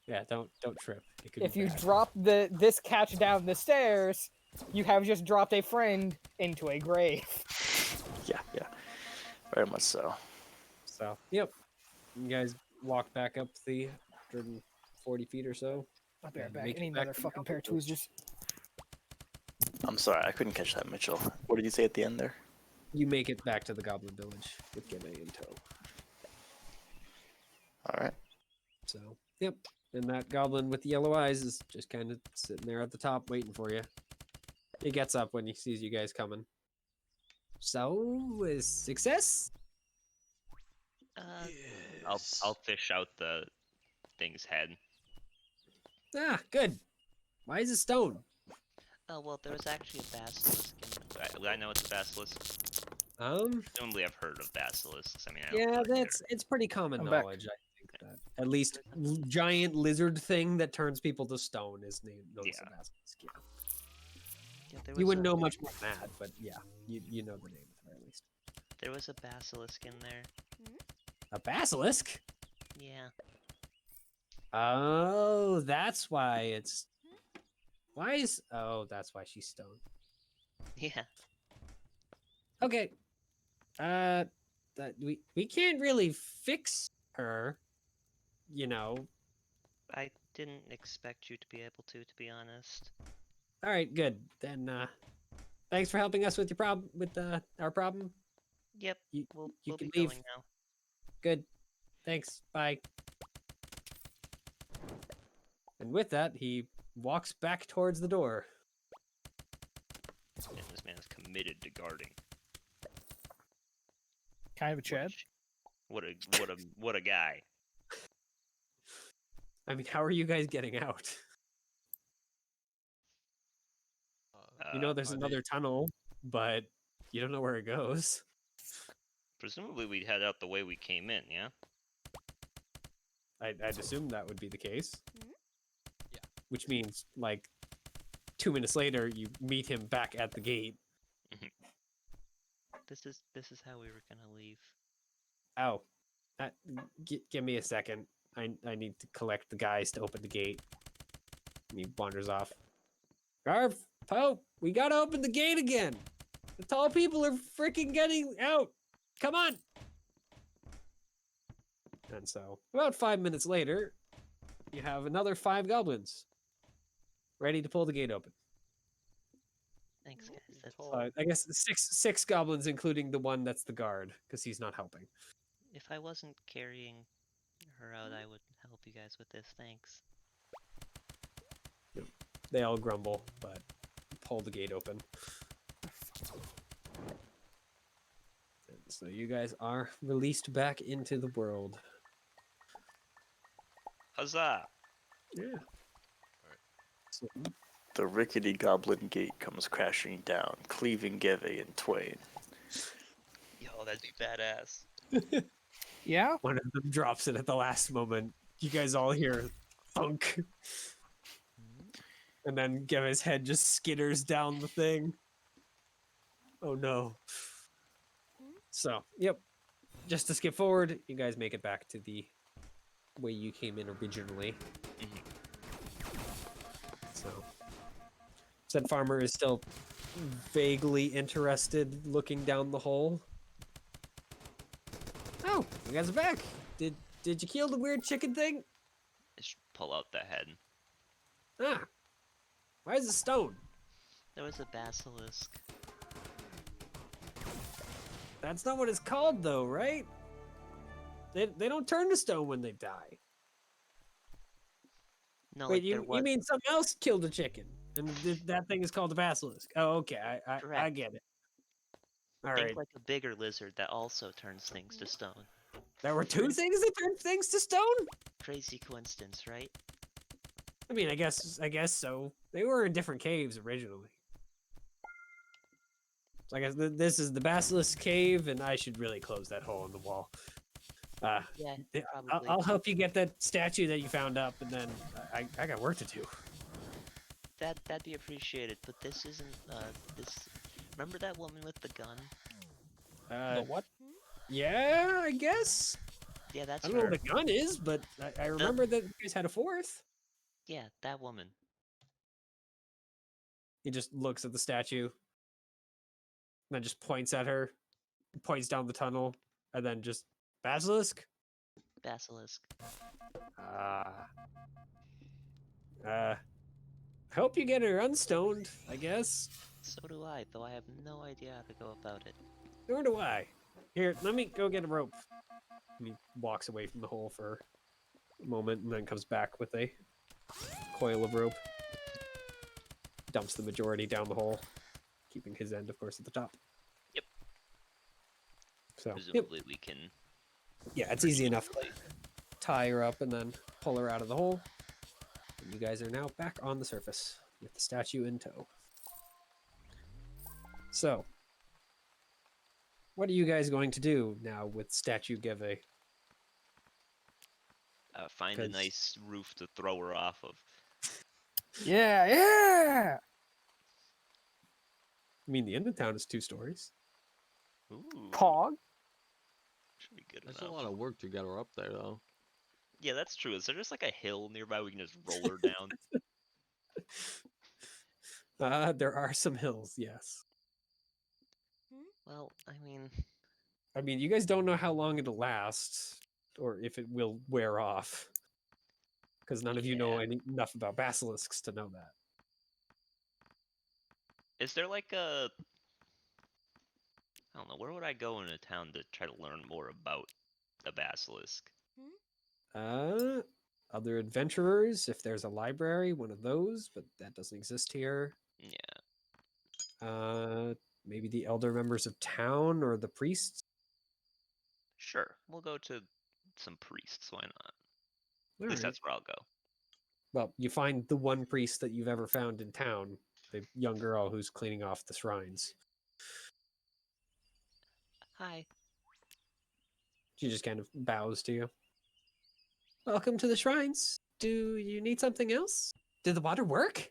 Speaker 1: Yeah, don't trip. It could
Speaker 2: If
Speaker 1: be
Speaker 2: you
Speaker 1: bad.
Speaker 2: drop this catch down the stairs, you have just dropped a friend into a grave.
Speaker 4: Yeah, very much so.
Speaker 1: So, yep, you guys walk back up the 140 feet or so.
Speaker 2: I'll be right
Speaker 1: And
Speaker 2: back.
Speaker 1: make it
Speaker 2: Any
Speaker 1: back to the
Speaker 2: motherfucking pair of
Speaker 1: Goblin Village.
Speaker 2: tweezers.
Speaker 4: I'm sorry, I couldn't catch that, Mitchell. What did you say at the end there?
Speaker 1: You make it back to the Goblin Village with Gepe in tow.
Speaker 4: All right.
Speaker 1: So, yep. And that goblin with the yellow eyes is just kind of sitting there at the top waiting for you. He gets up when he sees you guys coming. So, is success?
Speaker 3: I'll
Speaker 6: Yes.
Speaker 3: fish out the thing's head.
Speaker 1: Ah, good. Why is it stone?
Speaker 3: Oh well, there was actually a basilisk. I know it's a basilisk.
Speaker 1: Presumably
Speaker 3: I've heard of basilisks. I mean, I don't
Speaker 1: Yeah,
Speaker 3: know if they're-
Speaker 1: it's pretty common
Speaker 2: I'm back.
Speaker 1: knowledge. I think that at least giant lizard thing that turns people to stone is known as a
Speaker 3: Yeah.
Speaker 1: basilisk. Yeah.
Speaker 3: Yeah, there
Speaker 1: You
Speaker 3: was
Speaker 1: wouldn't
Speaker 3: a-
Speaker 1: know much more than that, but yeah, you know the name at the very least.
Speaker 3: There was a basilisk in there.
Speaker 1: A basilisk?
Speaker 3: Yeah.
Speaker 1: Oh, that's why it's. Why is? Oh, that's why she's stoned.
Speaker 3: Yeah.
Speaker 1: Okay. That we can't really fix her. You know.
Speaker 3: I didn't expect you to be able to be honest.
Speaker 1: All right, good. Then thanks for helping us with your problem with our problem.
Speaker 3: Yep.
Speaker 1: You
Speaker 3: We'll
Speaker 1: can
Speaker 3: be
Speaker 1: leave.
Speaker 3: going now.
Speaker 1: Good. Thanks. Bye. And with that, he walks back towards the door.
Speaker 3: Man, this man is committed to guarding.
Speaker 2: Kind of a Chad.
Speaker 3: What a guy.
Speaker 1: I mean, how are you guys getting out? You know, there's
Speaker 6: Are
Speaker 1: another tunnel, but you don't know where it goes.
Speaker 3: Presumably we'd head out the way we came in, yeah?
Speaker 1: I'd assume that would be the case.
Speaker 6: Yeah.
Speaker 1: Which means, like, 2 minutes later, you meet him back at the gate.
Speaker 3: This is how we were gonna leave.
Speaker 1: Oh, give me a second. I need to collect the guys to open the gate. And he wanders off. Garf, Pope, we gotta open the gate again. The tall people are freaking getting out. Come on. And so, about 5 minutes later, you have another 5 goblins ready to pull the gate open.
Speaker 3: Thanks, guys. That's
Speaker 1: I guess six goblins, including the one that's the guard, because he's not helping.
Speaker 3: if I wasn't carrying her out, I would help you guys with this. Thanks.
Speaker 1: They all grumble, but pull the gate open. And so you guys are released back into the world.
Speaker 3: Huzzah!
Speaker 1: Yeah.
Speaker 5: Alright.
Speaker 1: So,
Speaker 4: The rickety goblin gate comes crashing down, cleaving Geve in twain.
Speaker 3: Yo, that'd be badass.
Speaker 2: Yeah.
Speaker 1: one of them drops it at the last moment. You guys all hear thunk. And then Geva's head just skitters down the thing. Oh no. So, yep. Just to skip forward, you guys make it back to the way you came in originally. So, said farmer is still vaguely interested looking down the hole. Oh, you guys are back. Did you kill the weird chicken thing?
Speaker 3: Just pull out the head.
Speaker 1: Ah. Why is it stone?
Speaker 3: There was a basilisk.
Speaker 1: That's not what it's called though, right? They don't turn to stone when they die.
Speaker 3: No,
Speaker 1: Wait,
Speaker 3: like there was.
Speaker 1: you mean something else killed a chicken? And that thing is called a basilisk. Oh, okay. I
Speaker 3: Correct.
Speaker 1: get it. All
Speaker 3: Think
Speaker 1: right.
Speaker 3: like a bigger lizard that also turns things to stone.
Speaker 1: There were 2 things that turned things to stone?
Speaker 3: Crazy coincidence, right?
Speaker 1: I mean, I guess so. They were in different caves originally. So I guess this is the basilisk cave, and I should really close that hole in the wall.
Speaker 3: Yeah,
Speaker 1: Yeah,
Speaker 3: probably.
Speaker 1: I'll help you get that statue that you found up, and then I got work to do.
Speaker 3: That'd be appreciated, but this isn't this. Remember that woman with the gun?
Speaker 1: The what? Yeah, I guess.
Speaker 3: Yeah, that's
Speaker 1: I don't know
Speaker 3: her.
Speaker 1: what the gun is, but I remember that you guys had a 4th.
Speaker 3: Yeah, that woman.
Speaker 1: He just looks at the statue, and then just points at her, points down the tunnel, and then just basilisk.
Speaker 3: Basilisk.
Speaker 1: I hope you get her unstoned, I guess.
Speaker 3: So do I, though I have no idea how to go about it.
Speaker 1: Nor do I. Here, let me go get a rope. And he walks away from the hole for a moment and then comes back with a coil of rope. Dumps the majority down the hole, keeping his end, of course, at the top.
Speaker 3: Yep.
Speaker 1: So, yep.
Speaker 3: Presumably we can.
Speaker 1: Yeah, it's easy enough to tie her up and then pull her out of the hole. And you guys are now back on the surface with the statue in tow. So, what are you guys going to do now with Statue Geve?
Speaker 3: Find a
Speaker 1: 'Cause-
Speaker 3: nice roof to throw her off of.
Speaker 2: Yeah, yeah.
Speaker 1: I mean, the end of town is 2 stories.
Speaker 3: Ooh.
Speaker 2: Pog.
Speaker 3: Should be good
Speaker 6: That's
Speaker 3: enough.
Speaker 6: a lot of work to get her up there, though.
Speaker 3: Yeah, that's true. Is there just like a hill nearby we can just roll her down?
Speaker 1: There are some hills, yes.
Speaker 3: Well,
Speaker 1: I mean, you guys don't know how long it'll last, or if it will wear off. Because none of you know enough about basilisks to know that.
Speaker 3: is there like a? I don't know. Where would I go in a town to try to learn more about the basilisk?
Speaker 1: Other adventurers, if there's a library, one of those, but that doesn't exist here.
Speaker 3: Yeah,
Speaker 1: Maybe the elder members of town or the priests.
Speaker 3: sure. We'll go to some priests. Why not? At
Speaker 1: All
Speaker 3: least
Speaker 1: right.
Speaker 3: that's where I'll go.
Speaker 1: Well, you find the one priest that you've ever found in town, the young girl who's cleaning off the shrines.
Speaker 3: Hi.
Speaker 1: She just kind of bows to you. Welcome to the shrines. Do you need something else? Did the water work?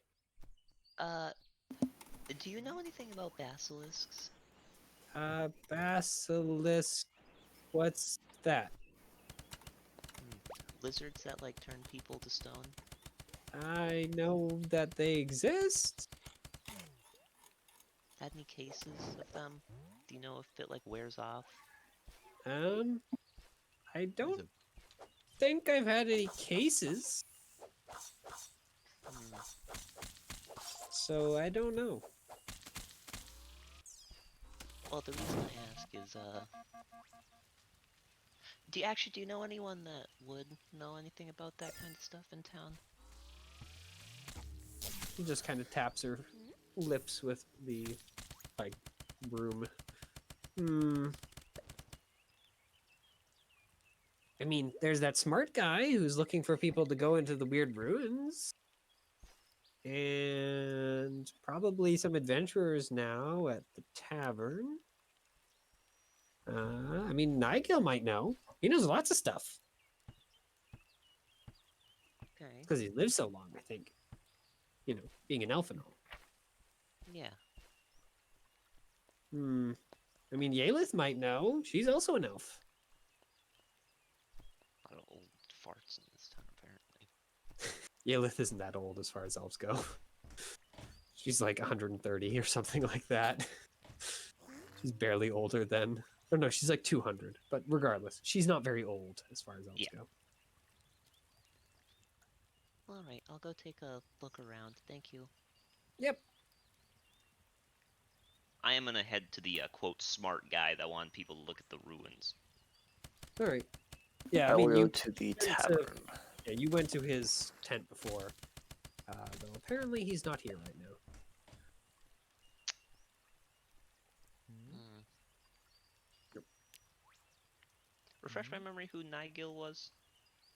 Speaker 3: Do you know anything about basilisks?
Speaker 1: Basilisk. What's that?
Speaker 3: Lizards that like turn people to stone?
Speaker 1: I know that they exist.
Speaker 3: Had any cases of them? Do you know if it like wears off?
Speaker 1: I don't think I've had any cases.
Speaker 3: Hmm.
Speaker 1: So I don't know.
Speaker 3: Well, the reason I ask is, do you know anyone that would know anything about that kind of stuff in town?
Speaker 1: She just kind of taps her lips with the like broom. Hmm. I mean, there's that smart guy who's looking for people to go into the weird ruins. And probably some adventurers now at the tavern. I mean, Nigel might know. He knows lots of stuff
Speaker 3: Okay.
Speaker 1: because he lived so long, I think. You know, being an elf and all.
Speaker 3: Yeah.
Speaker 1: Hmm. I mean, Yalith might know. She's also an elf.
Speaker 3: A lot of old farts in this town, apparently.
Speaker 1: Yalith isn't that old as far as elves go. She's like 130 or something like that. She's barely older than. Oh no, she's like 200. But regardless, she's not very old as far as elves
Speaker 3: Yeah.
Speaker 1: go.
Speaker 3: Alright, I'll go take a look around. Thank you.
Speaker 1: Yep.
Speaker 3: I am gonna head to the, quote, smart guy that wanted people to look at the ruins.
Speaker 1: All right. Yeah,
Speaker 4: I
Speaker 1: I
Speaker 4: will
Speaker 1: mean,
Speaker 4: go
Speaker 1: you
Speaker 4: to the
Speaker 1: went to-
Speaker 4: tavern.
Speaker 1: Yeah, you went to his tent before. Though apparently he's not here right now.
Speaker 3: Hmm. Refresh my memory who Nigel was?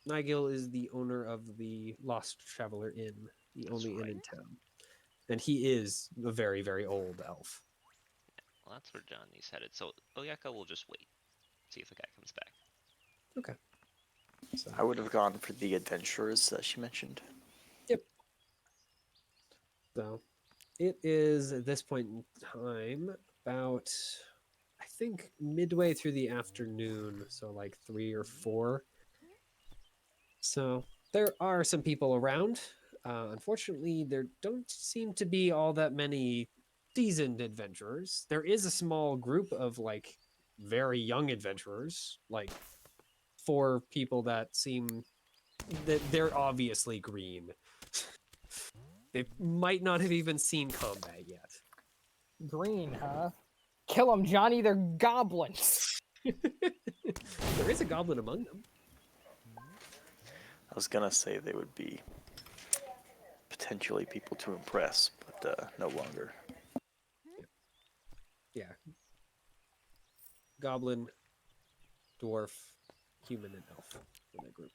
Speaker 1: Nigel is the owner of the Lost Traveler Inn, the
Speaker 3: That's
Speaker 1: only inn
Speaker 3: right.
Speaker 1: in town. And he is a very, very old elf.
Speaker 3: Well, that's where Johnny's headed. So Oyaka will just wait. See if the guy comes back.
Speaker 1: Okay. So,
Speaker 4: I would have gone for the adventurers that she mentioned.
Speaker 1: so it is at this point in time about, I think, midway through the afternoon. So like 3 or 4. So there are some people around. Unfortunately, there don't seem to be all that many seasoned adventurers. There is a small group of like very young adventurers, like 4 people that seem that they're obviously green. They might not have even seen combat yet.
Speaker 2: Green, huh? Kill them, Johnny. They're goblins.
Speaker 1: There is a goblin among them.
Speaker 4: I was gonna say they would be potentially people to impress, but no longer.
Speaker 1: Yeah. Goblin, dwarf, human, and elf in that group.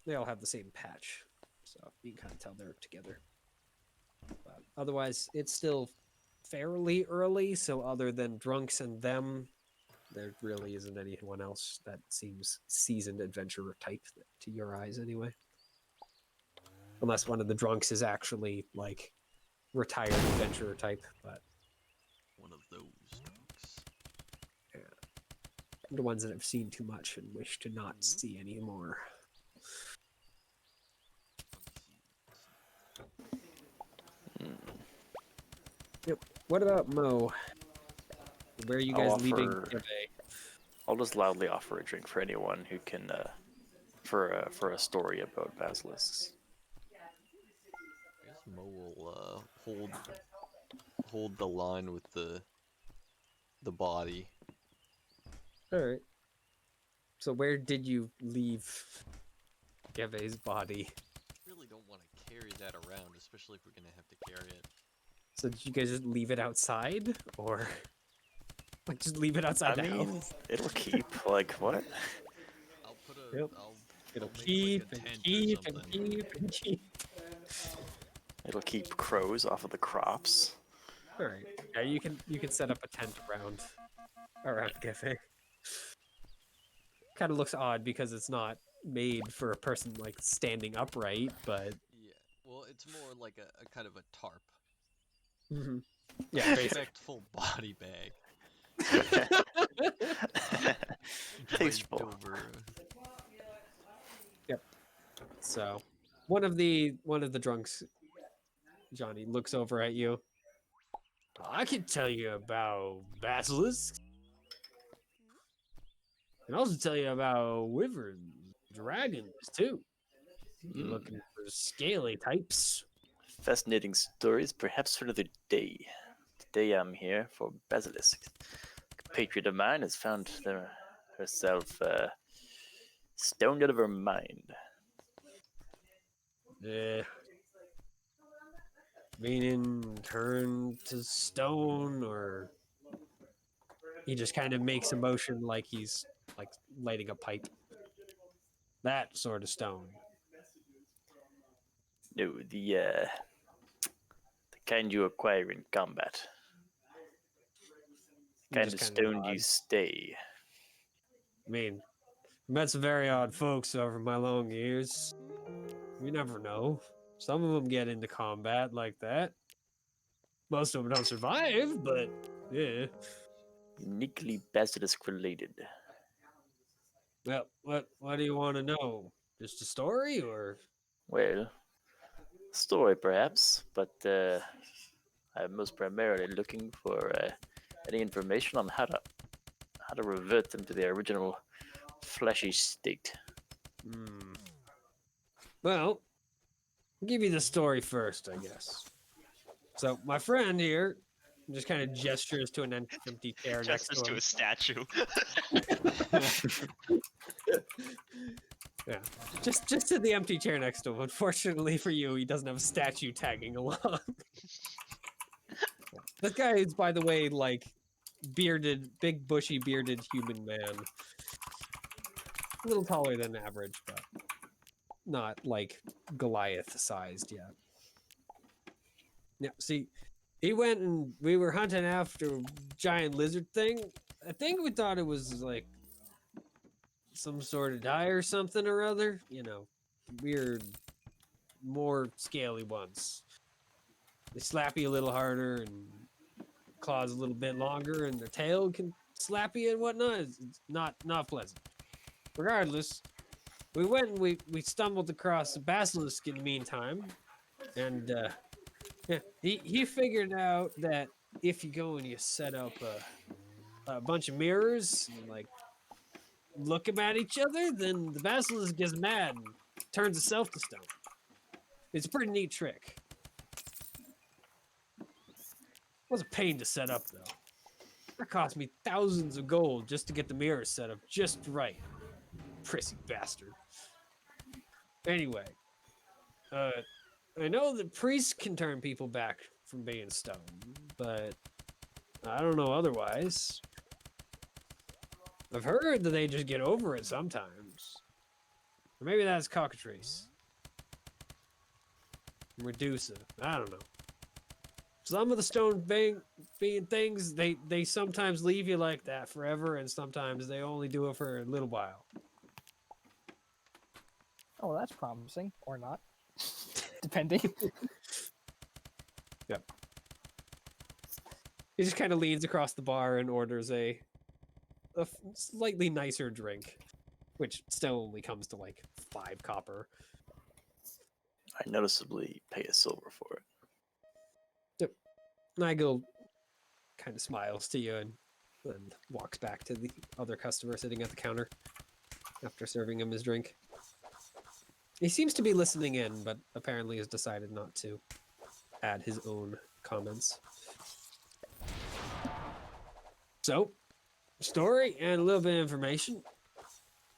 Speaker 1: They all have the same patch, so you can kind of tell they're together. But otherwise, it's still fairly early, so other than drunks and them, there really isn't anyone else that seems seasoned adventurer type to your eyes, anyway. Unless one of the drunks is actually like retired adventurer type, but
Speaker 5: One of those drunks.
Speaker 1: the ones that have seen too much and wish to not see any more. Yep. What about Mo? Where are you
Speaker 4: I'll
Speaker 1: guys leaving?
Speaker 4: offer-
Speaker 1: Gibbe?
Speaker 4: I'll just loudly offer a drink for anyone who can, for a story about basilisks.
Speaker 5: I guess Mo will hold the line with the body.
Speaker 1: All right. So where did you leave Geve's body?
Speaker 5: Really don't want to carry that around, especially if we're gonna have to carry it.
Speaker 1: So did you guys just leave it outside, or like just leave it
Speaker 4: I
Speaker 1: outside the
Speaker 4: mean,
Speaker 1: house?
Speaker 4: it'll keep. Like what?
Speaker 5: I'll put a.
Speaker 1: Yep.
Speaker 5: I'll
Speaker 1: It'll
Speaker 5: make, like,
Speaker 1: keep
Speaker 5: a
Speaker 1: and
Speaker 5: tent or
Speaker 1: keep and
Speaker 5: something.
Speaker 1: keep and keep.
Speaker 4: It'll keep crows off of the crops.
Speaker 1: All right. Yeah, you can set up a tent around Geve. Kind of looks odd because it's not made for a person like standing upright, but
Speaker 5: Yeah. Well, it's more like a kind of a tarp.
Speaker 1: yeah, basically.
Speaker 5: Respectful body bag.
Speaker 4: Tasteful.
Speaker 5: Draped over.
Speaker 1: So, one of the drunks, Johnny, looks over at you. I can tell you about basilisks. I can also tell you about wyverns. dragons too. You're
Speaker 4: Hmm.
Speaker 1: looking for scaly types.
Speaker 4: Fascinating stories, perhaps for another day. Today I'm here for Basilisk. A compatriot of mine has found herself stoned out of her mind.
Speaker 1: Yeah. Meaning turned to stone, or he just kind of makes a motion like he's like lighting a pipe. That sort of stone.
Speaker 4: No, the kind you acquire in combat.
Speaker 1: He
Speaker 4: Kind
Speaker 1: just
Speaker 4: of
Speaker 1: kind of
Speaker 4: stone you
Speaker 1: nods.
Speaker 4: stay.
Speaker 1: I mean, met some very odd folks over my long years. You never know. Some of them get into combat like that. Most of them don't survive, but yeah.
Speaker 4: Uniquely basilisk related.
Speaker 1: Well, what do you want to know? Just a story, or
Speaker 4: Well, story perhaps, but I'm most primarily looking for any information on how to revert them to their original fleshy state.
Speaker 1: hmm. Well, I'll give you the story first, I guess. So my friend here just kind of gestures to an empty chair next
Speaker 3: Just
Speaker 1: to
Speaker 3: to
Speaker 1: him.
Speaker 3: a statue.
Speaker 1: Yeah, just to the empty chair next to him. Unfortunately for you, he doesn't have a statue tagging along. This guy is, by the way, like bearded, big, bushy, bearded human man. A little taller than average, but not like Goliath-sized yet. Yeah, see, he went and we were hunting after a giant lizard thing. I think we thought it was like some sort of dye or something or other. You know, weird, more scaly ones. They slap you a little harder and claws a little bit longer, and their tail can slap you and whatnot. It's not pleasant. Regardless, we went and we stumbled across the basilisk in the meantime, and yeah, he figured out that if you go and you set up a bunch of mirrors and like look 'em at each other, then the basilisk gets mad and turns itself to stone. It's a pretty neat trick. It was a pain to set up though. That cost me thousands of gold just to get the mirrors set up just right. Prissy bastard. Anyway, uh, I know that priests can turn people back from being stone, but I don't know otherwise. I've heard that they just get over it sometimes. Or maybe that's cockatrice. Medusa. I don't know. Some of the stone being things, they sometimes leave you like that forever, and sometimes they only do it for a little while.
Speaker 2: Oh, that's promising, or not, depending.
Speaker 1: Yep. He just kind of leans across the bar and orders a slightly nicer drink, which still only comes to like 5 copper.
Speaker 4: I noticeably pay a silver for it.
Speaker 1: Nigel kind of smiles to you and walks back to the other customer sitting at the counter after serving him his drink. He seems to be listening in, but apparently has decided not to add his own comments. So, story and a little bit of information.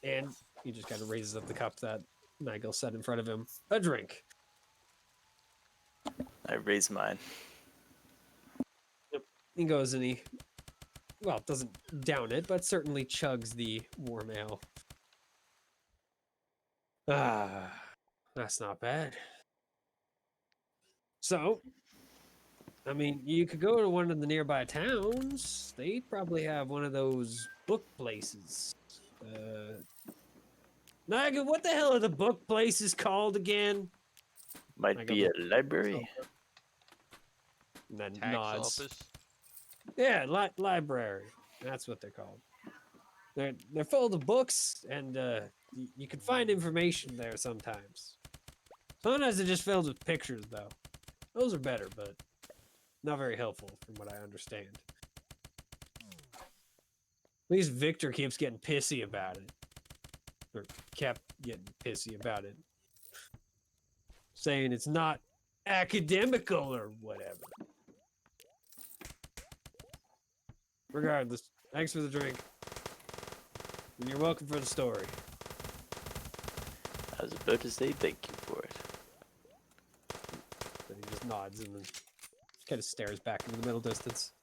Speaker 1: And he just kind of raises up the cup that Nigel set in front of him. A drink.
Speaker 4: I raise mine.
Speaker 1: He goes and he, well, doesn't down it, but certainly chugs the warm ale. Ah, that's not bad. So, I mean, you could go to one of the nearby towns. They probably have one of those book places. Nigel, what the hell are the book places called again?
Speaker 4: Might
Speaker 1: Nigel
Speaker 4: be a
Speaker 1: looks
Speaker 4: library.
Speaker 1: over and then
Speaker 6: Tax
Speaker 1: nods.
Speaker 6: office.
Speaker 1: Yeah, library. That's what they're called. They're full of books, and you can find information there sometimes. Sometimes they're just filled with pictures, though. Those are better, but not very helpful, from what I understand. At least Victor keeps getting pissy about it. or kept getting pissy about it, saying it's not academical or whatever. Regardless, thanks for the drink. And you're welcome for the story.
Speaker 4: I was about to say thank you for it.
Speaker 1: Then he just nods and then kind of stares back into the middle distance.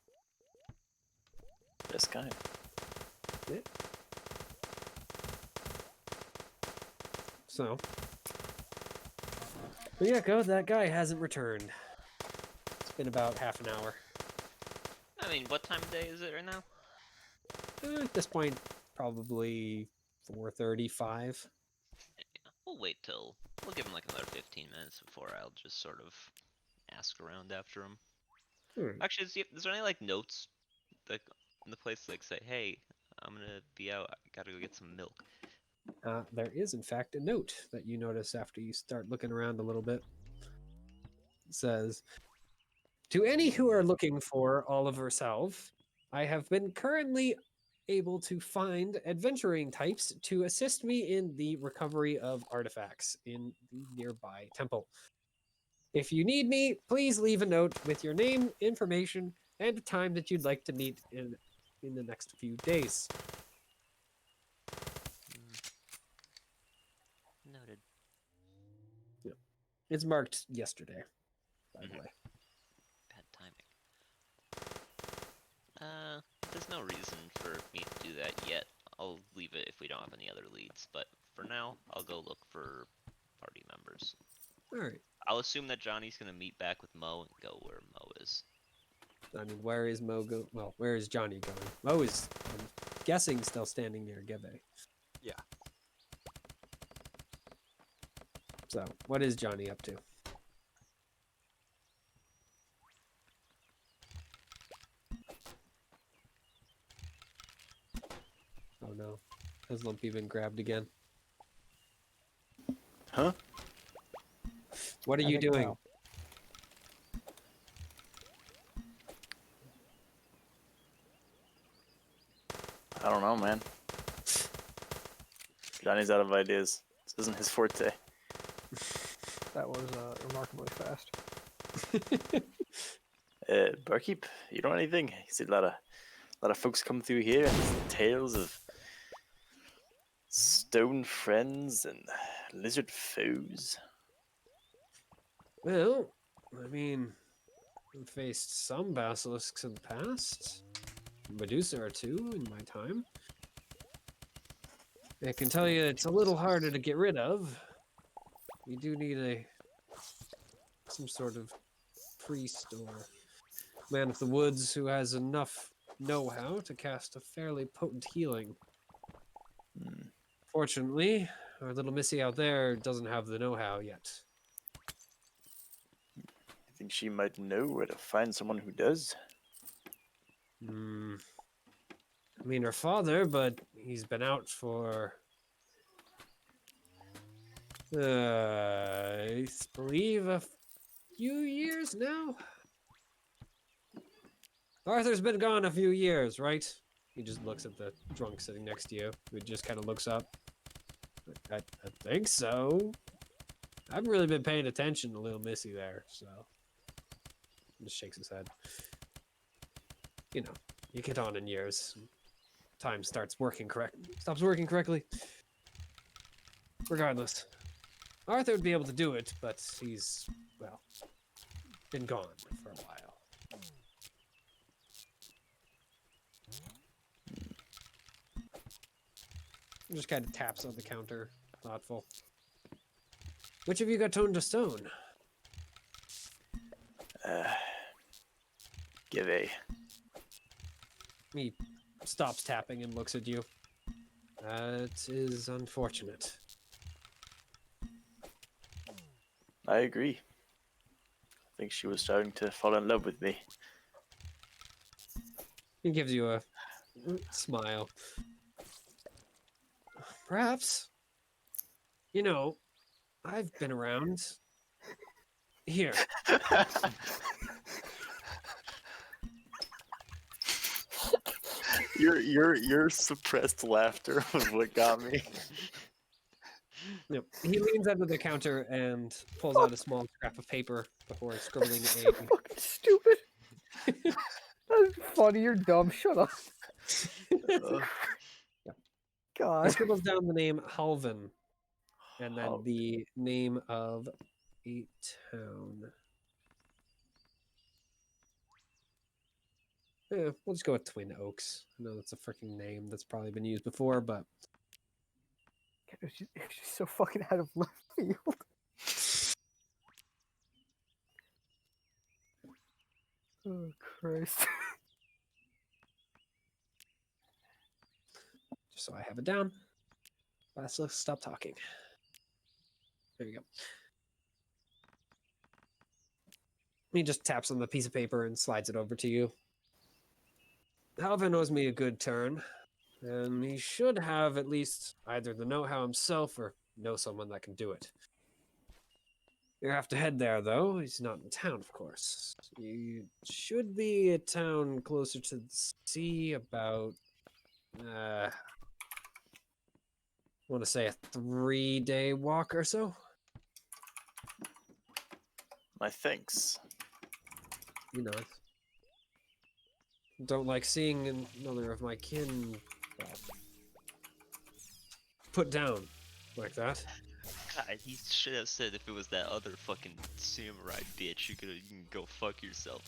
Speaker 4: Best kind.
Speaker 1: Yeah. So, but yeah, that guy hasn't returned. It's been about half an hour.
Speaker 3: I mean, what time of day is it right now?
Speaker 1: At this point, probably 4:35.
Speaker 3: We'll wait till we'll give him like another 15 minutes before I'll just sort of ask around after him. Actually, is there any like notes like in the place like say, hey, I'm gonna be out. I gotta go get some milk.
Speaker 1: There is, in fact, a note that you notice after you start looking around a little bit. It says, to any who are looking for Oliver Salve, I have been currently able to find adventuring types to assist me in the recovery of artifacts in the nearby temple. If you need me, please leave a note with your name, information, and a time that you'd like to meet in the next few days.
Speaker 3: Noted.
Speaker 1: It's marked yesterday, by the way.
Speaker 3: Bad timing. There's no reason for me to do that yet. I'll leave it if we don't have any other leads, but for now, I'll go look for party members.
Speaker 1: All right.
Speaker 3: I'll assume that Johnny's gonna meet back with Mo and go where Mo is.
Speaker 1: I mean, where is Mo go? Well, where is Johnny going? Mo is, I'm guessing, still standing near Gebe.
Speaker 6: Yeah.
Speaker 1: So, what is Johnny up to? Oh no. Has Lumpy been grabbed again?
Speaker 4: Huh?
Speaker 1: What are you
Speaker 2: think
Speaker 1: doing?
Speaker 2: no.
Speaker 4: I don't know, man. Johnny's out of ideas. This isn't his forte.
Speaker 2: That was remarkably fast.
Speaker 4: Barkeep, you know anything? You see a lot of folks come through here and tales of stone friends and lizard foes.
Speaker 1: Well, I mean, I've faced some basilisks in the past. Medusa or two in my time. I can tell you it's a little harder to get rid of. You do need some sort of priest or man of the woods who has enough know-how to cast a fairly potent healing. Fortunately, our little missy out there doesn't have the know-how yet.
Speaker 4: I think she might know where to find someone who does.
Speaker 1: I mean, her father, but he's been out for, I believe, a few years now. Arthur's been gone a few years, right? He just looks at the drunk sitting next to you, who just kind of looks up. I think so. I haven't really been paying attention to little Missy there, so. He just shakes his head. You know, you get on in years. Time stops working correctly. Regardless, Arthur would be able to do it, but he's, well, been gone for a while. Just kind of taps on the counter, thoughtful. Which of you got turned to stone?
Speaker 4: Give a.
Speaker 1: He stops tapping and looks at you. That is unfortunate.
Speaker 4: I agree. I think she was starting to fall in love with me.
Speaker 1: He gives you a smile. Perhaps. You know, I've been around. Here.
Speaker 4: Your suppressed laughter was what got me.
Speaker 1: Yep. He leans under the counter and pulls out a small scrap of paper before scribbling
Speaker 2: So
Speaker 1: a.
Speaker 2: fucking stupid. That's funny. You're dumb. Shut up.
Speaker 1: He
Speaker 2: God.
Speaker 1: scribbles down the name Halvin, and then
Speaker 4: Halvin.
Speaker 1: the name of a town. Yeah, we'll just go with Twin Oaks. I know that's a freaking name that's probably been used before, but
Speaker 2: It's just so fucking out of left field. Oh Christ.
Speaker 1: just so I have it down. Let's stop talking. There you go. He just taps on the piece of paper and slides it over to you. Halvin owes me a good turn, and he should have at least either the know-how himself or know someone that can do it. You have to head there, though. He's not in town, of course. You should be a town closer to the sea, about, I want to say a 3-day walk or so.
Speaker 4: My thanks.
Speaker 1: You know it. Don't like seeing another of my kin put down like that.
Speaker 3: God, he should have said if it was that other fucking samurai bitch, you can go fuck yourself.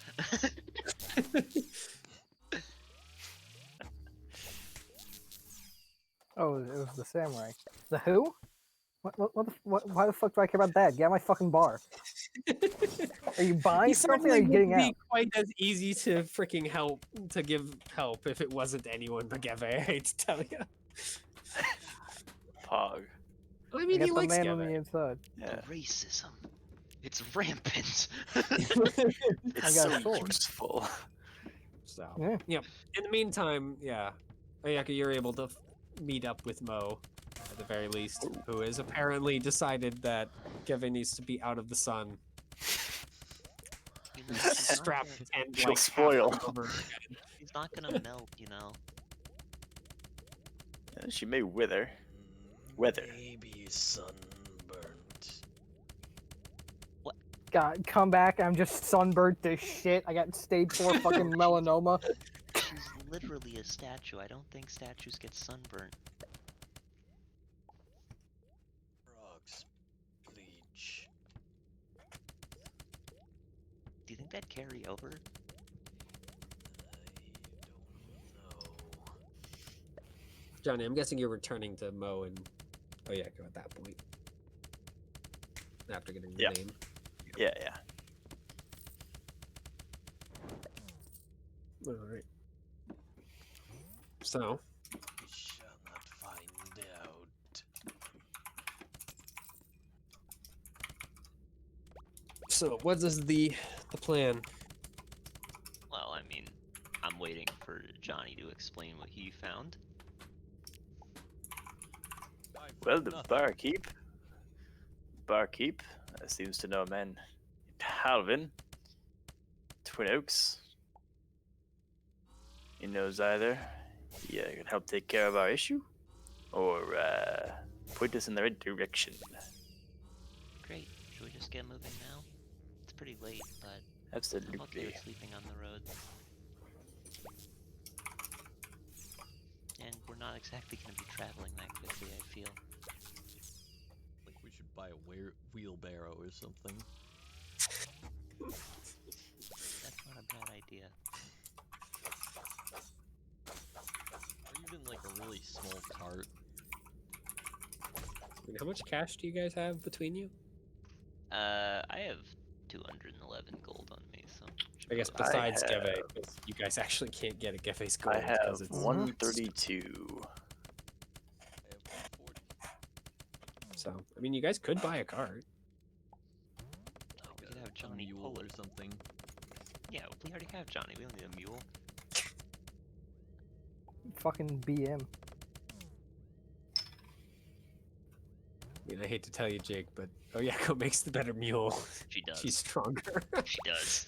Speaker 2: Oh, it was the samurai. The who? Why the fuck do I care about that? Get out my fucking bar. Are you buying
Speaker 1: He
Speaker 2: something or are
Speaker 1: certainly
Speaker 2: you getting
Speaker 1: wouldn't
Speaker 2: out?
Speaker 1: be quite as easy to freaking give help if it wasn't anyone but Geve, I hate to tell you.
Speaker 4: Pog.
Speaker 1: I mean,
Speaker 2: I
Speaker 1: he
Speaker 2: got the
Speaker 1: likes
Speaker 2: man on the
Speaker 1: Geve.
Speaker 2: inside.
Speaker 4: Yeah.
Speaker 3: The racism. It's rampant.
Speaker 4: It's
Speaker 2: got a
Speaker 4: so
Speaker 2: sword.
Speaker 4: useful.
Speaker 1: So,
Speaker 2: Yeah.
Speaker 1: yep. In the meantime, yeah, Ayaka, you're able to meet up with Mo, at the very least, who has apparently decided that Geve needs to be out of the sun.
Speaker 3: You know, he's not
Speaker 1: Strapped
Speaker 3: gonna-
Speaker 1: and
Speaker 4: She'll
Speaker 1: like
Speaker 4: spoil.
Speaker 1: half over.
Speaker 3: he's not gonna melt, you know.
Speaker 4: Yeah, she may wither. Weather.
Speaker 5: Maybe sunburnt.
Speaker 2: God, come back. I'm just sunburned to shit. I got stage 4 fucking melanoma.
Speaker 3: She's literally a statue. I don't think statues get sunburnt.
Speaker 5: Rocks. Bleach.
Speaker 3: Do you think that'd carry over?
Speaker 5: I don't know.
Speaker 1: Johnny, I'm guessing you're returning to Mo and Oyeko at that point. After getting the
Speaker 4: Yeah.
Speaker 1: name.
Speaker 4: Yeah, yeah.
Speaker 1: Alright. So,
Speaker 5: We shall not find out.
Speaker 1: what is the plan?
Speaker 3: Well, I mean, I'm waiting for Johnny to explain what he found.
Speaker 4: Well, the barkeep seems to know a man named Halvin. Twin Oaks. He knows either he can help take care of our issue, or point us in the right direction.
Speaker 3: Great. Should we just get moving now? It's pretty late, but I'm okay
Speaker 4: Absolutely.
Speaker 3: with sleeping on the road. And we're not exactly going to be traveling that quickly, I feel.
Speaker 5: Like we should buy a wheelbarrow or something.
Speaker 3: That's not a bad idea.
Speaker 5: Or even like a really small cart.
Speaker 1: I mean, how much cash do you guys have between you?
Speaker 3: I have 211 gold on me, so... should
Speaker 1: I guess
Speaker 3: probably-
Speaker 1: besides
Speaker 4: have-
Speaker 1: Geve, because you guys actually can't get a Geve's gold
Speaker 4: I have
Speaker 1: because it's
Speaker 4: 132.
Speaker 5: I have 140.
Speaker 1: so. I mean, you guys could buy a cart.
Speaker 3: Oh, we could have
Speaker 5: A
Speaker 3: Johnny
Speaker 5: mule
Speaker 3: pull
Speaker 5: or
Speaker 3: it.
Speaker 5: something.
Speaker 3: Yeah, we already have Johnny. We don't need a mule.
Speaker 2: Fucking BM.
Speaker 1: I mean, I hate to tell you, Jake, but Oyeko makes the better mule.
Speaker 3: She does.
Speaker 1: She's stronger.
Speaker 3: She does.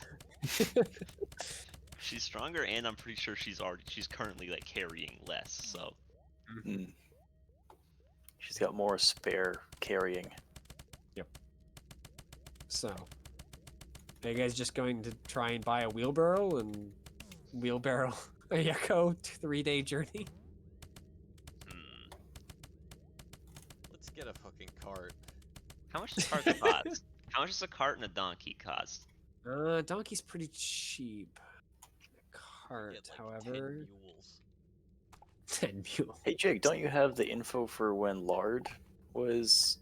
Speaker 3: She's stronger, and I'm pretty sure she's currently like carrying less. So
Speaker 4: Mm. She's He's got more spare carrying.
Speaker 1: So, are you guys just going to try and buy a wheelbarrow and wheelbarrow a Yakko 3-day journey?
Speaker 3: Hmm.
Speaker 5: Let's get a fucking cart.
Speaker 3: How much does a cart cost? How much does a cart and a donkey cost?
Speaker 1: Donkey's pretty cheap. Cart,
Speaker 5: Get like
Speaker 1: however,
Speaker 5: 10 mules.
Speaker 1: 10 mule.
Speaker 4: Hey Jake, don't you have the info for when Lard was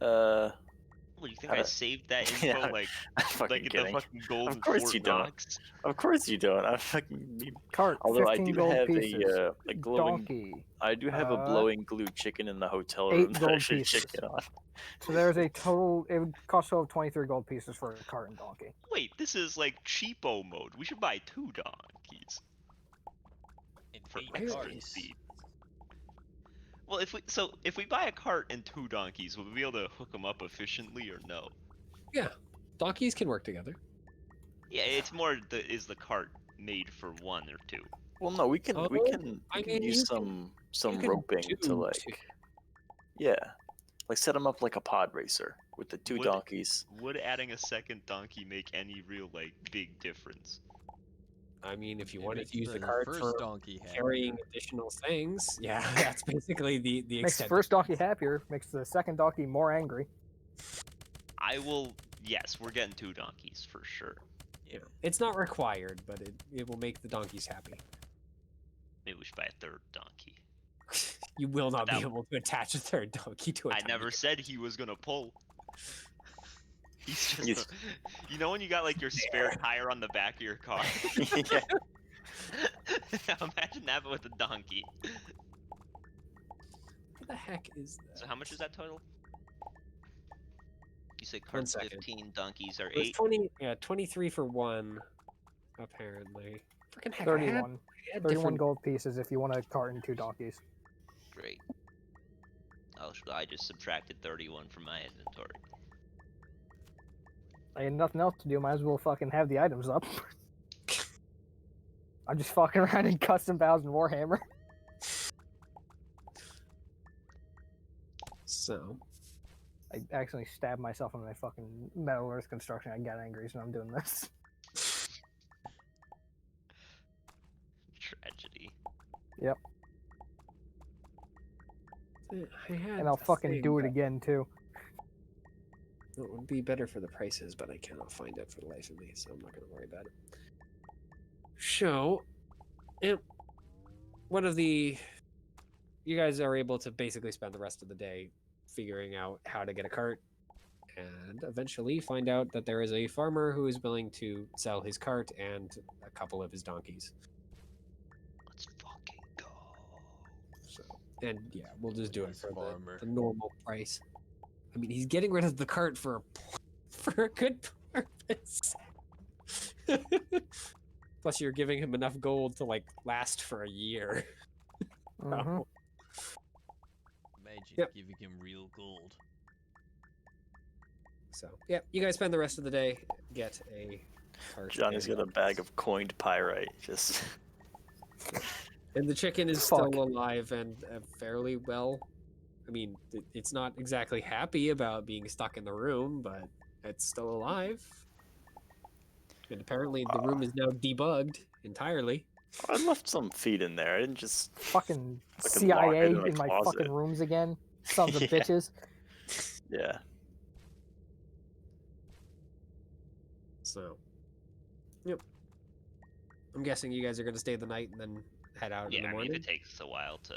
Speaker 3: What, do you think
Speaker 4: How
Speaker 3: I
Speaker 4: to-
Speaker 3: saved that
Speaker 4: Yeah,
Speaker 3: info like
Speaker 4: I'm fucking
Speaker 3: the
Speaker 4: kidding.
Speaker 3: fucking golden
Speaker 4: Of course
Speaker 3: Fort
Speaker 4: you don't.
Speaker 3: Knox?
Speaker 4: Of course you don't. I fucking need...
Speaker 2: Cart,
Speaker 4: Although I
Speaker 2: 15
Speaker 4: do
Speaker 2: gold
Speaker 4: have
Speaker 2: pieces.
Speaker 4: a glowing
Speaker 2: Donkey,
Speaker 4: I do have a glowing glue chicken in the hotel
Speaker 2: 8
Speaker 4: room that I
Speaker 2: gold
Speaker 4: should
Speaker 2: pieces.
Speaker 4: chicken on.
Speaker 2: So there's a total. It would cost total of 23 gold pieces for a cart and donkey.
Speaker 3: Wait, this is like cheapo mode. We should buy 2 donkeys
Speaker 5: And
Speaker 3: for
Speaker 5: 8
Speaker 3: extra
Speaker 5: carts.
Speaker 3: speed. Well, if we buy a cart and 2 donkeys, will we be able to hook them up efficiently or no?
Speaker 1: Yeah, donkeys can work together.
Speaker 3: Yeah, it's more is the cart made for 1 or 2?
Speaker 4: Well, no, we can
Speaker 1: Oh, I mean,
Speaker 4: use
Speaker 1: you can-
Speaker 4: some
Speaker 1: you can
Speaker 4: roping
Speaker 1: do
Speaker 4: to like
Speaker 1: 2.
Speaker 4: yeah, like set them up like a pod racer with the 2
Speaker 3: Would-
Speaker 4: donkeys.
Speaker 3: Would adding a second donkey make any real like big difference?
Speaker 1: I mean, if you
Speaker 5: It
Speaker 1: wanted
Speaker 5: makes
Speaker 1: to use the
Speaker 5: the
Speaker 1: cart
Speaker 5: first
Speaker 1: for
Speaker 5: donkey
Speaker 1: carrying
Speaker 5: happier.
Speaker 1: additional things, yeah, that's basically the
Speaker 2: Makes the
Speaker 1: extent.
Speaker 2: first donkey happier. Makes the second donkey more angry.
Speaker 3: I will. Yes, we're getting 2 donkeys for sure.
Speaker 1: You know, it's not required, but it will make the donkeys happy.
Speaker 3: Maybe we should buy a 3rd donkey.
Speaker 1: You will not be
Speaker 3: That-
Speaker 1: able to attach a 3rd donkey to a
Speaker 3: I
Speaker 1: tiny
Speaker 3: never
Speaker 1: cart.
Speaker 3: said he was gonna pull. He's just.
Speaker 4: Yes.
Speaker 3: You know when you got like your spare tire on the back of your car?
Speaker 4: Yeah.
Speaker 3: Imagine that but with a donkey.
Speaker 1: What the heck is that?
Speaker 3: So how much is that total? You said
Speaker 1: 1
Speaker 3: carts
Speaker 1: second.
Speaker 3: 15, donkeys are
Speaker 1: It was
Speaker 3: 8.
Speaker 1: 20, yeah, 23 for 1, apparently. Freaking heck,
Speaker 2: 31.
Speaker 1: I had
Speaker 2: 31
Speaker 1: different...
Speaker 2: gold pieces if you want a cart and 2 donkeys.
Speaker 3: Great. I just subtracted 31 from my inventory.
Speaker 2: I had nothing else to do. Might as well fucking have the items up. I'm just fucking around in custom battles and Warhammer.
Speaker 1: So,
Speaker 2: I accidentally stabbed myself in my fucking Metal Earth construction. I got angry, so I'm doing this.
Speaker 3: Tragedy.
Speaker 1: I had
Speaker 2: And I'll
Speaker 1: a
Speaker 2: fucking
Speaker 1: thing
Speaker 2: do it
Speaker 1: that-
Speaker 2: again, too.
Speaker 1: It would be better for the prices, but I cannot find it for the life of me, so I'm not going to worry about it. So, one of the... You guys are able to basically spend the rest of the day figuring out how to get a cart, and eventually find out that there is a farmer who is willing to sell his cart and a couple of his donkeys.
Speaker 3: Let's fucking go.
Speaker 1: So, and yeah, we'll just do it
Speaker 5: Nice
Speaker 1: for
Speaker 5: farmer.
Speaker 1: the normal price. I mean, he's getting rid of the cart for a good purpose. Plus, you're giving him enough gold to like last for a year.
Speaker 2: Mhm.
Speaker 5: Imagine
Speaker 1: Yep.
Speaker 5: giving him real gold.
Speaker 1: So yeah, you guys spend the rest of the day, get a cart.
Speaker 4: Johnny's
Speaker 1: and,
Speaker 4: got a bag of coined pyrite. Just
Speaker 1: and the chicken is
Speaker 2: Fuck.
Speaker 1: still alive and fairly well. I mean, it's not exactly happy about being stuck in the room, but it's still alive. And apparently, the room is now debugged entirely.
Speaker 4: I left some feed in there. I didn't just
Speaker 2: Fucking
Speaker 4: Fucking lock it
Speaker 2: CIA
Speaker 4: in a
Speaker 2: in my
Speaker 4: closet.
Speaker 2: fucking rooms again. Sons of
Speaker 4: Yeah.
Speaker 2: bitches.
Speaker 4: yeah.
Speaker 1: So, yep. I'm guessing you guys are going to stay the night and then head out in
Speaker 3: Yeah,
Speaker 1: the
Speaker 3: I mean,
Speaker 1: morning.
Speaker 3: if it takes a while to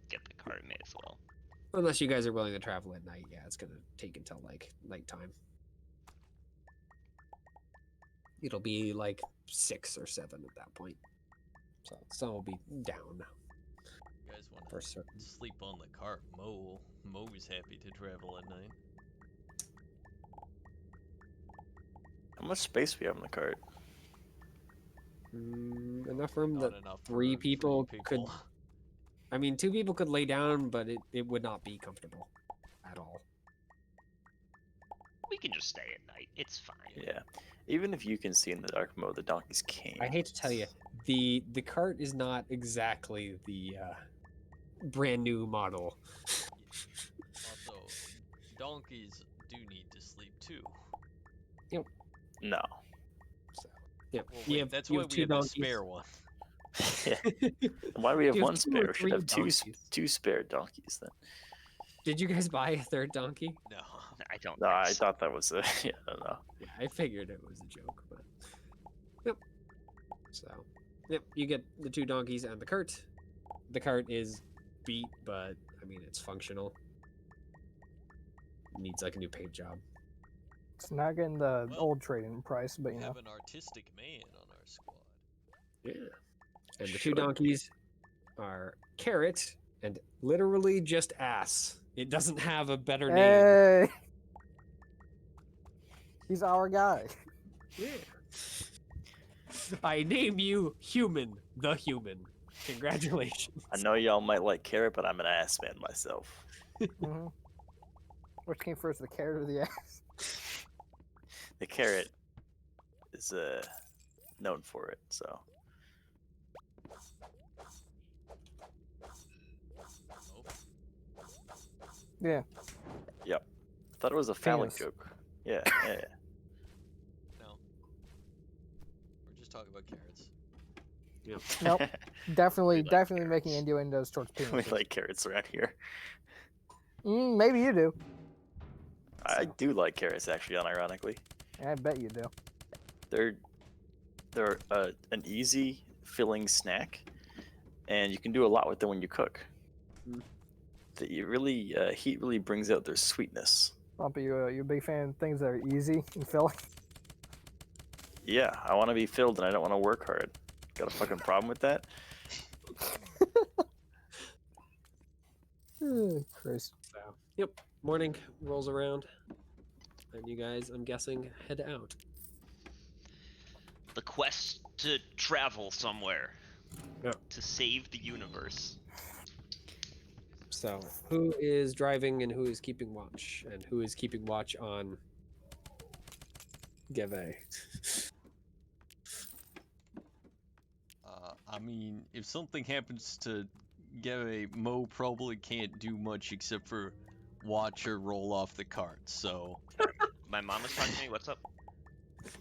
Speaker 3: get the cart, may as well.
Speaker 1: Unless you guys are willing to travel at night, yeah, it's going to take until like nighttime. It'll be like 6 or 7 at that point. So sun will be down
Speaker 5: You guys want
Speaker 1: for
Speaker 5: to
Speaker 1: certain.
Speaker 5: sleep on the cart? Mo's happy to travel at night.
Speaker 4: How much space we have in the cart?
Speaker 1: Enough room
Speaker 5: Not
Speaker 1: that
Speaker 5: enough
Speaker 1: three
Speaker 5: for
Speaker 1: people
Speaker 5: three
Speaker 1: could.
Speaker 5: people.
Speaker 1: I mean, 2 people could lay down, but it would not be comfortable at all.
Speaker 3: We can just stay at night. It's fine.
Speaker 4: Yeah. Even if you can see in the dark mode, the donkeys can't.
Speaker 1: I hate to tell you, the cart is not exactly the brand new model.
Speaker 5: donkeys do need to sleep too.
Speaker 4: No.
Speaker 1: So, yeah,
Speaker 5: Well,
Speaker 1: you
Speaker 5: wait,
Speaker 1: have,
Speaker 5: that's
Speaker 1: you
Speaker 5: why
Speaker 1: have
Speaker 5: we
Speaker 1: two
Speaker 5: have
Speaker 1: donkeys.
Speaker 5: a spare one.
Speaker 4: Why do we have
Speaker 1: You have
Speaker 4: one
Speaker 1: 2 or
Speaker 4: spare? We should
Speaker 1: 3
Speaker 4: have
Speaker 1: donkeys.
Speaker 4: two spare donkeys then.
Speaker 1: Did you guys buy a 3rd donkey?
Speaker 5: No.
Speaker 3: I don't
Speaker 4: No,
Speaker 3: think
Speaker 4: I
Speaker 3: so.
Speaker 4: thought that was a yeah. I don't know.
Speaker 1: Yeah, I figured it was a joke, but yep. So, yep, you get the 2 donkeys and the cart. The cart is beat, but I mean it's functional. Needs like a new paint job.
Speaker 2: It's not getting the
Speaker 5: Well,
Speaker 2: old trading price, but
Speaker 5: We
Speaker 2: you know.
Speaker 5: have an artistic man on our squad.
Speaker 1: Yeah. And the 2
Speaker 4: Should
Speaker 1: donkeys are Carrot and literally just Ass. It doesn't have a better name.
Speaker 2: Hey, he's our guy.
Speaker 1: Yeah. I name you Human, the Human. Congratulations.
Speaker 4: I know y'all might like carrot, but I'm an ass man myself.
Speaker 2: Hmm. Which came first, the carrot or the ass?
Speaker 4: The carrot is known for it, so
Speaker 5: Oh,
Speaker 2: Yeah.
Speaker 4: yep. Thought it was a phallic
Speaker 2: Penis.
Speaker 4: joke. Yeah, yeah.
Speaker 5: no. We're just talking about carrots.
Speaker 2: Nope. Definitely,
Speaker 3: We like
Speaker 2: definitely making
Speaker 3: carrots.
Speaker 2: innuendos towards
Speaker 4: we
Speaker 2: penises.
Speaker 4: like carrots around here.
Speaker 2: Maybe you do.
Speaker 4: I
Speaker 1: So.
Speaker 4: do like carrots, actually, unironically.
Speaker 2: I bet you do.
Speaker 4: They're an easy filling snack, and you can do a lot with them when you cook.
Speaker 1: Mm.
Speaker 4: You really heat really brings out their sweetness.
Speaker 2: Bumpy, you a big fan of things that are easy and filling?
Speaker 4: Yeah, I want to be filled, and I don't want to work hard. Got a fucking problem with that?
Speaker 2: Chris.
Speaker 1: So, yep. Morning rolls around. And you guys, I'm guessing, head out.
Speaker 3: The quest to travel somewhere.
Speaker 1: Yeah.
Speaker 3: To save the universe.
Speaker 1: So, who is driving and who is keeping watch? And who is keeping watch on Geve?
Speaker 5: I mean, if something happens to Gary, Mo probably can't do much except for watch her roll off the cart, so...
Speaker 3: My mom is talking to me. What's up?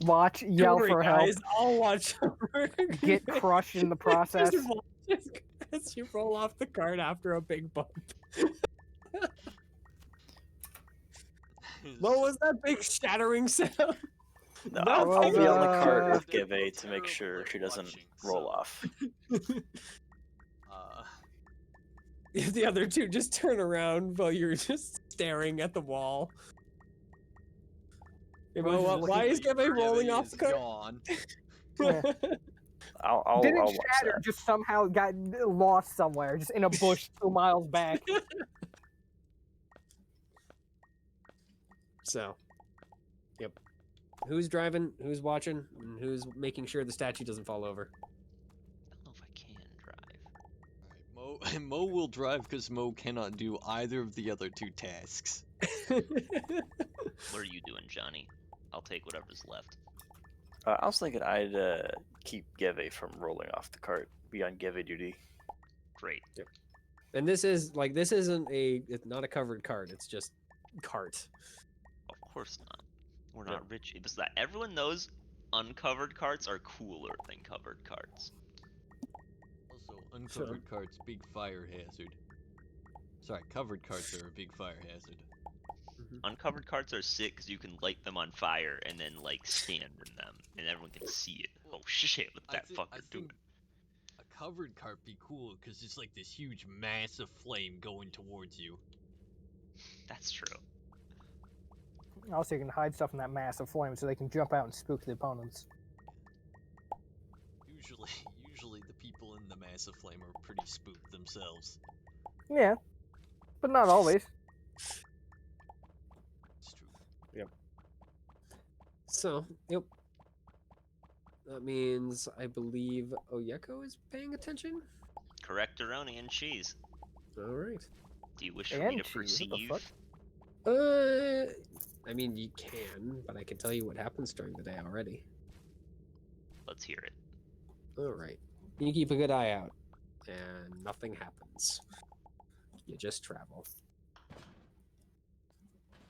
Speaker 2: Watch, yell
Speaker 1: Don't worry,
Speaker 2: for help,
Speaker 1: guys. I'll watch her.
Speaker 2: get crushed in the process.
Speaker 1: Just watch as you roll off the cart after a big bump. What was that big shattering sound?
Speaker 4: No,
Speaker 1: That
Speaker 4: I'll be on the
Speaker 2: was,
Speaker 4: cart with
Speaker 5: they're
Speaker 4: Geve to make
Speaker 5: terrible
Speaker 4: sure
Speaker 5: at
Speaker 4: she doesn't
Speaker 5: watching,
Speaker 4: roll
Speaker 5: so-
Speaker 4: off.
Speaker 1: The other 2 just turn around while you're just staring at the wall. You know
Speaker 2: Rose is
Speaker 1: what? Why is
Speaker 5: Geve
Speaker 1: Geve rolling off
Speaker 5: is
Speaker 1: the cart?
Speaker 5: gone.
Speaker 2: Yeah.
Speaker 4: I'll
Speaker 2: Didn't
Speaker 4: watch
Speaker 2: shatter,
Speaker 4: that.
Speaker 2: just somehow got lost somewhere, just in a bush 2 miles back.
Speaker 1: So, yep. Who's driving? Who's watching? And who's making sure the statue doesn't fall over?
Speaker 3: I don't know if I can drive.
Speaker 5: Alright, Mo will drive because Mo cannot do either of the other 2 tasks.
Speaker 3: What are you doing, Johnny? I'll take whatever's left.
Speaker 4: I was thinking I'd keep Geve from rolling off the cart, be on Geve duty.
Speaker 3: Great.
Speaker 1: And this isn't it's not a covered cart. It's just cart.
Speaker 3: Of course not. We're
Speaker 1: Yeah.
Speaker 3: not rich. It's that everyone knows uncovered carts are cooler than covered carts.
Speaker 5: Also, uncovered carts, big fire hazard. Sorry, covered carts are a big fire hazard.
Speaker 3: Uncovered carts are sick because you can light them on fire and then like stand in them and everyone can see it. Oh shit, what that fucker doing?
Speaker 5: A covered cart be cool because it's like this huge mass of flame going towards you.
Speaker 3: That's true.
Speaker 2: Also, you can hide stuff in that mass of flame so they can jump out and spook the opponents.
Speaker 5: Usually the people in the mass of flame are pretty spooked themselves.
Speaker 2: Yeah, but not always.
Speaker 5: It's true.
Speaker 1: So, yep. That means I believe Oyeko is paying attention.
Speaker 3: Correctoroni and cheese.
Speaker 1: All right.
Speaker 3: Do you wish for me
Speaker 2: And
Speaker 3: to
Speaker 2: cheese, what the
Speaker 3: proceed?
Speaker 2: fuck?
Speaker 1: I mean, you can, but I can tell you what happens during the day already.
Speaker 3: Let's hear it.
Speaker 1: All right. You keep a good eye out, and nothing happens. You just travel.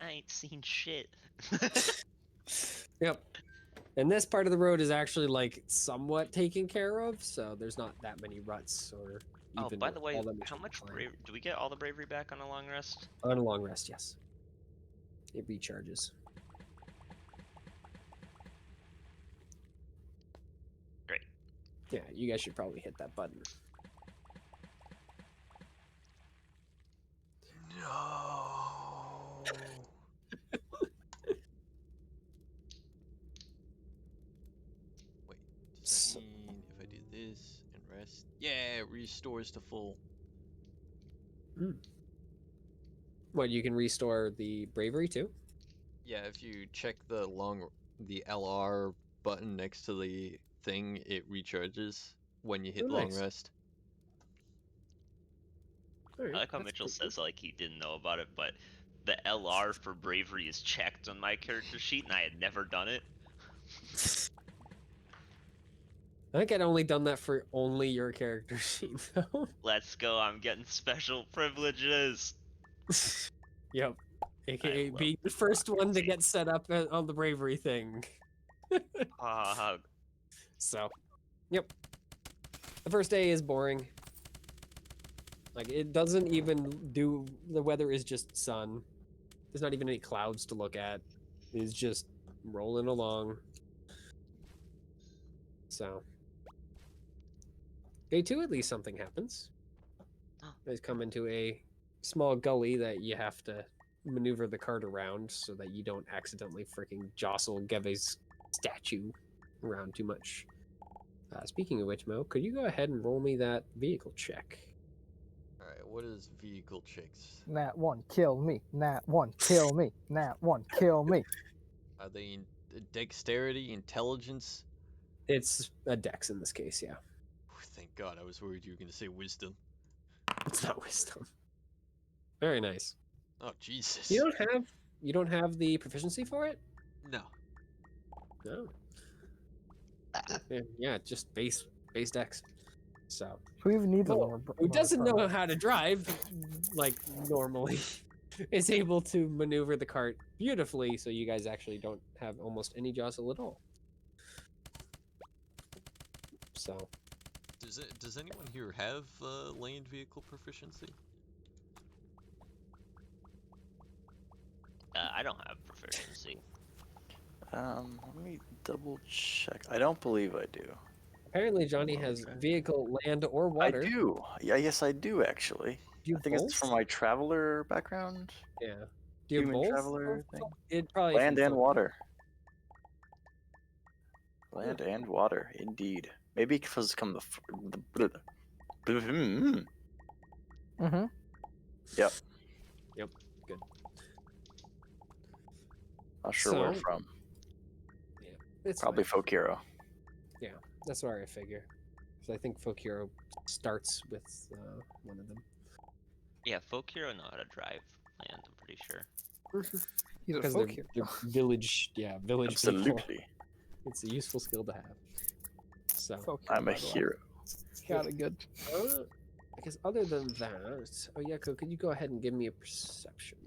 Speaker 3: I ain't seen shit.
Speaker 1: Yep. And this part of the road is actually like somewhat taken care of, so there's not that many ruts or
Speaker 3: Oh,
Speaker 1: even
Speaker 3: by the way,
Speaker 1: all that
Speaker 3: how much
Speaker 1: incline.
Speaker 3: bravery do we get? All the bravery back on a long rest?
Speaker 1: On a long rest, yes. It recharges.
Speaker 3: Great.
Speaker 1: Yeah, you guys should probably hit that button.
Speaker 5: No. Wait, does that mean if I do this and rest? Yeah, it restores to full.
Speaker 1: What, you can restore the bravery too?
Speaker 5: Yeah, if you check the LR button next to the thing, it recharges when you hit
Speaker 1: Oh,
Speaker 5: long
Speaker 1: nice.
Speaker 5: rest.
Speaker 1: Alright,
Speaker 3: I like how
Speaker 1: that's
Speaker 3: Mitchell
Speaker 1: pretty
Speaker 3: says like he didn't know about it, but the LR for bravery is checked on my character sheet, and I had never done it.
Speaker 1: I think I'd only done that for only your character sheet, though.
Speaker 3: Let's go! I'm getting special privileges.
Speaker 1: Yep. AKA
Speaker 3: love
Speaker 1: being the first one to
Speaker 3: democracy.
Speaker 1: get set up on the bravery thing.
Speaker 3: Ah,
Speaker 1: So, yep. The first day is boring. Like, it doesn't even do... The weather is just sun. There's not even any clouds to look at. It's just rolling along. So... Day 2, at least something happens. You guys come into a small gully that you have to maneuver the cart around so that you don't accidentally freaking jostle Geve's statue around too much. Speaking of which, Mo, could you go ahead and roll me that vehicle check?
Speaker 5: Alright, what is vehicle checks?
Speaker 2: Nat 1, kill me. Nat 1, kill me. Nat 1, kill me.
Speaker 5: Are they in dexterity, intelligence?
Speaker 1: It's a dex in this case, yeah.
Speaker 5: Thank God, I was worried you were going to say wisdom.
Speaker 1: It's not wisdom. Very nice.
Speaker 5: Oh, Jesus.
Speaker 1: You don't have the proficiency for it?
Speaker 5: No.
Speaker 1: No. Yeah, just base dex. So
Speaker 2: Who even needs a
Speaker 1: Mo,
Speaker 2: more?
Speaker 1: who doesn't know how to drive like normally is able to maneuver the cart beautifully, so you guys actually don't have almost any jostle at all. So
Speaker 5: Does anyone here have land vehicle proficiency?
Speaker 3: I don't have proficiency.
Speaker 4: Let me double check. I don't believe I do.
Speaker 1: apparently Johnny has
Speaker 4: Okay.
Speaker 1: vehicle, land, or water.
Speaker 4: I do. Yeah, yes, I do actually.
Speaker 1: Do you
Speaker 4: I think it's from
Speaker 1: both?
Speaker 4: my traveler background.
Speaker 1: Yeah. Do you
Speaker 4: Human
Speaker 1: both?
Speaker 4: traveler thing.
Speaker 1: It probably
Speaker 4: Land
Speaker 1: from
Speaker 4: and
Speaker 1: Phil-
Speaker 4: water. Land and water, indeed. Maybe because come the.
Speaker 2: Mm-hmm.
Speaker 4: Yep.
Speaker 1: Yep. Good.
Speaker 4: Not sure where
Speaker 1: So-
Speaker 4: from.
Speaker 1: It's
Speaker 4: Probably
Speaker 1: fine.
Speaker 4: folk hero.
Speaker 1: That's where I figure. So I think Folk Hero starts with one of them.
Speaker 3: Yeah, folk hero know how to drive land. I'm pretty sure.
Speaker 2: He's a
Speaker 1: Because
Speaker 2: folk
Speaker 1: they're
Speaker 2: hero.
Speaker 1: village people.
Speaker 4: Absolutely.
Speaker 1: It's a useful skill to have. So,
Speaker 2: Folk hero,
Speaker 4: I'm a
Speaker 2: by the way.
Speaker 4: hero.
Speaker 2: Got it good.
Speaker 1: I guess other than that, Oyeko, could you go ahead and give me a perception?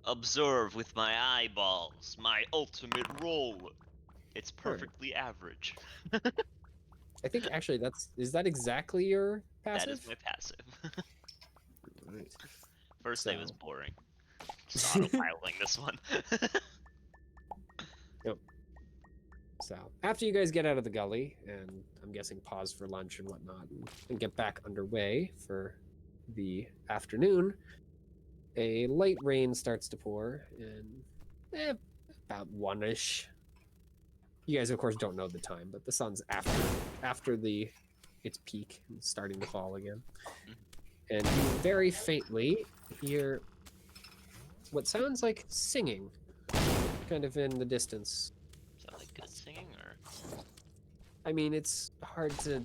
Speaker 3: Observe with my eyeballs. My ultimate roll. It's
Speaker 1: Alright.
Speaker 3: perfectly average.
Speaker 1: I think actually is that exactly your passive?
Speaker 3: That is my passive.
Speaker 1: Right.
Speaker 3: First day was
Speaker 1: So-
Speaker 3: boring. Just autopiloting this one.
Speaker 1: So after you guys get out of the gully, and I'm guessing pause for lunch and whatnot, and get back underway for the afternoon, a light rain starts to pour, and about 1-ish. You guys, of course, don't know the time, but the sun's after its peak and starting to fall again, and you very faintly hear what sounds like singing, kind of in the distance.
Speaker 3: Is that like good singing or?
Speaker 1: I mean, it's hard to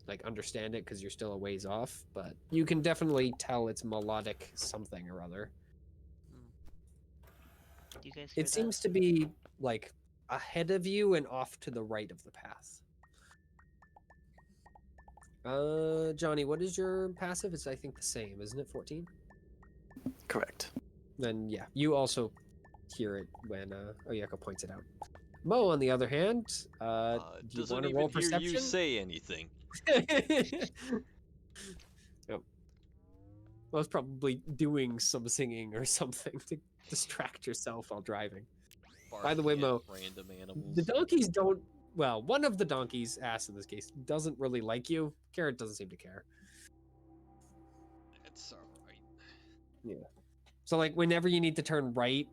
Speaker 1: like understand it because you're still a ways off, but you can definitely tell it's melodic something or other.
Speaker 3: Do you guys hear
Speaker 1: It seems to be like ahead of you and off to the right of the path. Johnny, what is your passive? It's I think the same, isn't it? 14.
Speaker 4: Correct.
Speaker 1: then yeah, you also hear it when Oyeko points it out. Mo, on the other hand, do you
Speaker 6: Doesn't
Speaker 1: want to
Speaker 6: even
Speaker 1: roll
Speaker 6: hear you
Speaker 1: perception?
Speaker 6: say anything.
Speaker 1: Yep. I was probably doing some singing or something to distract yourself while driving. By the way,
Speaker 6: Barking at
Speaker 1: Mo,
Speaker 6: random animals.
Speaker 1: the donkeys don't. Well, one of the donkeys, Ass in this case, doesn't really like you. Carrot doesn't seem to care.
Speaker 6: It's alright.
Speaker 1: Yeah. So, like, whenever you need to turn right,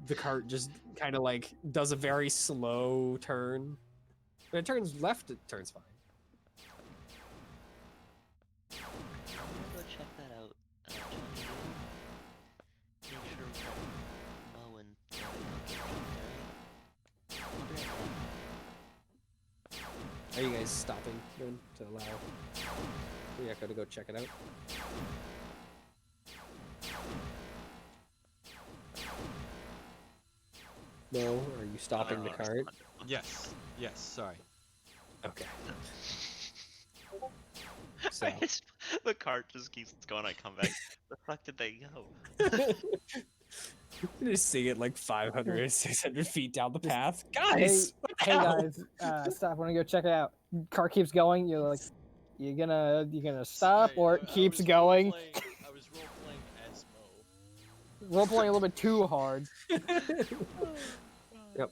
Speaker 1: the cart just kind of like does a very slow turn. When it turns left, it turns fine.
Speaker 3: I'm gonna go check that out. Johnny, make sure Mo and Johnny don't get jumped, alright? I'll be right back.
Speaker 1: Are you guys stopping then to allow Oyeko to go check it out? No, are you stopping the cart?
Speaker 6: Yes. Yes. Sorry.
Speaker 1: Okay. So.
Speaker 3: The cart just keeps going. I come back. The fuck did they go?
Speaker 1: You just see it like 500 or 600 feet down the path.
Speaker 2: Hey,
Speaker 1: Guys! what the
Speaker 2: hey
Speaker 1: hell?
Speaker 2: guys, stop. Want to go check it out? Car keeps going. You're like, you gonna stop
Speaker 6: Sorry,
Speaker 2: or it
Speaker 6: I
Speaker 2: keeps
Speaker 6: was
Speaker 2: going?
Speaker 6: role-playing- I was role playing as Mo.
Speaker 2: Role playing a little bit too hard.
Speaker 1: Yep.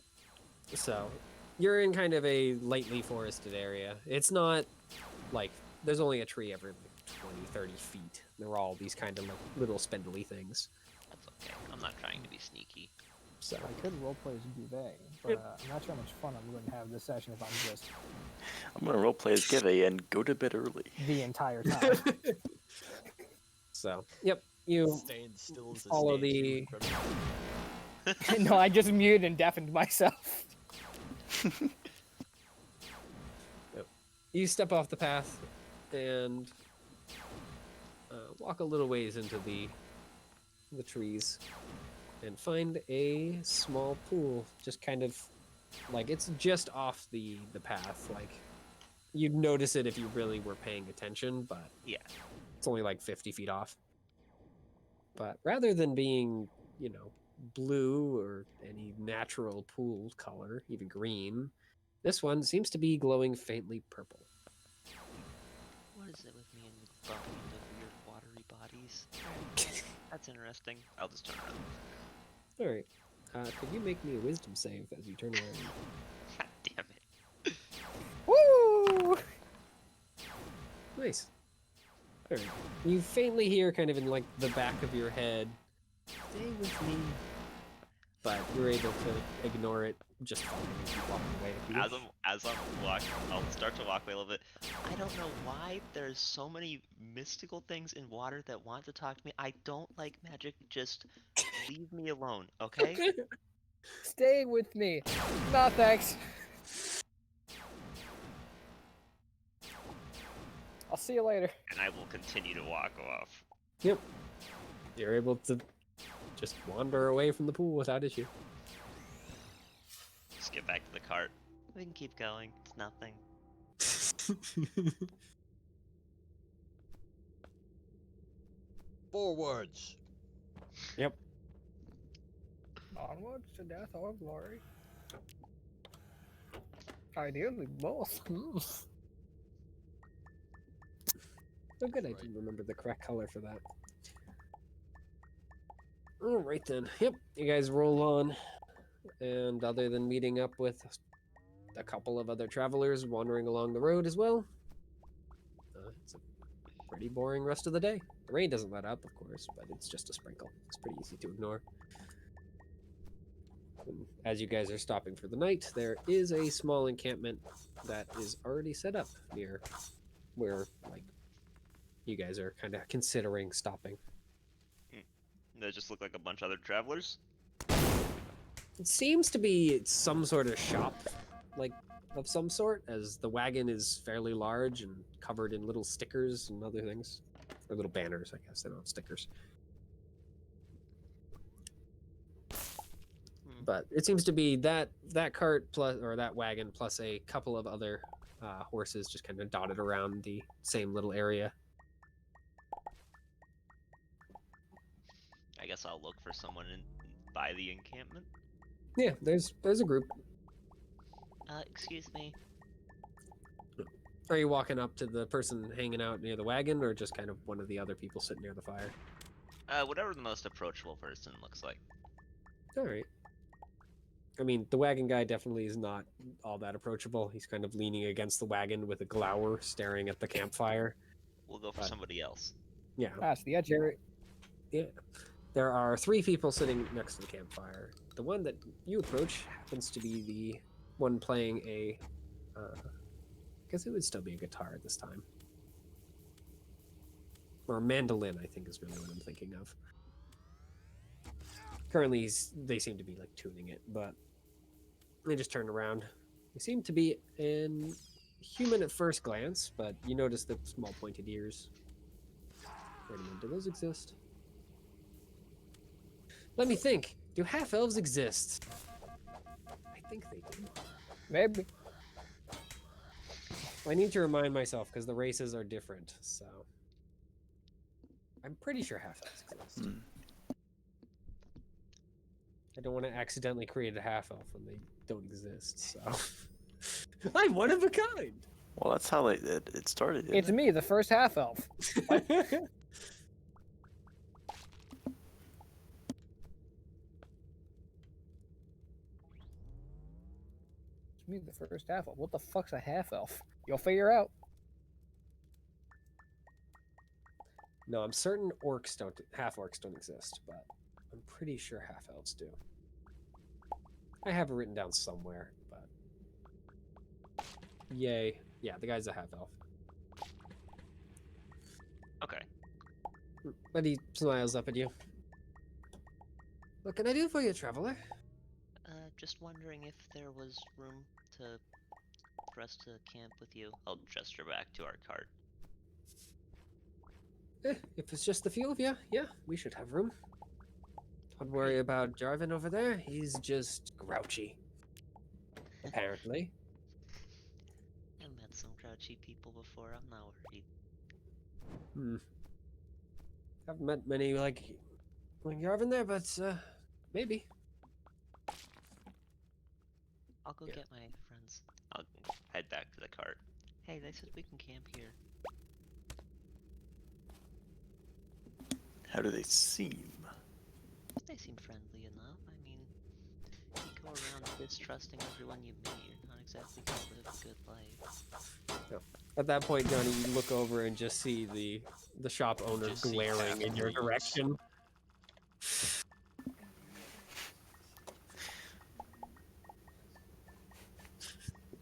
Speaker 1: So, you're in kind of a lightly forested area. It's not like there's only a tree every like 20, 30 feet. They're all these kind of like little spindly things.
Speaker 3: That's okay. I'm not trying to be sneaky.
Speaker 1: So,
Speaker 2: I could roleplay as Duvet, but I'm not sure how much fun I'm going to have this session if I'm just
Speaker 4: I'm gonna roleplay as Give and go to bed early.
Speaker 2: the entire time.
Speaker 1: so yep, you
Speaker 6: Stand still as a
Speaker 1: follow
Speaker 6: statue.
Speaker 1: the.
Speaker 6: Incredible.
Speaker 2: No, I just muted and deafened myself.
Speaker 1: You step off the path and walk a little ways into the trees and find a small pool, just kind of like it's just off the path. Like you'd notice it if you really were paying attention, but
Speaker 3: Yeah.
Speaker 1: it's only like 50 feet off. But rather than being, blue or any natural pool color, even green, this one seems to be glowing faintly purple.
Speaker 3: What is it with me and bumping into weird watery bodies? That's interesting. I'll just turn around.
Speaker 1: All right. Could you make me a wisdom save as you turn around?
Speaker 3: God damn it.
Speaker 2: Woo!
Speaker 1: Nice. All right. You faintly hear, kind of in like the back of your head, "Stay with me," but you're able to ignore it just fine and keep walking away. If you wish.
Speaker 3: As I'm walking, I'll start to walk away a little bit. I don't know why there's so many mystical things in water that want to talk to me. I don't like magic. Just leave me alone, okay?
Speaker 2: Stay with me. No, thanks. I'll see you later.
Speaker 3: And I will continue to walk off.
Speaker 1: Yep. You're able to just wander away from the pool without issue.
Speaker 3: Just get back to the cart. We can keep going. It's nothing.
Speaker 6: Forwards.
Speaker 1: Yep.
Speaker 2: Onwards to death or glory. Ideally, both.
Speaker 1: Oh, good. I
Speaker 6: Right.
Speaker 1: didn't remember the correct color for that. All right then. Yep. You guys roll on, and other than meeting up with a couple of other travelers wandering along the road as well, it's a pretty boring rest of the day. The rain doesn't let up, of course, but it's just a sprinkle. It's pretty easy to ignore. And as you guys are stopping for the night, there is a small encampment that is already set up near where, like, you guys are kind of considering stopping.
Speaker 3: They just look like a bunch of other travelers.
Speaker 1: It seems to be some sort of shop, like, of some sort, as the wagon is fairly large and covered in little stickers and other things. Or little banners, I guess. They're not stickers. But it seems to be that cart plus, or that wagon plus a couple of other horses just kind of dotted around the same little area.
Speaker 3: I guess I'll look for someone by the encampment.
Speaker 1: Yeah, there's a group.
Speaker 3: Excuse me.
Speaker 1: Are you walking up to the person hanging out near the wagon, or just kind of one of the other people sitting near the fire?
Speaker 3: Whatever the most approachable person looks like.
Speaker 1: All right. I mean, the wagon guy definitely is not all that approachable. He's kind of leaning against the wagon with a glower, staring at the campfire.
Speaker 3: We'll go for
Speaker 1: But-
Speaker 3: somebody else.
Speaker 1: Yeah,
Speaker 2: Ah, so the edge area.
Speaker 1: yeah. There are 3 people sitting next to the campfire. The one that you approach happens to be the one playing a. I guess it would still be a guitar at this time. Or a mandolin, I think is really what I'm thinking of. Currently, they seem to be like tuning it, but they just turned around. They seem to be in human at first glance, but you notice the small pointed ears. Wait a minute, do those exist? Let me think. Do half elves exist? I think they do.
Speaker 2: Maybe.
Speaker 1: I need to remind myself because the races are different, so I'm pretty sure half elves exist.
Speaker 4: Hmm.
Speaker 1: I don't want to accidentally create a half elf when they don't exist, so I'm one of a kind.
Speaker 4: Well, that's how it started.
Speaker 2: It's me, the first half elf. It's me, the first half elf. What the fuck's a half elf? You'll figure out.
Speaker 1: No, I'm certain half orcs don't exist, but I'm pretty sure half elves do. I have it written down somewhere, but yay. Yeah, the guy's a half elf.
Speaker 3: Okay.
Speaker 1: But he smiles up at you. What can I do for you, traveler?
Speaker 3: Just wondering if there was room for us to camp with you. I'll gesture back to our cart.
Speaker 1: If it's just the few of you, yeah, we should have room. Don't worry about Jarvan over there. He's just grouchy. Apparently.
Speaker 3: I've met some grouchy people before. I'm not worried.
Speaker 1: Haven't met many like Jarvan there, but maybe.
Speaker 3: I'll go get my friends. I'll head back to the cart. Hey, they said we can camp here.
Speaker 4: How do they seem?
Speaker 3: They seem friendly enough. I mean, you go around distrusting everyone you meet. You're not exactly gonna live a good life.
Speaker 1: At that point, Johnny, you look over and just see the shop owner
Speaker 5: Just see
Speaker 1: glaring
Speaker 5: half
Speaker 1: in your
Speaker 5: trees.
Speaker 1: direction.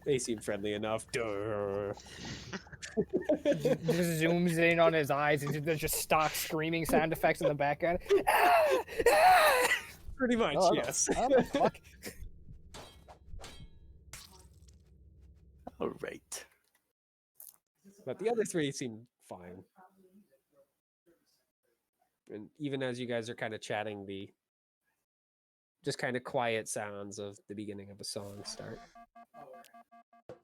Speaker 1: They seem friendly enough. Duh.
Speaker 2: Just zooms in on his eyes and there's just stock screaming sound effects in the background.
Speaker 1: Pretty much,
Speaker 2: Oh,
Speaker 1: yes.
Speaker 2: oh, the fuck?
Speaker 4: All right.
Speaker 1: But the other 3 seem fine. And even as you guys are kind of chatting, the just kind of quiet sounds of the beginning of a song start.
Speaker 3: Or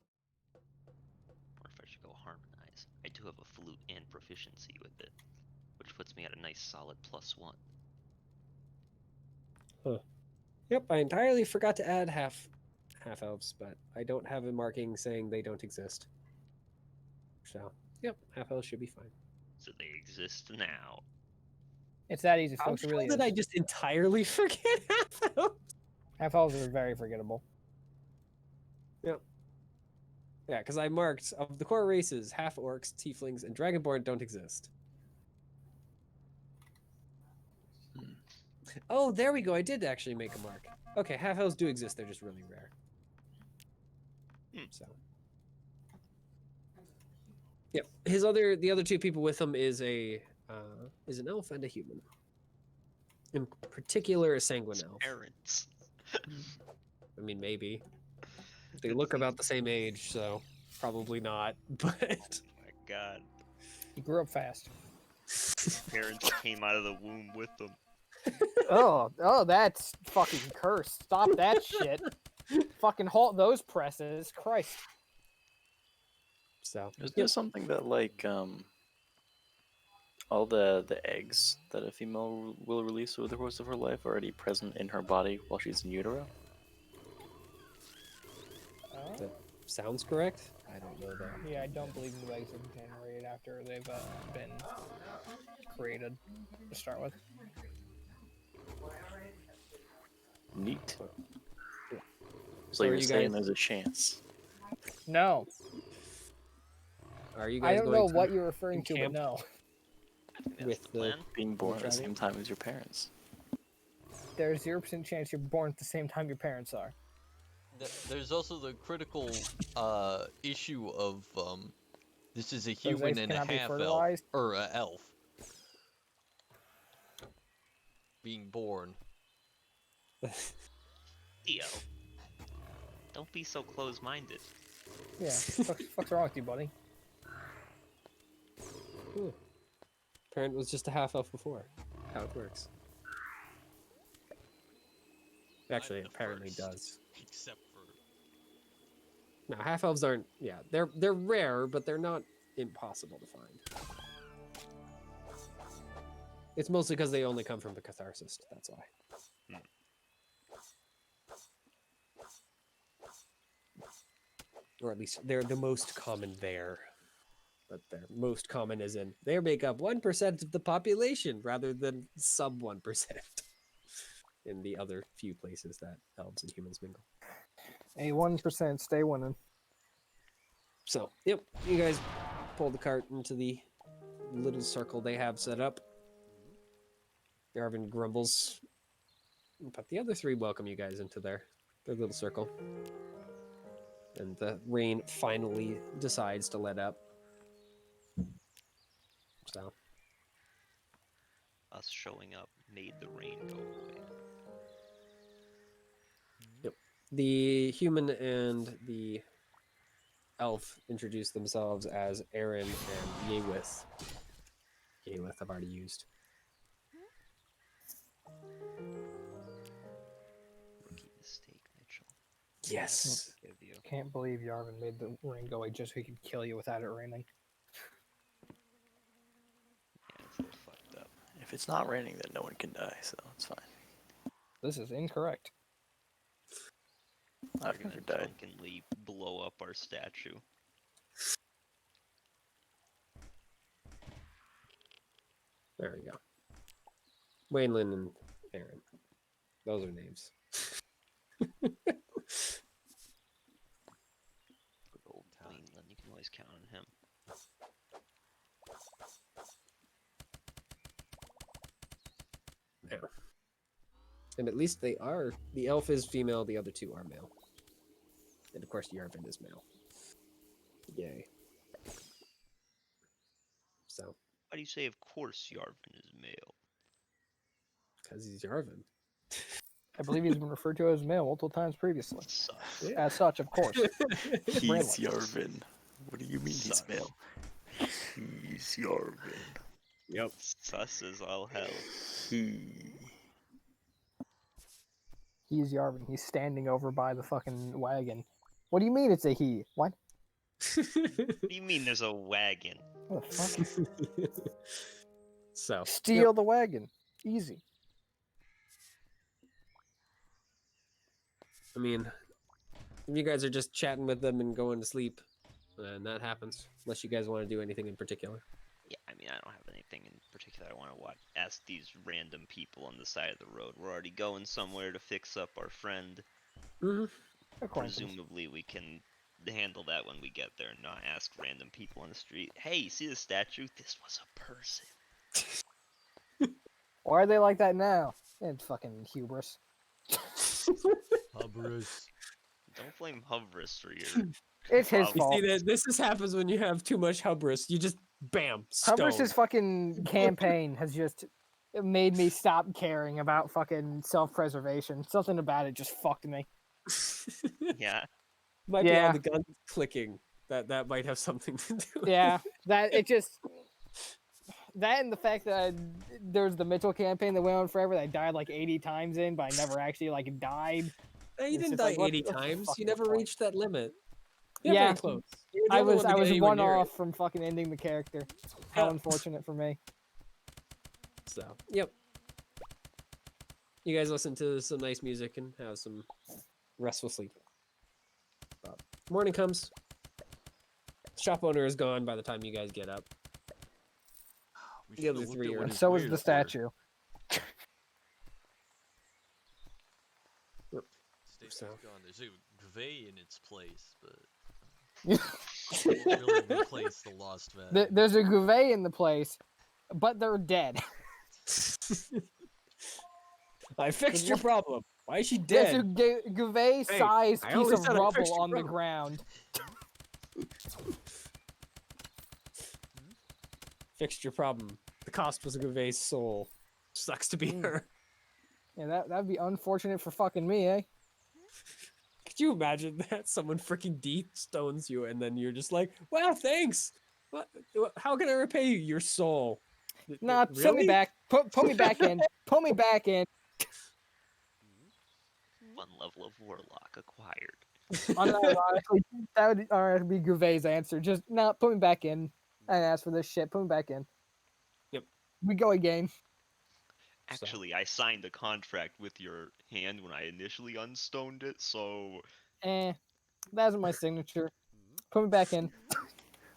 Speaker 3: if I should go harmonize. I do have a flute and proficiency with it, which puts me at a nice solid +1.
Speaker 1: Yep, I entirely forgot to add half elves, but I don't have a marking saying they don't exist. So, yep, half elves should be fine.
Speaker 3: So they exist now.
Speaker 2: It's that easy,
Speaker 1: How
Speaker 2: folks. It really
Speaker 1: did
Speaker 2: is.
Speaker 1: I just entirely forget half elves?
Speaker 2: Half elves are very forgettable.
Speaker 1: Yeah, because I marked of the core races, half orcs, tieflings, and dragonborn don't exist. Oh, there we go. I did actually make a mark. Okay, half elves do exist. They're just really rare. So, yep. The other 2 people with him is an elf and a human. In particular, a sanguine elf.
Speaker 3: Parents.
Speaker 1: I mean, maybe they look about the same age, so probably not. But
Speaker 3: My God.
Speaker 2: He grew up fast.
Speaker 3: Parents came out of the womb with them.
Speaker 2: Oh, that's fucking cursed. Stop that shit. Fucking halt those presses. Christ.
Speaker 1: so
Speaker 4: Is there something that like all the eggs that a female will release over the course of her life are already present in her body while she's in utero?
Speaker 1: That sounds correct. I don't know though.
Speaker 2: Yeah, I don't believe new eggs are generated after they've been created to start with.
Speaker 4: Neat.
Speaker 1: Yeah.
Speaker 4: So
Speaker 1: are
Speaker 4: you're
Speaker 1: you
Speaker 4: saying
Speaker 1: guys?
Speaker 4: there's a chance.
Speaker 2: No,
Speaker 1: Are you
Speaker 2: I
Speaker 1: guys
Speaker 2: don't
Speaker 1: going
Speaker 2: know
Speaker 1: to
Speaker 2: what you're referring to, but
Speaker 1: camp
Speaker 2: no.
Speaker 3: I think that's
Speaker 1: with
Speaker 3: the plan.
Speaker 4: Being born at the
Speaker 1: travel?
Speaker 4: same time as your parents.
Speaker 2: There's 0% chance you're born at the same time your parents are.
Speaker 5: There's also the critical issue of this is a
Speaker 2: Those
Speaker 5: human
Speaker 2: eggs
Speaker 5: and a
Speaker 2: cannot be
Speaker 5: half elf
Speaker 2: fertilized.
Speaker 5: or a elf being born.
Speaker 3: Theo, don't be so close-minded.
Speaker 2: Yeah, fuck's wrong with you, buddy?
Speaker 1: Ooh. Parent was just a half elf before. How it works. Actually,
Speaker 5: I'm
Speaker 1: it
Speaker 5: the
Speaker 1: apparently
Speaker 5: first,
Speaker 1: does.
Speaker 5: Except for
Speaker 1: Now, half elves aren't. Yeah, they're rare, but they're not impossible to find. It's mostly because they only come from the catharsis. That's why. Or at least they're the most common there. But they're most common as in they make up 1% of the population rather than sub 1% in the other few places that elves and humans mingle.
Speaker 2: A 1% stay winning.
Speaker 1: So, yep, you guys pull the cart into the little circle they have set up. Yarvin grumbles, but the other three welcome you guys into their little circle. And the rain finally decides to let up. So,
Speaker 3: Us showing up made the rain go away.
Speaker 1: the human and the elf introduce themselves as Aaron and Yewith. Yewith I've already used.
Speaker 3: Rookie mistake, Mitchell.
Speaker 1: Yes.
Speaker 3: Forgive you.
Speaker 2: Can't believe Yarvin made the rain go away just so he could kill you without it raining.
Speaker 3: Yeah, it's a little fucked up.
Speaker 4: If it's not raining, then no one can die, so it's fine.
Speaker 2: This is incorrect.
Speaker 3: We're
Speaker 4: I've
Speaker 3: gonna
Speaker 4: never died.
Speaker 3: drunkenly blow up our statue.
Speaker 1: There we go. Waylon and Aaron. Those are names.
Speaker 3: Good old Wayneland, you can always count on him.
Speaker 1: Yeah. And at least they are. The elf is female, the other two are male. And of course, Yarvin is male. Yay. So,
Speaker 3: Why do you say, of course, Yarvin is male?
Speaker 1: because he's Yarvin.
Speaker 2: I believe he's been referred to as male multiple times previously.
Speaker 3: Sus.
Speaker 2: As such, of course.
Speaker 4: He's
Speaker 2: Brandless.
Speaker 4: Yarvin. What do you mean
Speaker 3: Sus.
Speaker 4: he's male? He's Yarvin.
Speaker 1: Yep.
Speaker 3: Sus as all hell.
Speaker 4: He.
Speaker 2: He's Yarvin. He's standing over by the fucking wagon. What do you mean it's a he? What?
Speaker 3: What do you mean there's a wagon?
Speaker 2: What the fuck?
Speaker 1: So,
Speaker 2: Steal the wagon. Easy.
Speaker 1: I mean, if you guys are just chatting with them and going to sleep, then that happens. Unless you guys want to do anything in particular.
Speaker 3: Yeah, I mean, I don't have anything in particular I want to ask these random people on the side of the road. We're already going somewhere to fix up our friend.
Speaker 1: Mm-hmm.
Speaker 2: Acquaintance.
Speaker 3: Presumably we can handle that when we get there and not ask random people on the street, hey, you see the statue? This was a person.
Speaker 2: Why are they like that now? It's fucking hubris.
Speaker 6: Hubris.
Speaker 3: Don't blame Hubris for your...
Speaker 2: It's his
Speaker 3: You
Speaker 1: You
Speaker 2: fault.
Speaker 1: see that this happens when you have too much hubris. You just bam, stone.
Speaker 2: Hubris's fucking campaign has just made me stop caring about fucking self-preservation. Something about it just fucked me.
Speaker 3: Yeah.
Speaker 1: Might be
Speaker 2: Yeah.
Speaker 1: all the guns clicking. That might have something to do with
Speaker 2: Yeah, that it just that and the fact that there's the Mitchell campaign that went on forever that I died like 80 times in, but I never actually like died.
Speaker 1: Hey, you
Speaker 2: It's
Speaker 1: didn't
Speaker 2: just
Speaker 1: die
Speaker 2: like, what
Speaker 1: 80
Speaker 2: the
Speaker 1: times.
Speaker 2: fuck
Speaker 1: You
Speaker 2: is the
Speaker 1: never
Speaker 2: point?
Speaker 1: reached that limit. You're
Speaker 2: Yeah,
Speaker 1: very close. You were the
Speaker 2: I
Speaker 1: only
Speaker 2: was
Speaker 1: one to get
Speaker 2: one
Speaker 1: anywhere near it.
Speaker 2: off from fucking ending the character. How
Speaker 1: Yeah.
Speaker 2: unfortunate for me.
Speaker 1: So, yep. You guys listen to some nice music and have some restful sleep. Morning comes. Shop owner is gone by the time you guys get up.
Speaker 6: We
Speaker 1: The
Speaker 6: should
Speaker 1: other
Speaker 6: have looked
Speaker 1: three
Speaker 6: at
Speaker 1: are-
Speaker 6: what
Speaker 2: And
Speaker 6: his
Speaker 2: so is
Speaker 6: wares
Speaker 2: the
Speaker 6: were.
Speaker 2: statue.
Speaker 6: Statue's
Speaker 1: So.
Speaker 6: gone. There's a Gouvet in its place, but won't really replace the lost value.
Speaker 2: There's a Gouvet in the place, but they're dead.
Speaker 1: I fixed your problem. Why is she
Speaker 2: There's a
Speaker 1: dead?
Speaker 2: Gouvet-sized
Speaker 1: I
Speaker 2: piece
Speaker 1: always
Speaker 2: of
Speaker 1: said I fixed
Speaker 2: rubble
Speaker 1: your
Speaker 2: on the
Speaker 1: problem.
Speaker 2: ground.
Speaker 1: Fixed your problem. The cost was a Gouvet's soul. Sucks to be her.
Speaker 2: Yeah, that'd be unfortunate for fucking me, eh?
Speaker 1: Could you imagine that? Someone freaking de-stones you and then you're just like, wow, thanks. How can I repay you? Your soul.
Speaker 2: Nah, send me
Speaker 1: Really?
Speaker 2: back. Put me back in. Put me back in.
Speaker 3: One level of warlock acquired.
Speaker 2: Unironically, that would be Gouvet's answer. Just, nah, put me back in. I didn't ask for this shit. Put me back in.
Speaker 1: Yep.
Speaker 2: We go again.
Speaker 3: Actually, I signed a contract with your hand when I initially unstoned it, so
Speaker 2: That's my signature. Put me back in.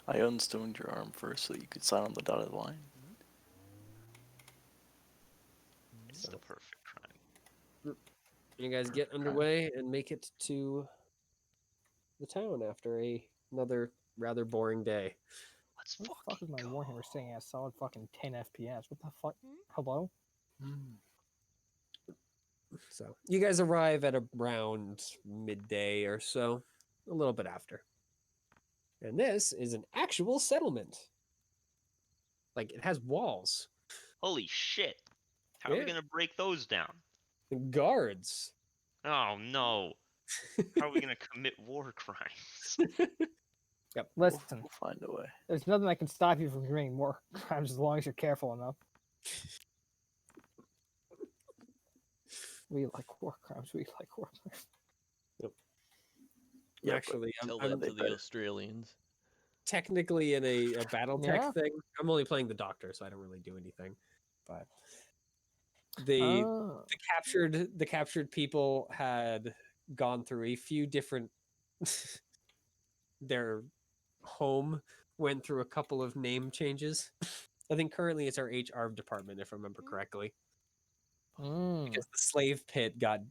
Speaker 4: I unstoned your arm first so you could sign on the dotted line.
Speaker 3: it's the perfect crime.
Speaker 1: You guys get underway and make it to the town after another rather boring day.
Speaker 3: Let's
Speaker 2: What the
Speaker 3: fucking
Speaker 2: fuck is my
Speaker 3: go.
Speaker 2: Warhammer sitting at solid fucking 10 FPS? What the fuck? Hello?
Speaker 1: So you guys arrive at around midday or so, a little bit after. And this is an actual settlement. Like, it has walls.
Speaker 3: Holy shit! How are
Speaker 1: Yeah.
Speaker 3: we gonna break those down?
Speaker 1: And guards.
Speaker 3: Oh no! How are we gonna commit war crimes?
Speaker 2: Listen,
Speaker 4: We'll find a way.
Speaker 2: there's nothing that can stop you from committing war crimes as long as you're careful enough. We like war crimes. We like war crimes.
Speaker 4: Yeah, but
Speaker 1: Actually,
Speaker 5: Tell
Speaker 1: I'm
Speaker 5: that
Speaker 4: they
Speaker 5: to the
Speaker 4: better.
Speaker 5: Australians.
Speaker 1: technically in a battle tech
Speaker 2: Yeah.
Speaker 1: thing. I'm only playing the doctor, so I don't really do anything. But the
Speaker 2: Oh.
Speaker 1: the captured people had gone through a few different their home went through a couple of name changes. I think currently it's our HR department, if I remember correctly, because the slave pit got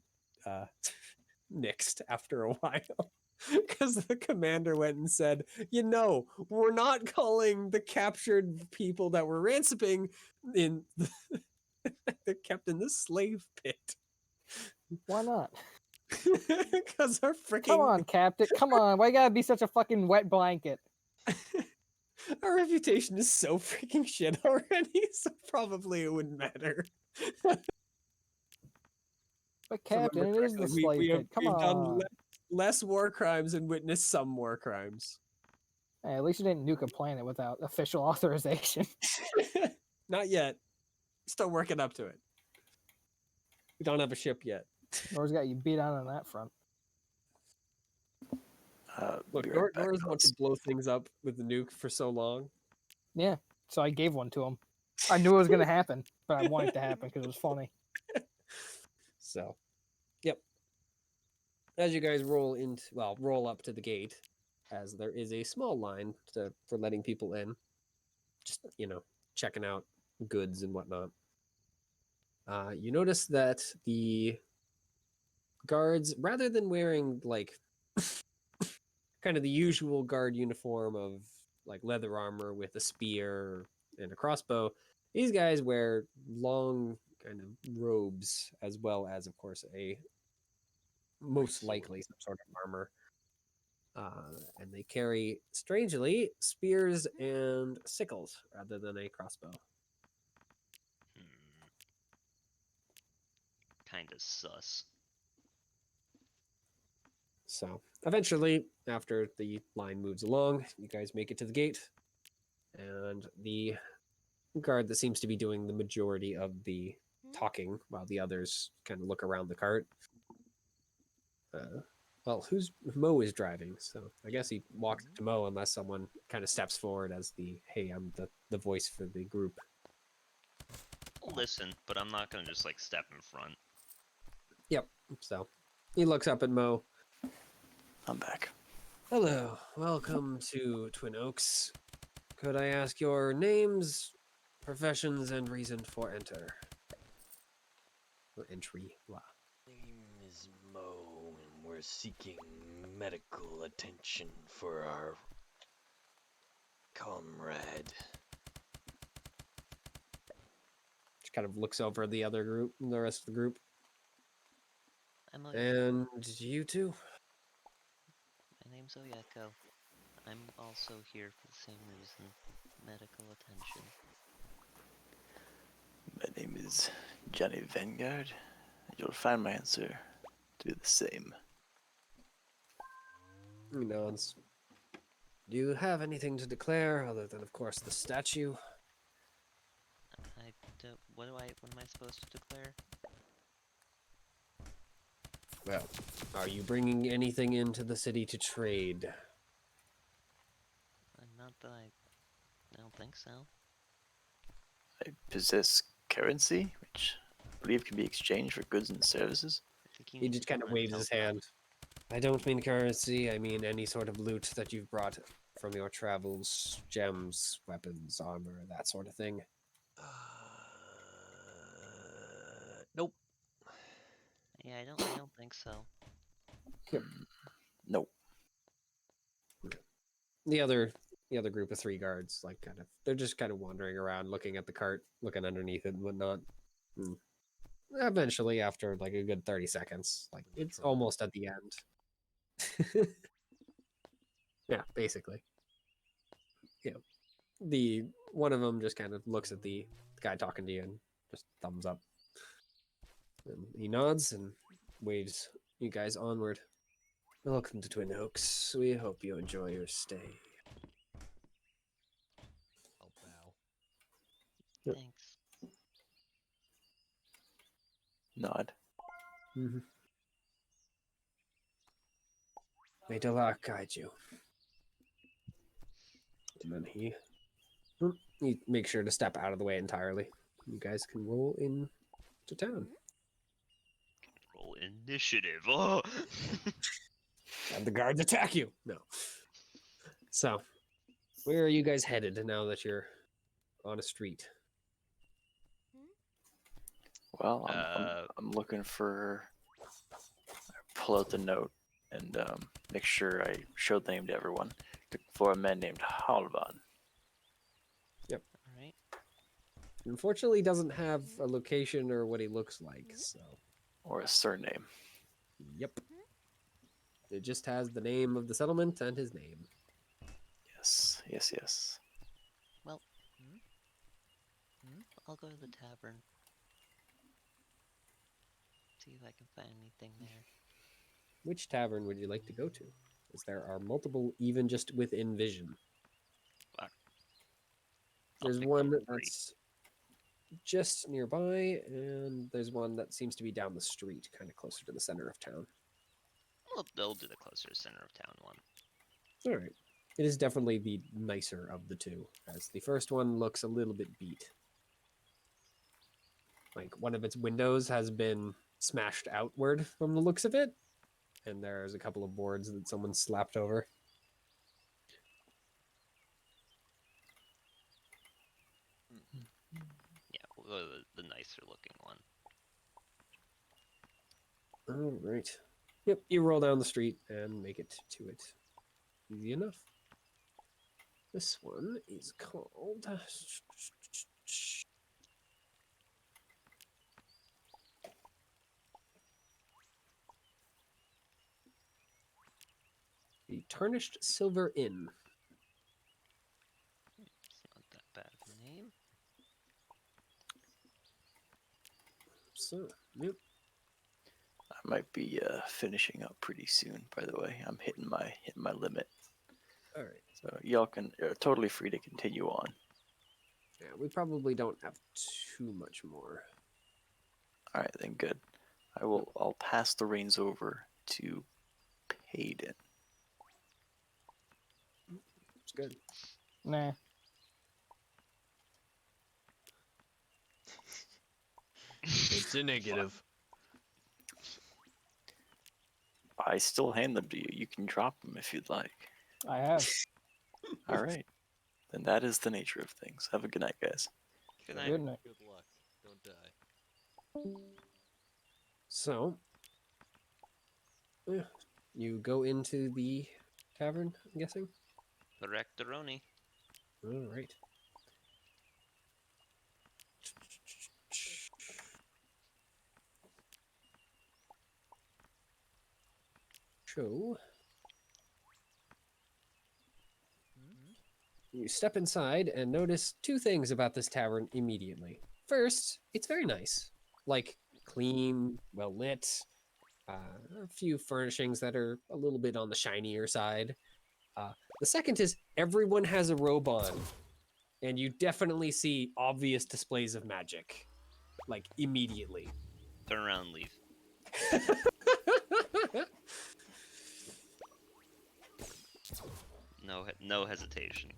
Speaker 1: nixed after a while. Because the commander went and said, we're not calling the captured people that we're ransoming in they're kept in the slave pit.
Speaker 2: Why not?
Speaker 1: Because our freaking
Speaker 2: Come on, Captain. Come on. Why you gotta be such a fucking wet blanket?
Speaker 1: our reputation is so freaking shit already, so probably it wouldn't matter.
Speaker 2: But
Speaker 1: If I
Speaker 2: Captain,
Speaker 1: remember
Speaker 2: it is the
Speaker 1: correctly,
Speaker 2: slave
Speaker 1: we have,
Speaker 2: pit. Come
Speaker 1: we've done
Speaker 2: on.
Speaker 1: less war crimes and witnessed some war crimes.
Speaker 2: Hey, at least you didn't nuke a planet without official authorization.
Speaker 1: Not yet. Still working up to it. We don't have a ship yet.
Speaker 2: Nor's got you beat on that front.
Speaker 1: Look,
Speaker 4: Be right back,
Speaker 1: Nora's wanted to
Speaker 4: fellas.
Speaker 1: blow things up with the nuke for so long.
Speaker 2: Yeah, so I gave one to him. I knew it was gonna happen, but I wanted it to happen because it was funny.
Speaker 1: So, yep. As you guys roll up to the gate, as there is a small line for letting people in, just checking out goods and whatnot. You notice that the guards, rather than wearing like kind of the usual guard uniform of like leather armor with a spear and a crossbow, these guys wear long kind of robes, as well as, of course, most likely some sort of armor. And they carry, strangely, spears and sickles rather than a crossbow.
Speaker 3: Kinda sus.
Speaker 1: So eventually, after the line moves along, you guys make it to the gate, and the guard that seems to be doing the majority of the talking while the others kind of look around the cart. Mo is driving, so I guess he walks to Mo unless someone kind of steps forward as I'm the voice for the group.
Speaker 3: I'll listen, but I'm not gonna just like step in front.
Speaker 1: Yep. So he looks up at Mo.
Speaker 4: I'm back.
Speaker 1: Hello, welcome to Twin Oaks. Could I ask your names, professions, and reason for entry? Blah.
Speaker 6: Name is Mo, and we're seeking medical attention for our comrade.
Speaker 1: Just kind of looks over the other group, the rest of the group,
Speaker 3: I'm
Speaker 1: and you two.
Speaker 3: My name's Oyeko. I'm also here for the same reason. Medical attention.
Speaker 4: My name is Johnny Vanguard, and you'll find my answer to be the same.
Speaker 1: He nods. Do you have anything to declare other than, of course, the statue?
Speaker 3: I don't. What am I supposed to declare?
Speaker 1: Well, are you bringing anything into the city to trade?
Speaker 3: Not that I don't think so.
Speaker 4: I possess currency, which I believe can be exchanged for goods and services.
Speaker 3: I think you
Speaker 1: He
Speaker 3: need
Speaker 1: just
Speaker 3: to
Speaker 1: kind of
Speaker 3: come and
Speaker 1: waves
Speaker 3: tell
Speaker 1: his
Speaker 3: me.
Speaker 1: hand. I don't mean currency, I mean any sort of loot that you've brought from your travels, gems, weapons, armor, that sort of thing.
Speaker 6: Nope.
Speaker 3: Yeah, I don't think so.
Speaker 1: Yep.
Speaker 4: No.
Speaker 1: The other group of 3 guards, like they're just kind of wandering around, looking at the cart, looking underneath it and whatnot. And eventually, after like a good 30 seconds, like it's almost at the end. Yeah, basically. Yeah. The one of them just kind of looks at the guy talking to you and just thumbs up. And he nods and waves you guys onward. Welcome to Twin Oaks. We hope you enjoy your stay.
Speaker 6: I'll bow.
Speaker 1: Yep.
Speaker 3: Thanks.
Speaker 4: Nod.
Speaker 1: Mm-hmm. May Delak guide you. And then he makes sure to step out of the way entirely. You guys can roll into town.
Speaker 3: Roll initiative. Oh.
Speaker 1: And the guards attack you. No. So, where are you guys headed now that you're on a street?
Speaker 4: Well, I'm looking for. Pull out the note and make sure I show the name to everyone. Looking for a man named Halvan.
Speaker 1: Yep.
Speaker 3: All right.
Speaker 1: Unfortunately, he doesn't have a location or what he looks like, so.
Speaker 4: Or a surname.
Speaker 1: Yep. It just has the name of the settlement and his name.
Speaker 4: Yes, yes, yes.
Speaker 3: Well, I'll go to the tavern. See if I can find anything there.
Speaker 1: Which tavern would you like to go to? As there are multiple, even just within vision. There's
Speaker 3: pick
Speaker 1: one
Speaker 3: number 3.
Speaker 1: that's just nearby, and there's one that seems to be down the street, kind of closer to the center of town.
Speaker 3: Well, they'll do the closer center of town one.
Speaker 1: All right. It is definitely the nicer of the two, as the first one looks a little bit beat. Like, one of its windows has been smashed outward from the looks of it, and there's a couple of boards that someone slapped over.
Speaker 3: Yeah, we'll go to the nicer looking one.
Speaker 1: All right. Yep, you roll down the street and make it to it. Easy enough. This one is called... the Tarnished Silver Inn.
Speaker 3: It's not that bad of a name.
Speaker 1: So, yep.
Speaker 4: I might be finishing up pretty soon. By the way, I'm hitting my limit.
Speaker 1: All right.
Speaker 4: So y'all are totally free to continue on.
Speaker 1: Yeah, we probably don't have too much more.
Speaker 4: All right, then good. I'll pass the reins over to Payden.
Speaker 1: It's good.
Speaker 2: Nah.
Speaker 5: It's a negative.
Speaker 4: I still hand them to you. You can drop them if you'd like.
Speaker 2: I have.
Speaker 4: All right. Then that is the nature of things. Have a good night, guys.
Speaker 3: Good night.
Speaker 2: Good night.
Speaker 6: Good luck. Don't die.
Speaker 1: So, yeah, you go into the tavern, I'm guessing?
Speaker 3: Correctoroni.
Speaker 1: All right. So, you step inside and notice two things about this tavern immediately. First, it's very nice. Like, clean, well lit, a few furnishings that are a little bit on the shinier side. The second is everyone has a robe on, and you definitely see obvious displays of magic, like immediately.
Speaker 3: Turn around and leave. No hesitation.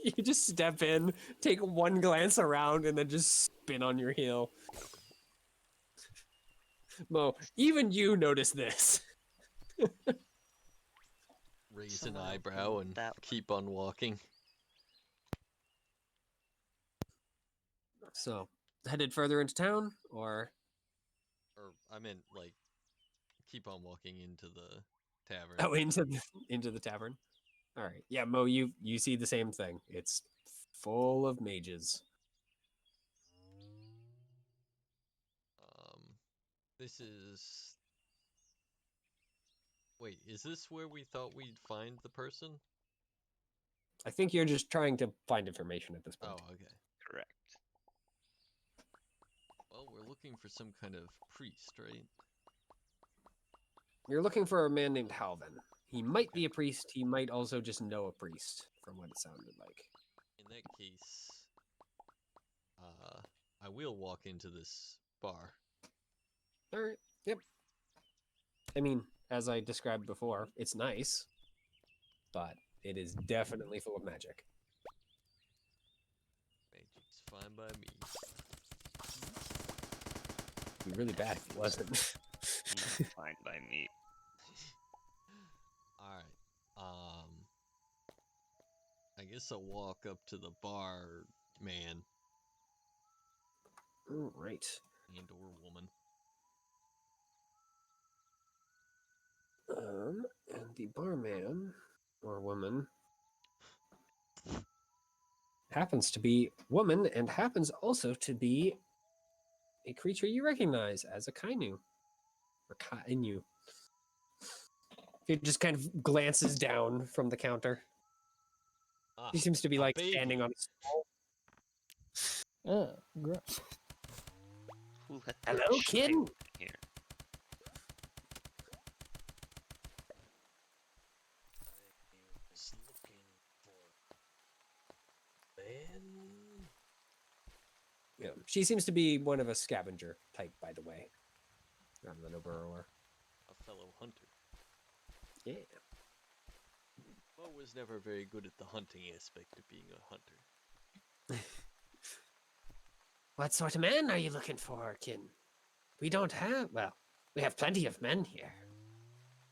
Speaker 1: You just step in, take one glance around, and then just spin on your heel. Mo, even you notice this.
Speaker 5: Raise an
Speaker 3: Someone
Speaker 5: eyebrow
Speaker 3: open
Speaker 5: and
Speaker 3: that one.
Speaker 5: keep on walking.
Speaker 1: So, headed further into town, or
Speaker 5: Or I meant like keep on walking into the tavern.
Speaker 1: oh, into the tavern? All right, yeah, Mo, you see the same thing. It's full of mages.
Speaker 5: This is. Wait, is this where we thought we'd find the person?
Speaker 1: I think you're just trying to find information at this point.
Speaker 5: Oh, okay.
Speaker 3: Correct.
Speaker 5: Well, we're looking for some kind of priest, right?
Speaker 1: You're looking for a man named Halvin. He might be a priest. He might also just know a priest, from what it sounded like.
Speaker 5: In that case, I will walk into this bar.
Speaker 1: All right. Yep. I mean, as I described before, it's nice, but it is definitely full of magic.
Speaker 5: Magic's fine by me.
Speaker 1: It'd be really bad if it wasn't.
Speaker 3: Fine by me.
Speaker 5: Alright. I guess I'll walk up to the bar man
Speaker 1: All right.
Speaker 5: and or woman.
Speaker 1: And the barman or woman happens to be woman and happens also to be a creature you recognize as a Kainu or Kainu. He just kind of glances down from the counter.
Speaker 5: Ah,
Speaker 1: He seems to be
Speaker 5: a
Speaker 1: like
Speaker 5: baby.
Speaker 1: standing on a stool.
Speaker 2: Gross.
Speaker 3: Who let
Speaker 1: Hello,
Speaker 3: that
Speaker 1: kid.
Speaker 3: child in here?
Speaker 6: Was looking for man.
Speaker 1: Yeah, she seems to be one of a scavenger type, by the way, rather than a burrower.
Speaker 5: A fellow hunter.
Speaker 1: Yeah.
Speaker 5: Mo was never very good at the hunting aspect of being a hunter.
Speaker 1: What sort of man are you looking for, kin? We don't have, well, we have plenty of men here.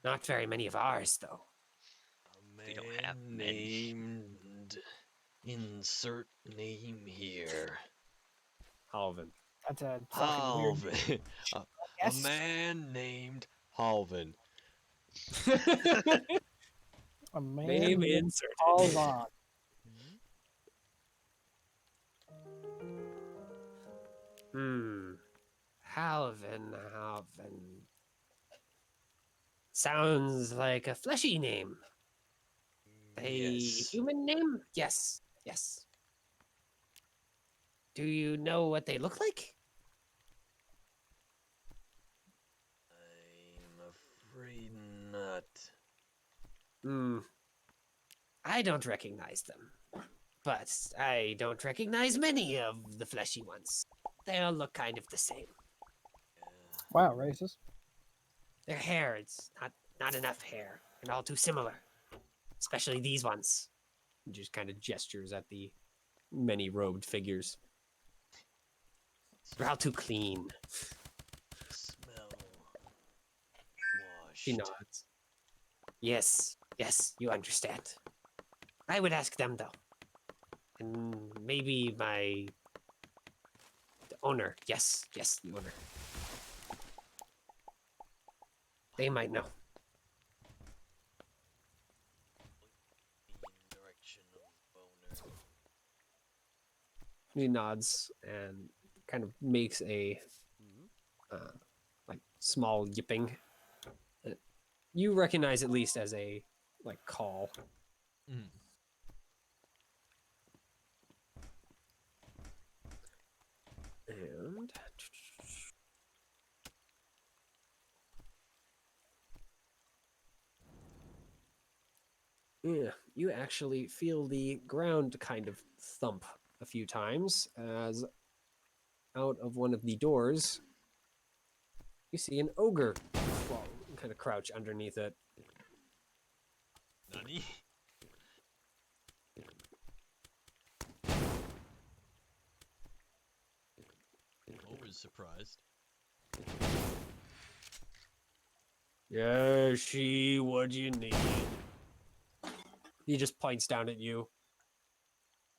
Speaker 1: Not very many of ours, though.
Speaker 5: A
Speaker 3: We
Speaker 5: man
Speaker 3: don't have men.
Speaker 5: named... Insert name here.
Speaker 1: Halvin.
Speaker 2: That's a fucking weird.
Speaker 5: Halvin. a
Speaker 2: Yes.
Speaker 5: man named Halvin.
Speaker 2: A man
Speaker 1: Name
Speaker 2: named
Speaker 1: inserted.
Speaker 2: Alvan.
Speaker 1: Halvin. Sounds like a fleshy name. A
Speaker 5: Yes.
Speaker 1: human name? Yes. Do you know what they look like?
Speaker 5: I'm afraid not.
Speaker 1: I don't recognize them. But I don't recognize many of the fleshy ones. They all look kind of the same.
Speaker 2: Wow, racist.
Speaker 1: Their hair, it's not enough hair, and all too similar. Especially these ones. He just kind of gestures at the many robed figures. They're all too clean.
Speaker 6: Smell
Speaker 1: She
Speaker 6: washed.
Speaker 1: nods. Yes, yes, you understand. I would ask them though. And maybe the owner. Yes, yes, the owner. They might know.
Speaker 6: In direction of boner.
Speaker 1: He nods and kind of makes a like small yipping. You recognize at least as a like call.
Speaker 6: Mm.
Speaker 1: And yeah, you actually feel the ground kind of thump a few times as out of one of the doors you see an ogre kind of crouch underneath it.
Speaker 6: Nani? Always surprised.
Speaker 1: Yeah, she, what do you need? He just points down at you.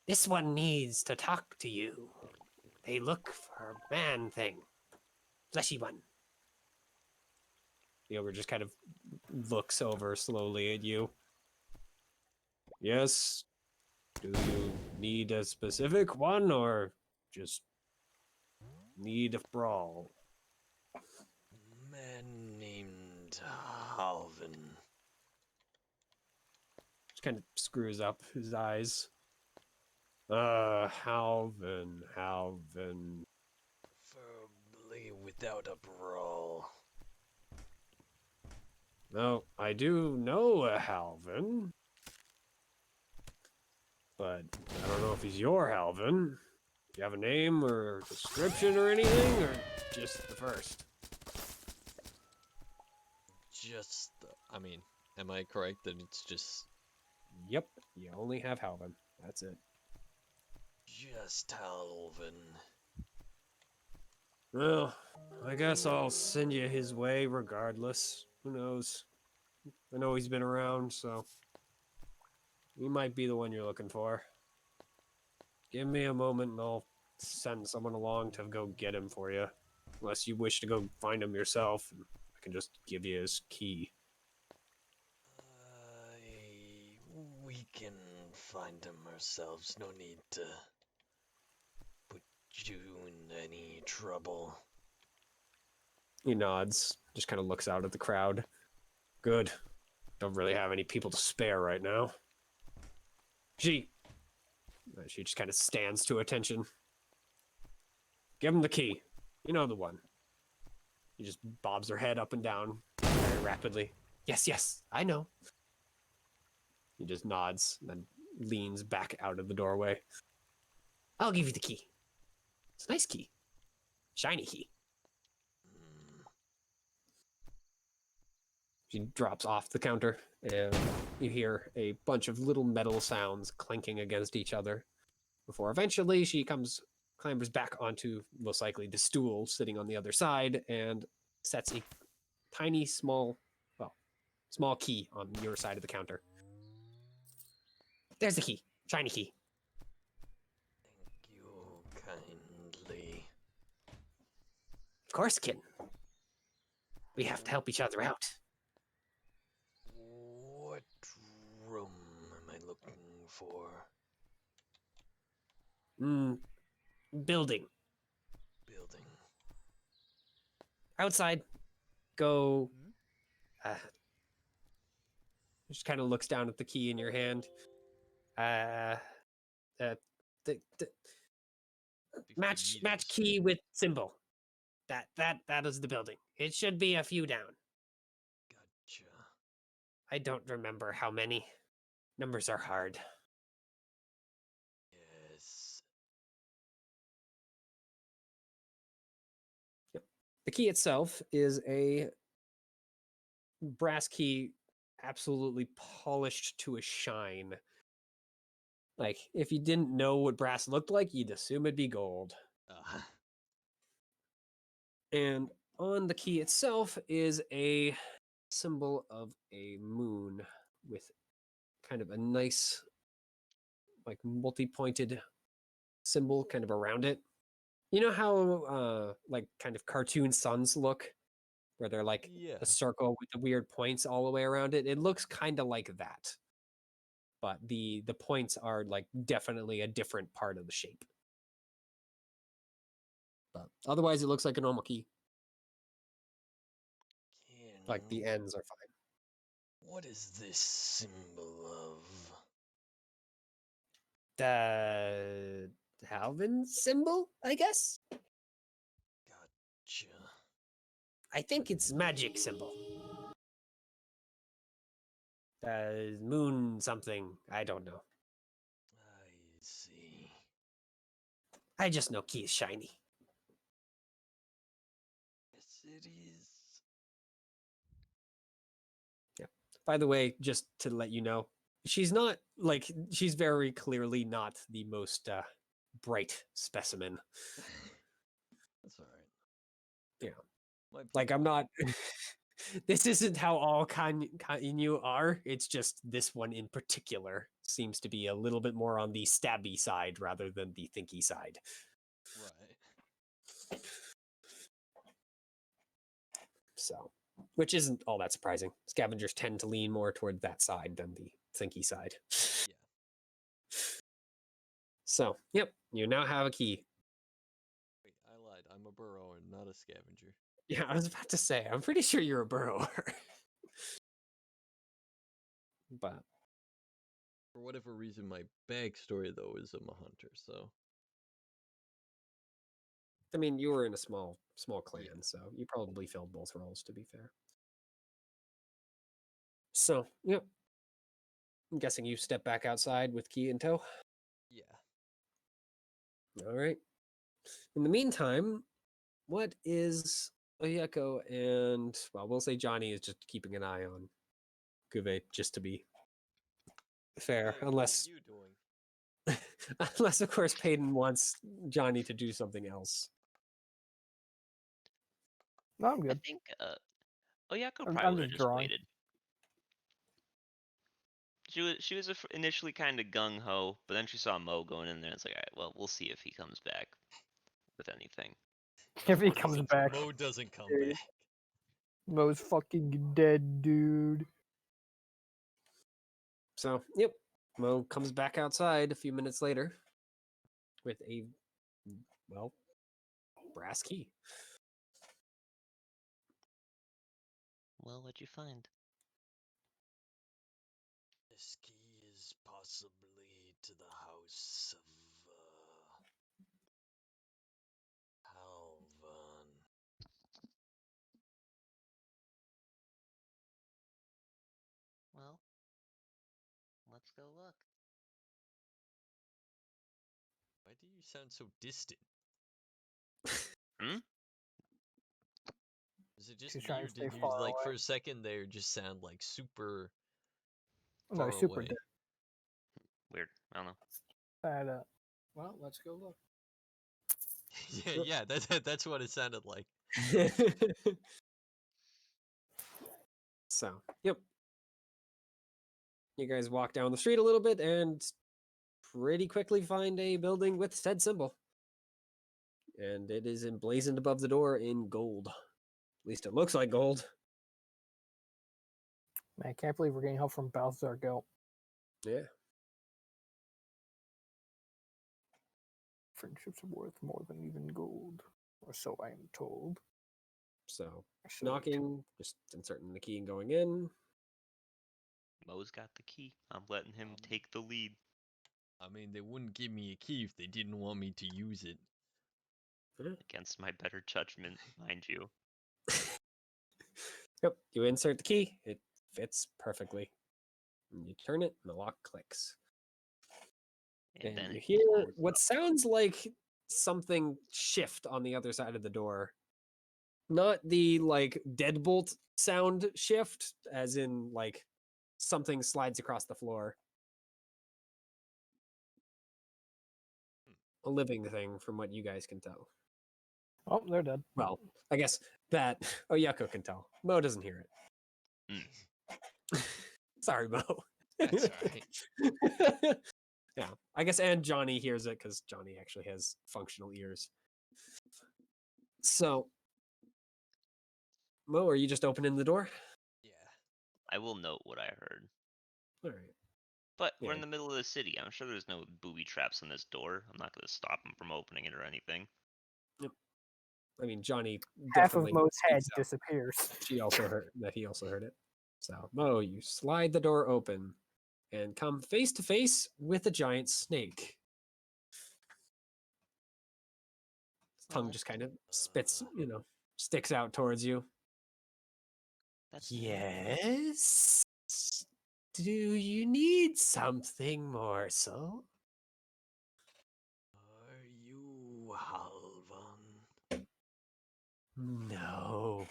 Speaker 1: This one needs to talk to you. They look for a man thing. Fleshy one. The ogre just kind of looks over slowly at you. Yes. Do you need a specific one or just need a brawl?
Speaker 6: Man named Halvin.
Speaker 1: Just kind of screws up his eyes. Halvin.
Speaker 6: Preferably without a brawl.
Speaker 1: No, I do know a Halvin. But I don't know if he's your Halvin. Do you have a name or description or anything, or just the first?
Speaker 6: Just, I mean, am I correct that it's just
Speaker 1: Yep, you only have Halvin. That's it.
Speaker 6: Halvin?
Speaker 1: Well, I guess I'll send you his way regardless. Who knows? I know he's been around, so he might be the one you're looking for. Give me a moment and I'll send someone along to go get him for you. Unless you wish to go find him yourself, I can just give you his key.
Speaker 6: We can find him ourselves. No need to put you in any trouble.
Speaker 1: He nods, just kind of looks out at the crowd. Good. Don't really have any people to spare right now. She just kind of stands to attention. Give him the key. You know the one. He just bobs her head up and down very rapidly. Yes, yes, I know. He just nods and then leans back out of the doorway. I'll give you the key. It's a nice key. Shiny key. She drops off the counter, and you hear a bunch of little metal sounds clanking against each other before eventually she clambers back onto, most likely, the stool sitting on the other side and sets a tiny, small key on your side of the counter. There's the key. Shiny key.
Speaker 6: Thank you kindly.
Speaker 1: Of course, kid. We have to help each other out.
Speaker 6: What room am I looking for?
Speaker 1: Building.
Speaker 6: Building.
Speaker 1: Outside. Go. Just kind of looks down at the key in your hand. The match
Speaker 6: 50 meters.
Speaker 1: key with symbol. That is the building. It should be a few down.
Speaker 6: Gotcha.
Speaker 1: I don't remember how many. Numbers are hard.
Speaker 6: Yes.
Speaker 1: Yep. The key itself is a brass key, absolutely polished to a shine. Like, if you didn't know what brass looked like, you'd assume it'd be gold. And on the key itself is a symbol of a moon with kind of a nice, like multi-pointed symbol kind of around it. You know how like kind of cartoon suns look, where they're like
Speaker 6: Yeah.
Speaker 1: a circle with the weird points all the way around it? It looks kind of like that, but the points are like definitely a different part of the shape. But otherwise, it looks like a normal key. Like the ends are fine.
Speaker 6: What is this symbol of?
Speaker 1: The Halvin symbol, I guess.
Speaker 6: Gotcha.
Speaker 1: I think it's magic symbol. Moon something. I don't know.
Speaker 6: I see.
Speaker 1: I just know key is shiny.
Speaker 6: Yes, it is.
Speaker 1: By the way, just to let you know, she's not like she's very clearly not the most bright specimen.
Speaker 6: That's all right.
Speaker 1: Yeah.
Speaker 6: My
Speaker 1: Like I'm
Speaker 6: people-
Speaker 1: not. This isn't how all Kainu are. It's just this one in particular seems to be a little bit more on the stabby side rather than the thinky side.
Speaker 6: Right.
Speaker 1: So, which isn't all that surprising. Scavengers tend to lean more toward that side than the thinky side.
Speaker 6: Yeah.
Speaker 1: So, yep, you now have a key.
Speaker 6: Wait, I lied. I'm a burrower, not a scavenger.
Speaker 1: Yeah, I was about to say, I'm pretty sure you're a burrower. But
Speaker 6: For whatever reason, my backstory though is I'm a hunter. So
Speaker 1: I mean, you were in a small clan,
Speaker 6: Yeah.
Speaker 1: so you probably filled both roles, to be fair. So, yep. I'm guessing you step back outside with key in tow.
Speaker 6: yeah.
Speaker 1: All right. In the meantime, what is Oyeko and, well, we'll say Johnny is just keeping an eye on Guve, just to be fair,
Speaker 6: Hey,
Speaker 1: unless,
Speaker 6: what are you doing?
Speaker 1: unless of course Peyton wants Johnny to do something else.
Speaker 2: No, I'm
Speaker 3: I
Speaker 2: good.
Speaker 3: think Oyako
Speaker 2: I'm
Speaker 3: probably would
Speaker 2: just
Speaker 3: have just
Speaker 2: drawing.
Speaker 3: waited. She was initially kind of gung ho, but then she saw Mo going in there. And it's like, all right, well, we'll see if he comes back with anything.
Speaker 2: If he
Speaker 6: Mo
Speaker 2: comes
Speaker 6: doesn't-
Speaker 2: back,
Speaker 6: Mo doesn't come
Speaker 2: Dude.
Speaker 6: back.
Speaker 2: Mo's fucking dead, dude.
Speaker 1: So, yep. Mo comes back outside a few minutes later with a, well, brass key.
Speaker 3: Well, what'd you find?
Speaker 6: This key is possibly to the house of Halvan.
Speaker 3: Well, let's go look.
Speaker 6: Why do you sound so distant?
Speaker 3: Hmm?
Speaker 6: Is it just
Speaker 2: She's
Speaker 6: me,
Speaker 2: trying
Speaker 6: or
Speaker 2: to stay
Speaker 6: did you
Speaker 2: far
Speaker 6: like
Speaker 2: away.
Speaker 6: for a second there just sound like super
Speaker 2: No,
Speaker 6: far
Speaker 2: super
Speaker 6: away?
Speaker 2: dead.
Speaker 3: Weird. I don't know.
Speaker 2: And, well, let's go look.
Speaker 6: Yeah, that's what it sounded like.
Speaker 1: So, yep. You guys walk down the street a little bit and pretty quickly find a building with said symbol. And it is emblazoned above the door in gold. At least it looks like gold.
Speaker 2: Man, I can't believe we're getting help from Balthazar Gelt.
Speaker 1: Yeah.
Speaker 2: Friendships are worth more than even gold. Or so I am told.
Speaker 1: So,
Speaker 2: So
Speaker 1: knocking, just inserting the key and going in.
Speaker 3: Mo's got the key. I'm letting him take the lead.
Speaker 6: I mean, they wouldn't give me a key if they didn't want me to use it.
Speaker 3: Against my better judgment, mind you.
Speaker 1: Yep, you insert the key, it fits perfectly. And you turn it, and the lock clicks.
Speaker 3: And
Speaker 1: And
Speaker 3: then
Speaker 1: you
Speaker 3: it
Speaker 1: hear
Speaker 3: pulls
Speaker 1: what
Speaker 3: up.
Speaker 1: sounds like something shift on the other side of the door. Not the like deadbolt sound shift, as in like something slides across the floor. A living thing, from what you guys can tell.
Speaker 2: Oh, they're dead.
Speaker 1: Well, I guess that Oyako can tell. Mo doesn't hear it. Sorry, Mo.
Speaker 6: That's alright.
Speaker 1: Yeah, I guess, and Johnny hears it because Johnny actually has functional ears. So, Mo, are you just opening the door?
Speaker 6: Yeah.
Speaker 3: I will note what I heard.
Speaker 1: All right.
Speaker 3: But we're in
Speaker 1: Yeah.
Speaker 3: the middle of the city. I'm sure there's no booby traps on this door. I'm not going to stop him from opening it or anything.
Speaker 1: I mean, Johnny
Speaker 2: Half of
Speaker 1: definitely
Speaker 2: Mo's head
Speaker 1: speaks up.
Speaker 2: disappears.
Speaker 1: He also heard that. He also heard it. So, Mo, you slide the door open and come face to face with a giant snake. His tongue
Speaker 6: Oh,
Speaker 1: just kind of spits, sticks out towards you.
Speaker 3: That's
Speaker 1: Yes. Do you need something more so?
Speaker 6: Are you Halvan?
Speaker 1: No.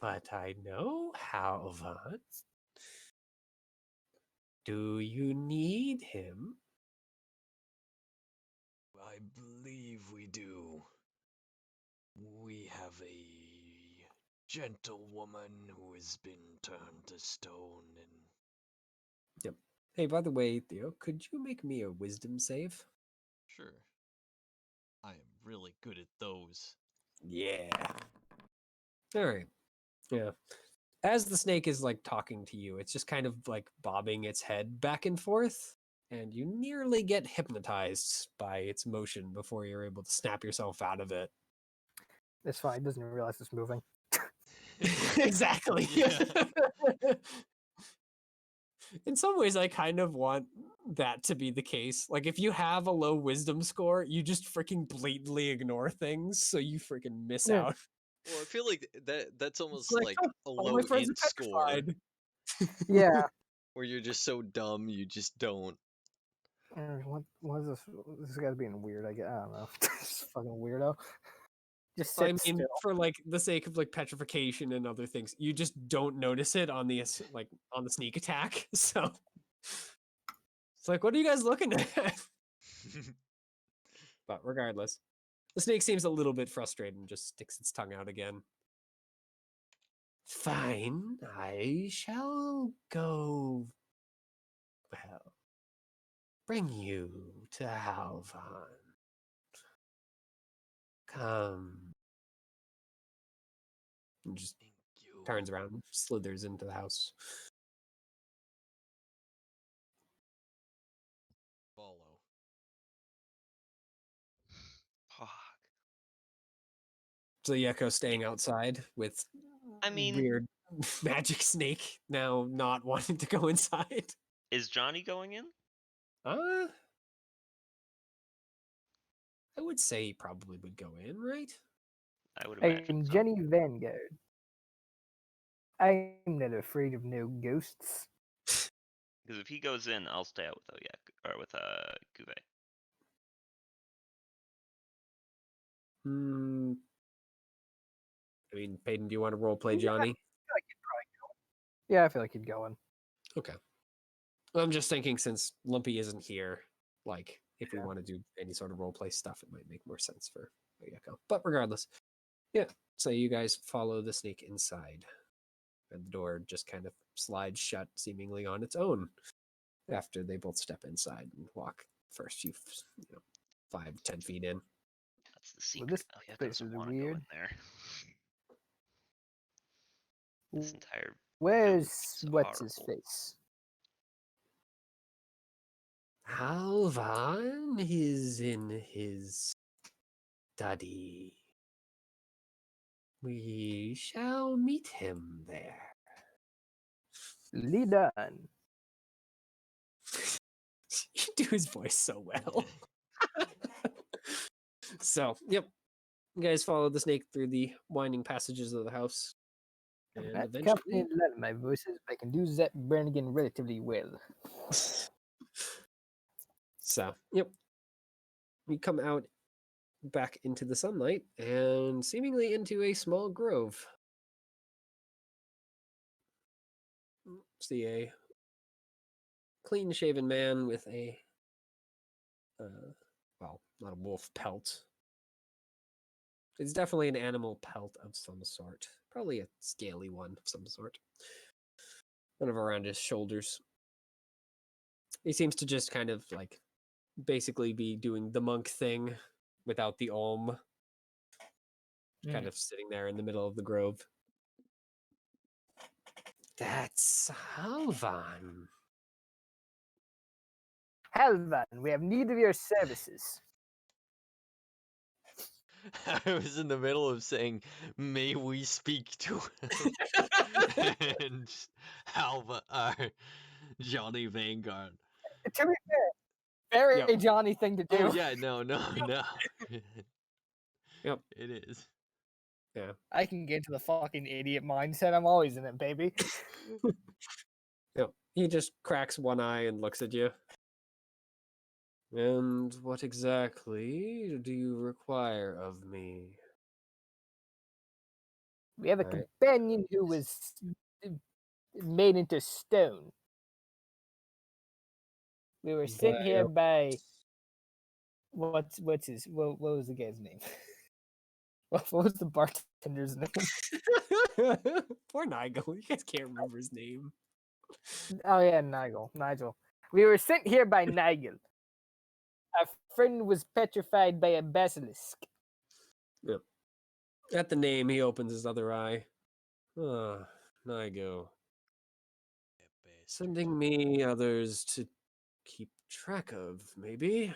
Speaker 1: But I know Halvan. Do you need him?
Speaker 6: I believe we do. We have a gentlewoman who has been turned to stone and
Speaker 1: Yep. Hey, by the way, Theo, could you make me a wisdom save?
Speaker 6: sure. I am really good at those.
Speaker 1: Yeah. All right. Yeah. As the snake is like talking to you, it's just kind of like bobbing its head back and forth, and you nearly get hypnotized by its motion before you're able to snap yourself out of it.
Speaker 2: It's fine. It doesn't even realize it's moving.
Speaker 1: Exactly.
Speaker 6: Yeah.
Speaker 1: In some ways, I kind of want that to be the case. Like, if you have a low wisdom score, you just freaking blatantly ignore things, so you freaking miss
Speaker 2: Yeah.
Speaker 1: out.
Speaker 6: Well, I feel like that's
Speaker 1: It's
Speaker 6: almost
Speaker 1: like,
Speaker 6: like
Speaker 1: "Oh,
Speaker 6: a
Speaker 1: all
Speaker 6: low
Speaker 1: my friends
Speaker 6: int
Speaker 1: are
Speaker 6: score
Speaker 1: petrified."
Speaker 2: Yeah.
Speaker 6: where you're just so dumb you just don't.
Speaker 2: What is this? This guy's being weird. I don't know. Just fucking weirdo. Just
Speaker 1: I
Speaker 2: sit
Speaker 1: mean,
Speaker 2: still.
Speaker 1: for like the sake of like petrification and other things, you just don't notice it on the like on the sneak attack. So it's like, what are you guys looking at? But regardless, the snake seems a little bit frustrated and just sticks its tongue out again. Fine, I shall go. Well, bring you to Halvan. Come. And just
Speaker 6: Thank you.
Speaker 1: turns around and slithers into the house.
Speaker 6: Follow.
Speaker 3: Fuck.
Speaker 1: So Yeko staying outside with
Speaker 3: I mean,
Speaker 1: weird magic snake now not wanting to go inside.
Speaker 3: is Johnny going in?
Speaker 1: Uh I would say he probably would go in, right?
Speaker 3: I would imagine
Speaker 2: I'm
Speaker 3: so.
Speaker 2: Jenny Vanguard. I'm not afraid of no ghosts.
Speaker 3: Because if he goes in, I'll stay out with Oyak or with Guve.
Speaker 1: Hmm. I mean, Peyton, do you want to role play
Speaker 2: Yeah.
Speaker 1: Johnny?
Speaker 2: Yeah, I feel like he'd go in.
Speaker 1: Okay. I'm just thinking since Lumpy isn't here, like if we
Speaker 2: Yeah.
Speaker 1: want to do any sort of role play stuff, it might make more sense for Oyeko. But regardless, yeah. So you guys follow the snake inside, and the door just kind of slides shut, seemingly on its own. After they both step inside and walk first few, 5-10 feet in.
Speaker 3: That's the secret.
Speaker 2: this
Speaker 3: Oyaka
Speaker 2: place
Speaker 3: doesn't
Speaker 2: is
Speaker 3: want to go
Speaker 2: weird.
Speaker 3: in there. This entire
Speaker 2: Where's
Speaker 3: so
Speaker 2: what's his
Speaker 3: horrible.
Speaker 2: face?
Speaker 1: Halvan is in his study. We shall meet him there.
Speaker 2: Lidan.
Speaker 1: You do his voice so well. So, yep. You guys follow the snake through the winding passages of the house.
Speaker 2: I'm
Speaker 1: And
Speaker 2: not
Speaker 1: eventually.
Speaker 2: confident in a lot of my voices, but I can do Zach Brannigan relatively well.
Speaker 1: So, yep. We come out back into the sunlight and seemingly into a small grove. See a clean shaven man with a, well, not a wolf pelt, It's definitely an animal pelt of some sort. Probably a scaly one of some sort. Kind of around his shoulders. He seems to just kind of like basically be doing the monk thing without the Om. Kind of sitting there in the middle of the grove. That's Halvan.
Speaker 2: Halvan, we have need of your services.
Speaker 5: I was in the middle of saying, "May we speak to him?" and Alva, Johnny Vanguard.
Speaker 2: To be fair, very
Speaker 1: Yep.
Speaker 2: Johnny thing to do.
Speaker 5: Oh yeah, no.
Speaker 1: Yep.
Speaker 5: It is.
Speaker 1: Yeah.
Speaker 2: I can get into the fucking idiot mindset. I'm always in it, baby.
Speaker 1: Yep. He just cracks one eye and looks at you. And what exactly do you require of me?
Speaker 2: We have a
Speaker 1: Right.
Speaker 2: companion who was made into stone. We were sent here by what was the guy's name? What was the bartender's name?
Speaker 1: Poor Nigel. You guys can't remember his name.
Speaker 2: Oh yeah, Nigel. We were sent here by Nigel. Our friend was petrified by a basilisk.
Speaker 1: Yep. At the name, he opens his other eye. Ah, Nigo. Sending me others to keep track of, maybe?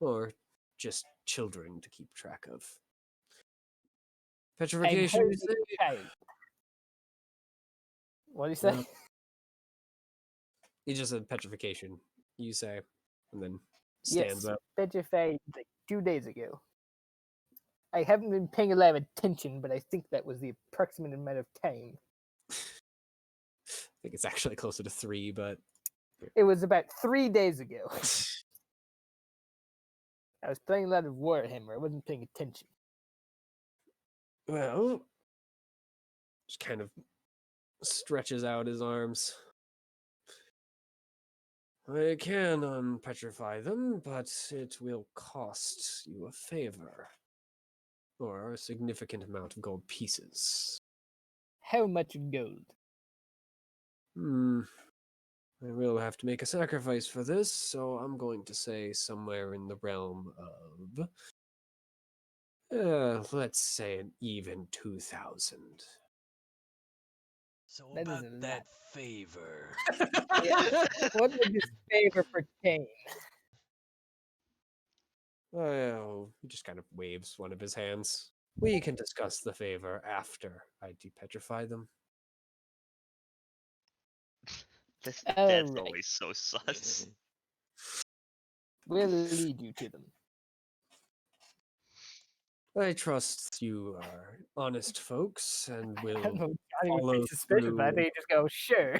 Speaker 1: Or just children to keep track of.
Speaker 2: I'm
Speaker 1: Petrification, you
Speaker 2: hardly
Speaker 1: say?
Speaker 2: a child. What do you say?
Speaker 1: Uh, He just said petrification, you say, and then stands
Speaker 2: Yes,
Speaker 1: up.
Speaker 2: petrified like 2 days ago. I haven't been paying a lot of attention, but I think that was the approximate amount of time.
Speaker 1: I think it's actually closer to 3, but
Speaker 2: It was about 3 days ago. I was playing a lot of Warhammer. I wasn't paying attention.
Speaker 1: well, just kind of stretches out his arms. I can unpetrify them, but it will cost you a favor. Or a significant amount of gold pieces.
Speaker 2: How much gold?
Speaker 1: I will have to make a sacrifice for this, so I'm going to say somewhere in the realm of, let's say an even 2,000.
Speaker 6: So
Speaker 2: That
Speaker 6: about
Speaker 2: is a
Speaker 6: that
Speaker 2: lot.
Speaker 6: favor.
Speaker 2: What would this favor pertain?
Speaker 1: Well, he just kind of waves one of his hands. We can discuss the favor after I depetrify them.
Speaker 3: That's
Speaker 2: Alright.
Speaker 3: always so sus.
Speaker 2: We'll lead you to them.
Speaker 1: I trust you are honest folks and
Speaker 2: I don't
Speaker 1: will
Speaker 2: know. Johnny would
Speaker 1: follow
Speaker 2: be suspicious, but I
Speaker 1: through.
Speaker 2: think you just go, sure.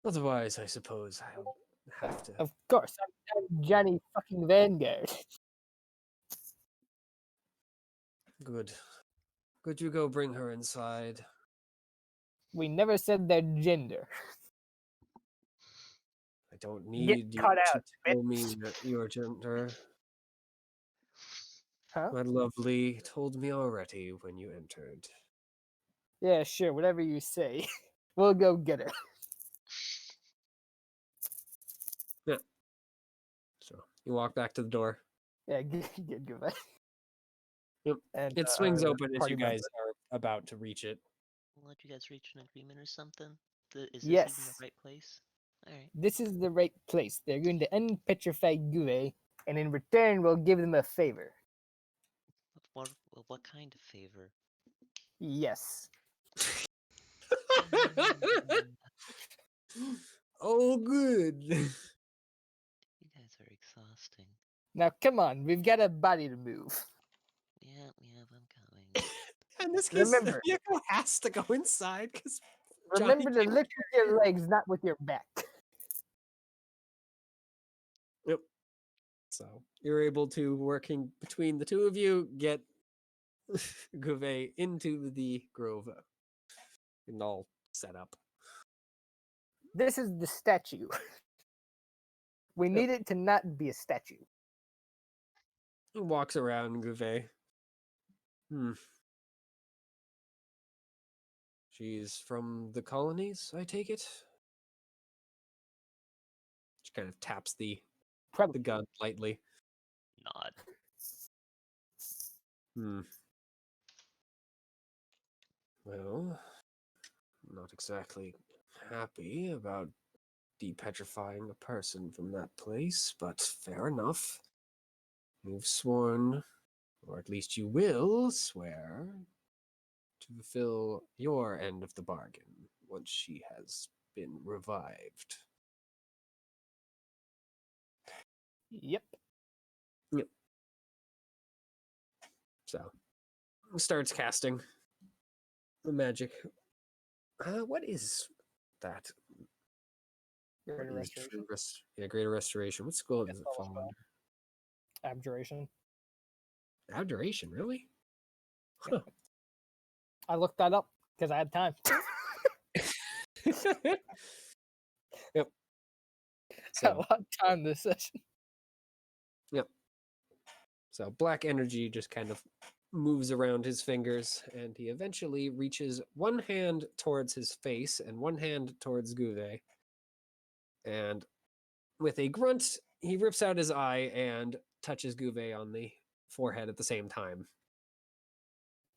Speaker 1: Otherwise, I suppose I'll have to.
Speaker 2: Of course, I'm Johnny fucking Vanguard.
Speaker 1: Good. Could you go bring her inside?
Speaker 2: We never said their gender.
Speaker 1: I don't
Speaker 2: Get
Speaker 1: need you
Speaker 2: cut
Speaker 1: to
Speaker 2: out,
Speaker 1: tell me
Speaker 2: bitch.
Speaker 1: your gender.
Speaker 2: Huh?
Speaker 1: My lovely told me already when you entered.
Speaker 2: Yeah, sure, whatever you say. We'll go get her.
Speaker 1: Yeah. So you walk back to the door.
Speaker 2: Yeah, get goodbye.
Speaker 1: Yep.
Speaker 2: And
Speaker 1: It swings
Speaker 2: our
Speaker 1: open as
Speaker 2: party
Speaker 1: you
Speaker 2: member.
Speaker 1: guys are about to reach it.
Speaker 3: We'll let you guys reach an agreement or something. Is this even the
Speaker 2: Yes.
Speaker 3: right place? Alright.
Speaker 2: This is the right place. They're going to unpetrify Gure, and in return, we'll give them a favor.
Speaker 3: What kind of favor?
Speaker 2: Yes.
Speaker 1: Oh, good.
Speaker 3: You guys are exhausting.
Speaker 2: Now, come on, we've got a body to move.
Speaker 3: Yeah, I'm coming.
Speaker 1: In this case,
Speaker 2: Remember.
Speaker 1: the vehicle has to go inside because
Speaker 2: Remember to lift with your legs, not with your back.
Speaker 1: Yep. So you're able to, working between the two of you, get Gouvet into the grove and all set up.
Speaker 2: This is the statue. We
Speaker 1: Yep.
Speaker 2: need it to not be a statue.
Speaker 1: walks around Gouvet. She's from the colonies, I take it? She kind of taps the
Speaker 2: Probably.
Speaker 1: gun lightly.
Speaker 3: Nod.
Speaker 1: Well, not exactly happy about depetrifying a person from that place, but fair enough. You've sworn, or at least you will swear, to fulfill your end of the bargain once she has been revived.
Speaker 2: Yep.
Speaker 1: Yep. So, starts casting the magic. What is that?
Speaker 2: Greater
Speaker 1: What is
Speaker 2: restoration.
Speaker 1: Greater Restoration. What school does it
Speaker 2: Spell,
Speaker 1: fall
Speaker 2: spell.
Speaker 1: under?
Speaker 2: Abjuration.
Speaker 1: Abjuration, really?
Speaker 2: Yeah. I looked that up because I had time.
Speaker 1: Yep.
Speaker 2: A
Speaker 1: So,
Speaker 2: lot of time this session.
Speaker 1: yep. So black energy just kind of moves around his fingers, and he eventually reaches one hand towards his face and one hand towards Gouvet. And with a grunt, he rips out his eye and touches Gouvet on the forehead at the same time.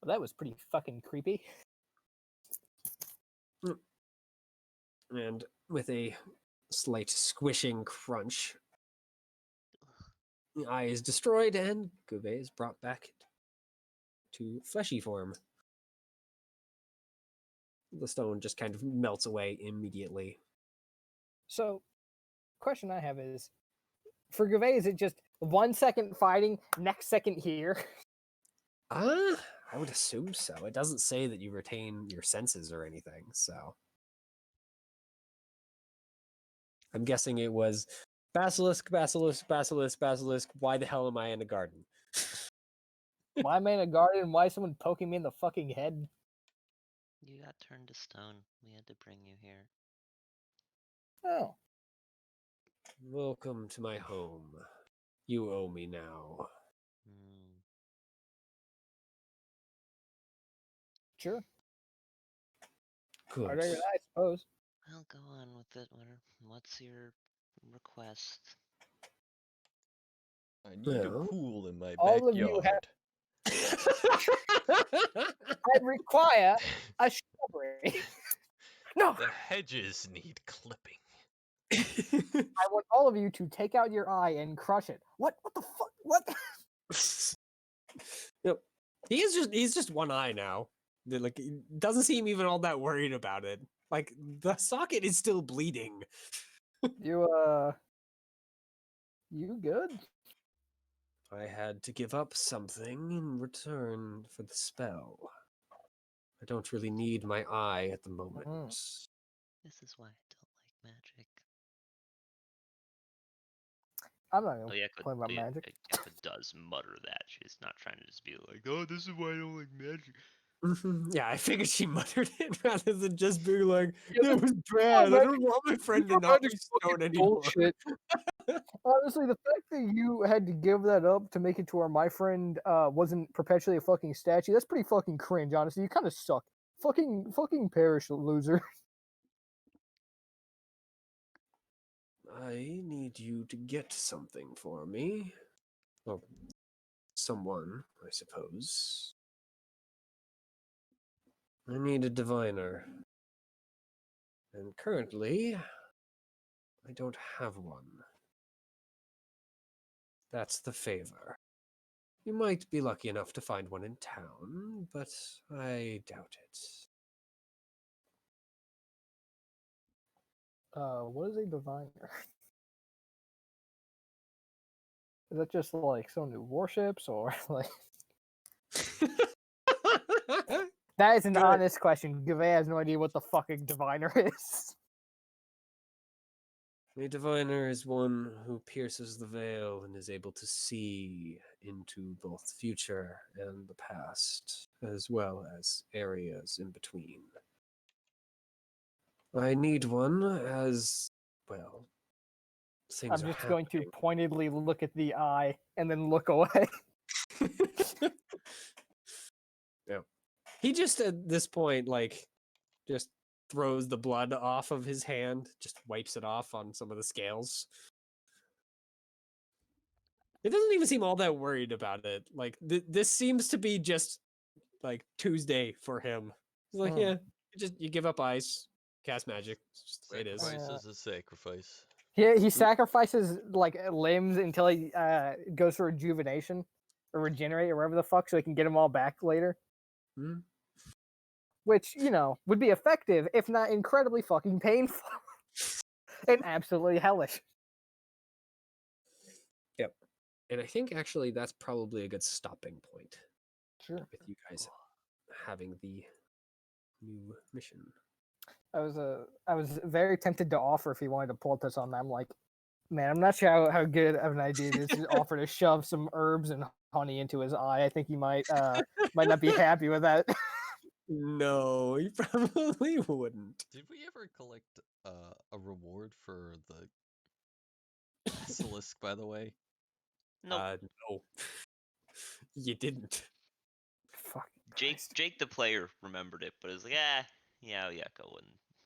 Speaker 2: Well, that was pretty fucking creepy.
Speaker 1: And with a slight squishing crunch, the eye is destroyed and Gouvet is brought back to fleshy form. The stone just kind of melts away immediately.
Speaker 2: So, question I have is, for Gouvet, is it just 1 second fighting, next second here?
Speaker 1: I would assume so. It doesn't say that you retain your senses or anything, so I'm guessing it was basilisk, basilisk, basilisk, basilisk. Why the hell am I in a garden?
Speaker 2: Why am I in a garden? Why is someone poking me in the fucking head?
Speaker 3: You got turned to stone. We had to bring you here.
Speaker 2: Oh.
Speaker 1: Welcome to my home. You owe me now.
Speaker 3: Hmm.
Speaker 2: Sure.
Speaker 1: Good.
Speaker 2: Harder than I suppose.
Speaker 3: Well, go on with it. What's your request?
Speaker 5: I need
Speaker 1: Well.
Speaker 5: a pool in my
Speaker 2: All of you
Speaker 5: backyard.
Speaker 2: I require a shrubbery. No!
Speaker 5: The hedges need clipping.
Speaker 2: I want all of you to take out your eye and crush it. What? What the fuck? What?
Speaker 1: Yep. He's just one eye now. Like, he doesn't seem even all that worried about it. Like, the socket is still bleeding.
Speaker 2: You good?
Speaker 1: I had to give up something in return for the spell. I don't really need my eye at the moment.
Speaker 3: This is why I don't like magic.
Speaker 2: I'm not gonna
Speaker 3: Oh yeah,
Speaker 2: play about magic.
Speaker 3: Yakko does mutter that. She's not trying to just be like, "Oh, this is why I don't like magic."
Speaker 1: Yeah, I figured she muttered it rather than just being like,
Speaker 2: Yeah,
Speaker 1: it was bad. I don't want my friend to not be stoned anymore.
Speaker 2: Bullshit. Honestly, the fact that you had to give that up to make it to where my friend wasn't perpetually a fucking statue, that's pretty fucking cringe, honestly. You kind of suck. Fucking perish, loser.
Speaker 1: I need you to get something for me. Well, someone, I suppose. I need a diviner. And currently, I don't have one. That's the favor. You might be lucky enough to find one in town, but I doubt it.
Speaker 2: What is a diviner? Is that just like some new warships or like? That is an
Speaker 1: Good.
Speaker 2: honest question. Gouvet has no idea what the fucking diviner is.
Speaker 1: A diviner is one who pierces the veil and is able to see into both the future and the past, as well as areas in between. I need one as, well, things
Speaker 2: I'm
Speaker 1: are
Speaker 2: just going to
Speaker 1: happening.
Speaker 2: pointedly look at the eye and then look away.
Speaker 1: Yeah. He just at this point, like, just throws the blood off of his hand, just wipes it off on some of the scales. It doesn't even seem all that worried about it. Like, this seems to be just like Tuesday for him. He's like, yeah, you give up ice, cast magic. It's just the way it is.
Speaker 6: Sacrifice is a sacrifice.
Speaker 2: He sacrifices like limbs until he goes for rejuvenation or regenerate or whatever the fuck, so he can get them all back later.
Speaker 1: Hmm.
Speaker 2: Which, you know, would be effective if not incredibly fucking painful and absolutely hellish.
Speaker 1: Yep. And I think actually that's probably a good stopping point
Speaker 2: Sure.
Speaker 1: with you guys having the new mission.
Speaker 2: I was very tempted to offer if he wanted to pull this on me. I'm like, man, I'm not sure how good of an idea it is to offer to shove some herbs and honey into his eye. I think he might not be happy with that.
Speaker 1: No, you probably wouldn't.
Speaker 6: Did we ever collect a reward for the basilisk, by the way?
Speaker 3: Nope.
Speaker 1: No. You didn't.
Speaker 2: Fuck.
Speaker 3: Jake the player remembered it, but it was like, yeah, Yucca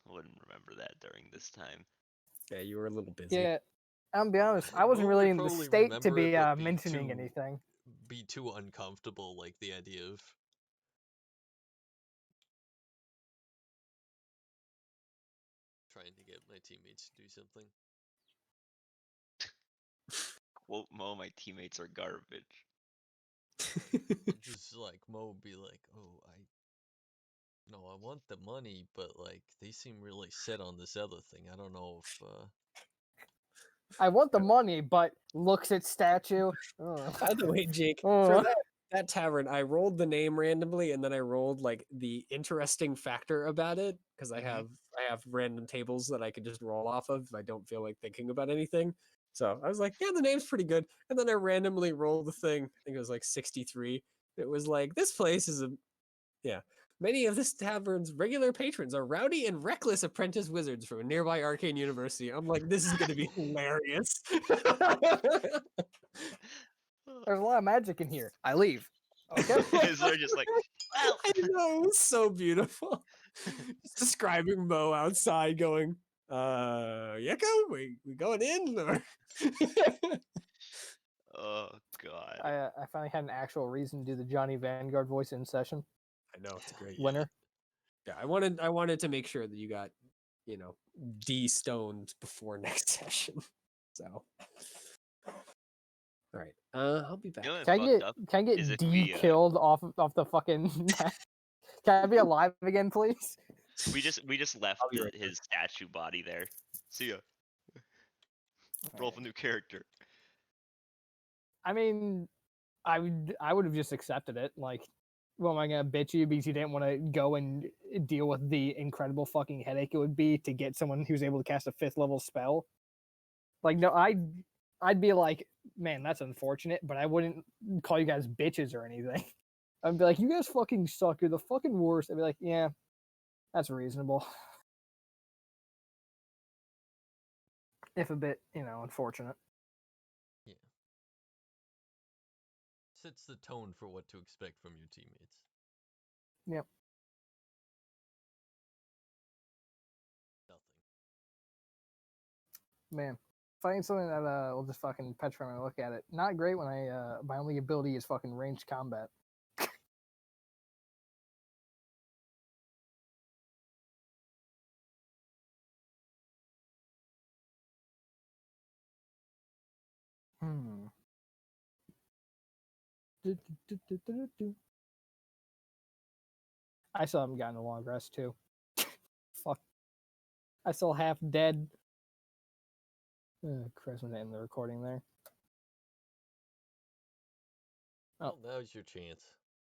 Speaker 3: wouldn't remember that during this time.
Speaker 1: Yeah, you were a little busy.
Speaker 2: Yeah, I'll be honest. I wasn't
Speaker 6: Mo
Speaker 2: really
Speaker 6: would
Speaker 2: in the
Speaker 6: probably
Speaker 2: state to
Speaker 6: remember it,
Speaker 2: be
Speaker 6: but be
Speaker 2: mentioning
Speaker 6: too-
Speaker 2: anything.
Speaker 6: Be too uncomfortable, like the idea of trying to get my teammates to do something.
Speaker 3: Quote Mo, my teammates are garbage.
Speaker 6: Just like Mo would be like, "Oh, I want the money, but like they seem really set on this other thing. I don't know if
Speaker 2: I want the money, but looks at statue. Ugh.
Speaker 1: By the way, Jake,
Speaker 2: Oh.
Speaker 1: for that tavern, I rolled the name randomly, and then I rolled like the interesting factor about it because I have random tables that I could just roll off of if I don't feel like thinking about anything. So I was like, yeah, the name's pretty good. And then I randomly rolled the thing. I think it was like 63. It was like, this place is yeah. Many of this tavern's regular patrons are rowdy and reckless apprentice wizards from a nearby arcane university. I'm like, this is going to be hilarious.
Speaker 2: There's a lot of magic in here. I leave. Okay.
Speaker 3: Because they're just like, well,
Speaker 1: I know, it was so beautiful. Just describing Mo outside going, Yeko, we going in? Or...
Speaker 3: oh god.
Speaker 2: I finally had an actual reason to do the Johnny Vanguard voice in session.
Speaker 1: I know, it's great.
Speaker 2: Winner.
Speaker 1: Yeah, I wanted to make sure that you got, de-stoned before next session. So, all right, I'll be back.
Speaker 3: You know what
Speaker 2: Can
Speaker 3: fucked up
Speaker 2: I
Speaker 3: is
Speaker 2: get
Speaker 3: if we,
Speaker 2: de-killed off the fucking Can I be alive again, please?
Speaker 3: we just left
Speaker 1: I'll be right
Speaker 3: his statue body there. See ya. Roll for new character.
Speaker 2: I mean, I would have just accepted it. Like, well, am I gonna bitch you because you didn't want to go and deal with the incredible fucking headache it would be to get someone who's able to cast a 5th level spell? Like, no, I'd be like, man, that's unfortunate, but I wouldn't call you guys bitches or anything. I'd be like, you guys fucking suck. You're the fucking worst. I'd be like, yeah, that's reasonable. If a bit, unfortunate.
Speaker 6: Sets the tone for what to expect from your teammates.
Speaker 2: Yep.
Speaker 6: Nothing.
Speaker 2: Man, fighting something that will just fucking petrify when I look at it. Not great when my only ability is fucking ranged combat. I still haven't gotten a long rest too. Fuck. I still half dead. Chris, I'm gonna end the recording there.
Speaker 6: Oh, that was your chance.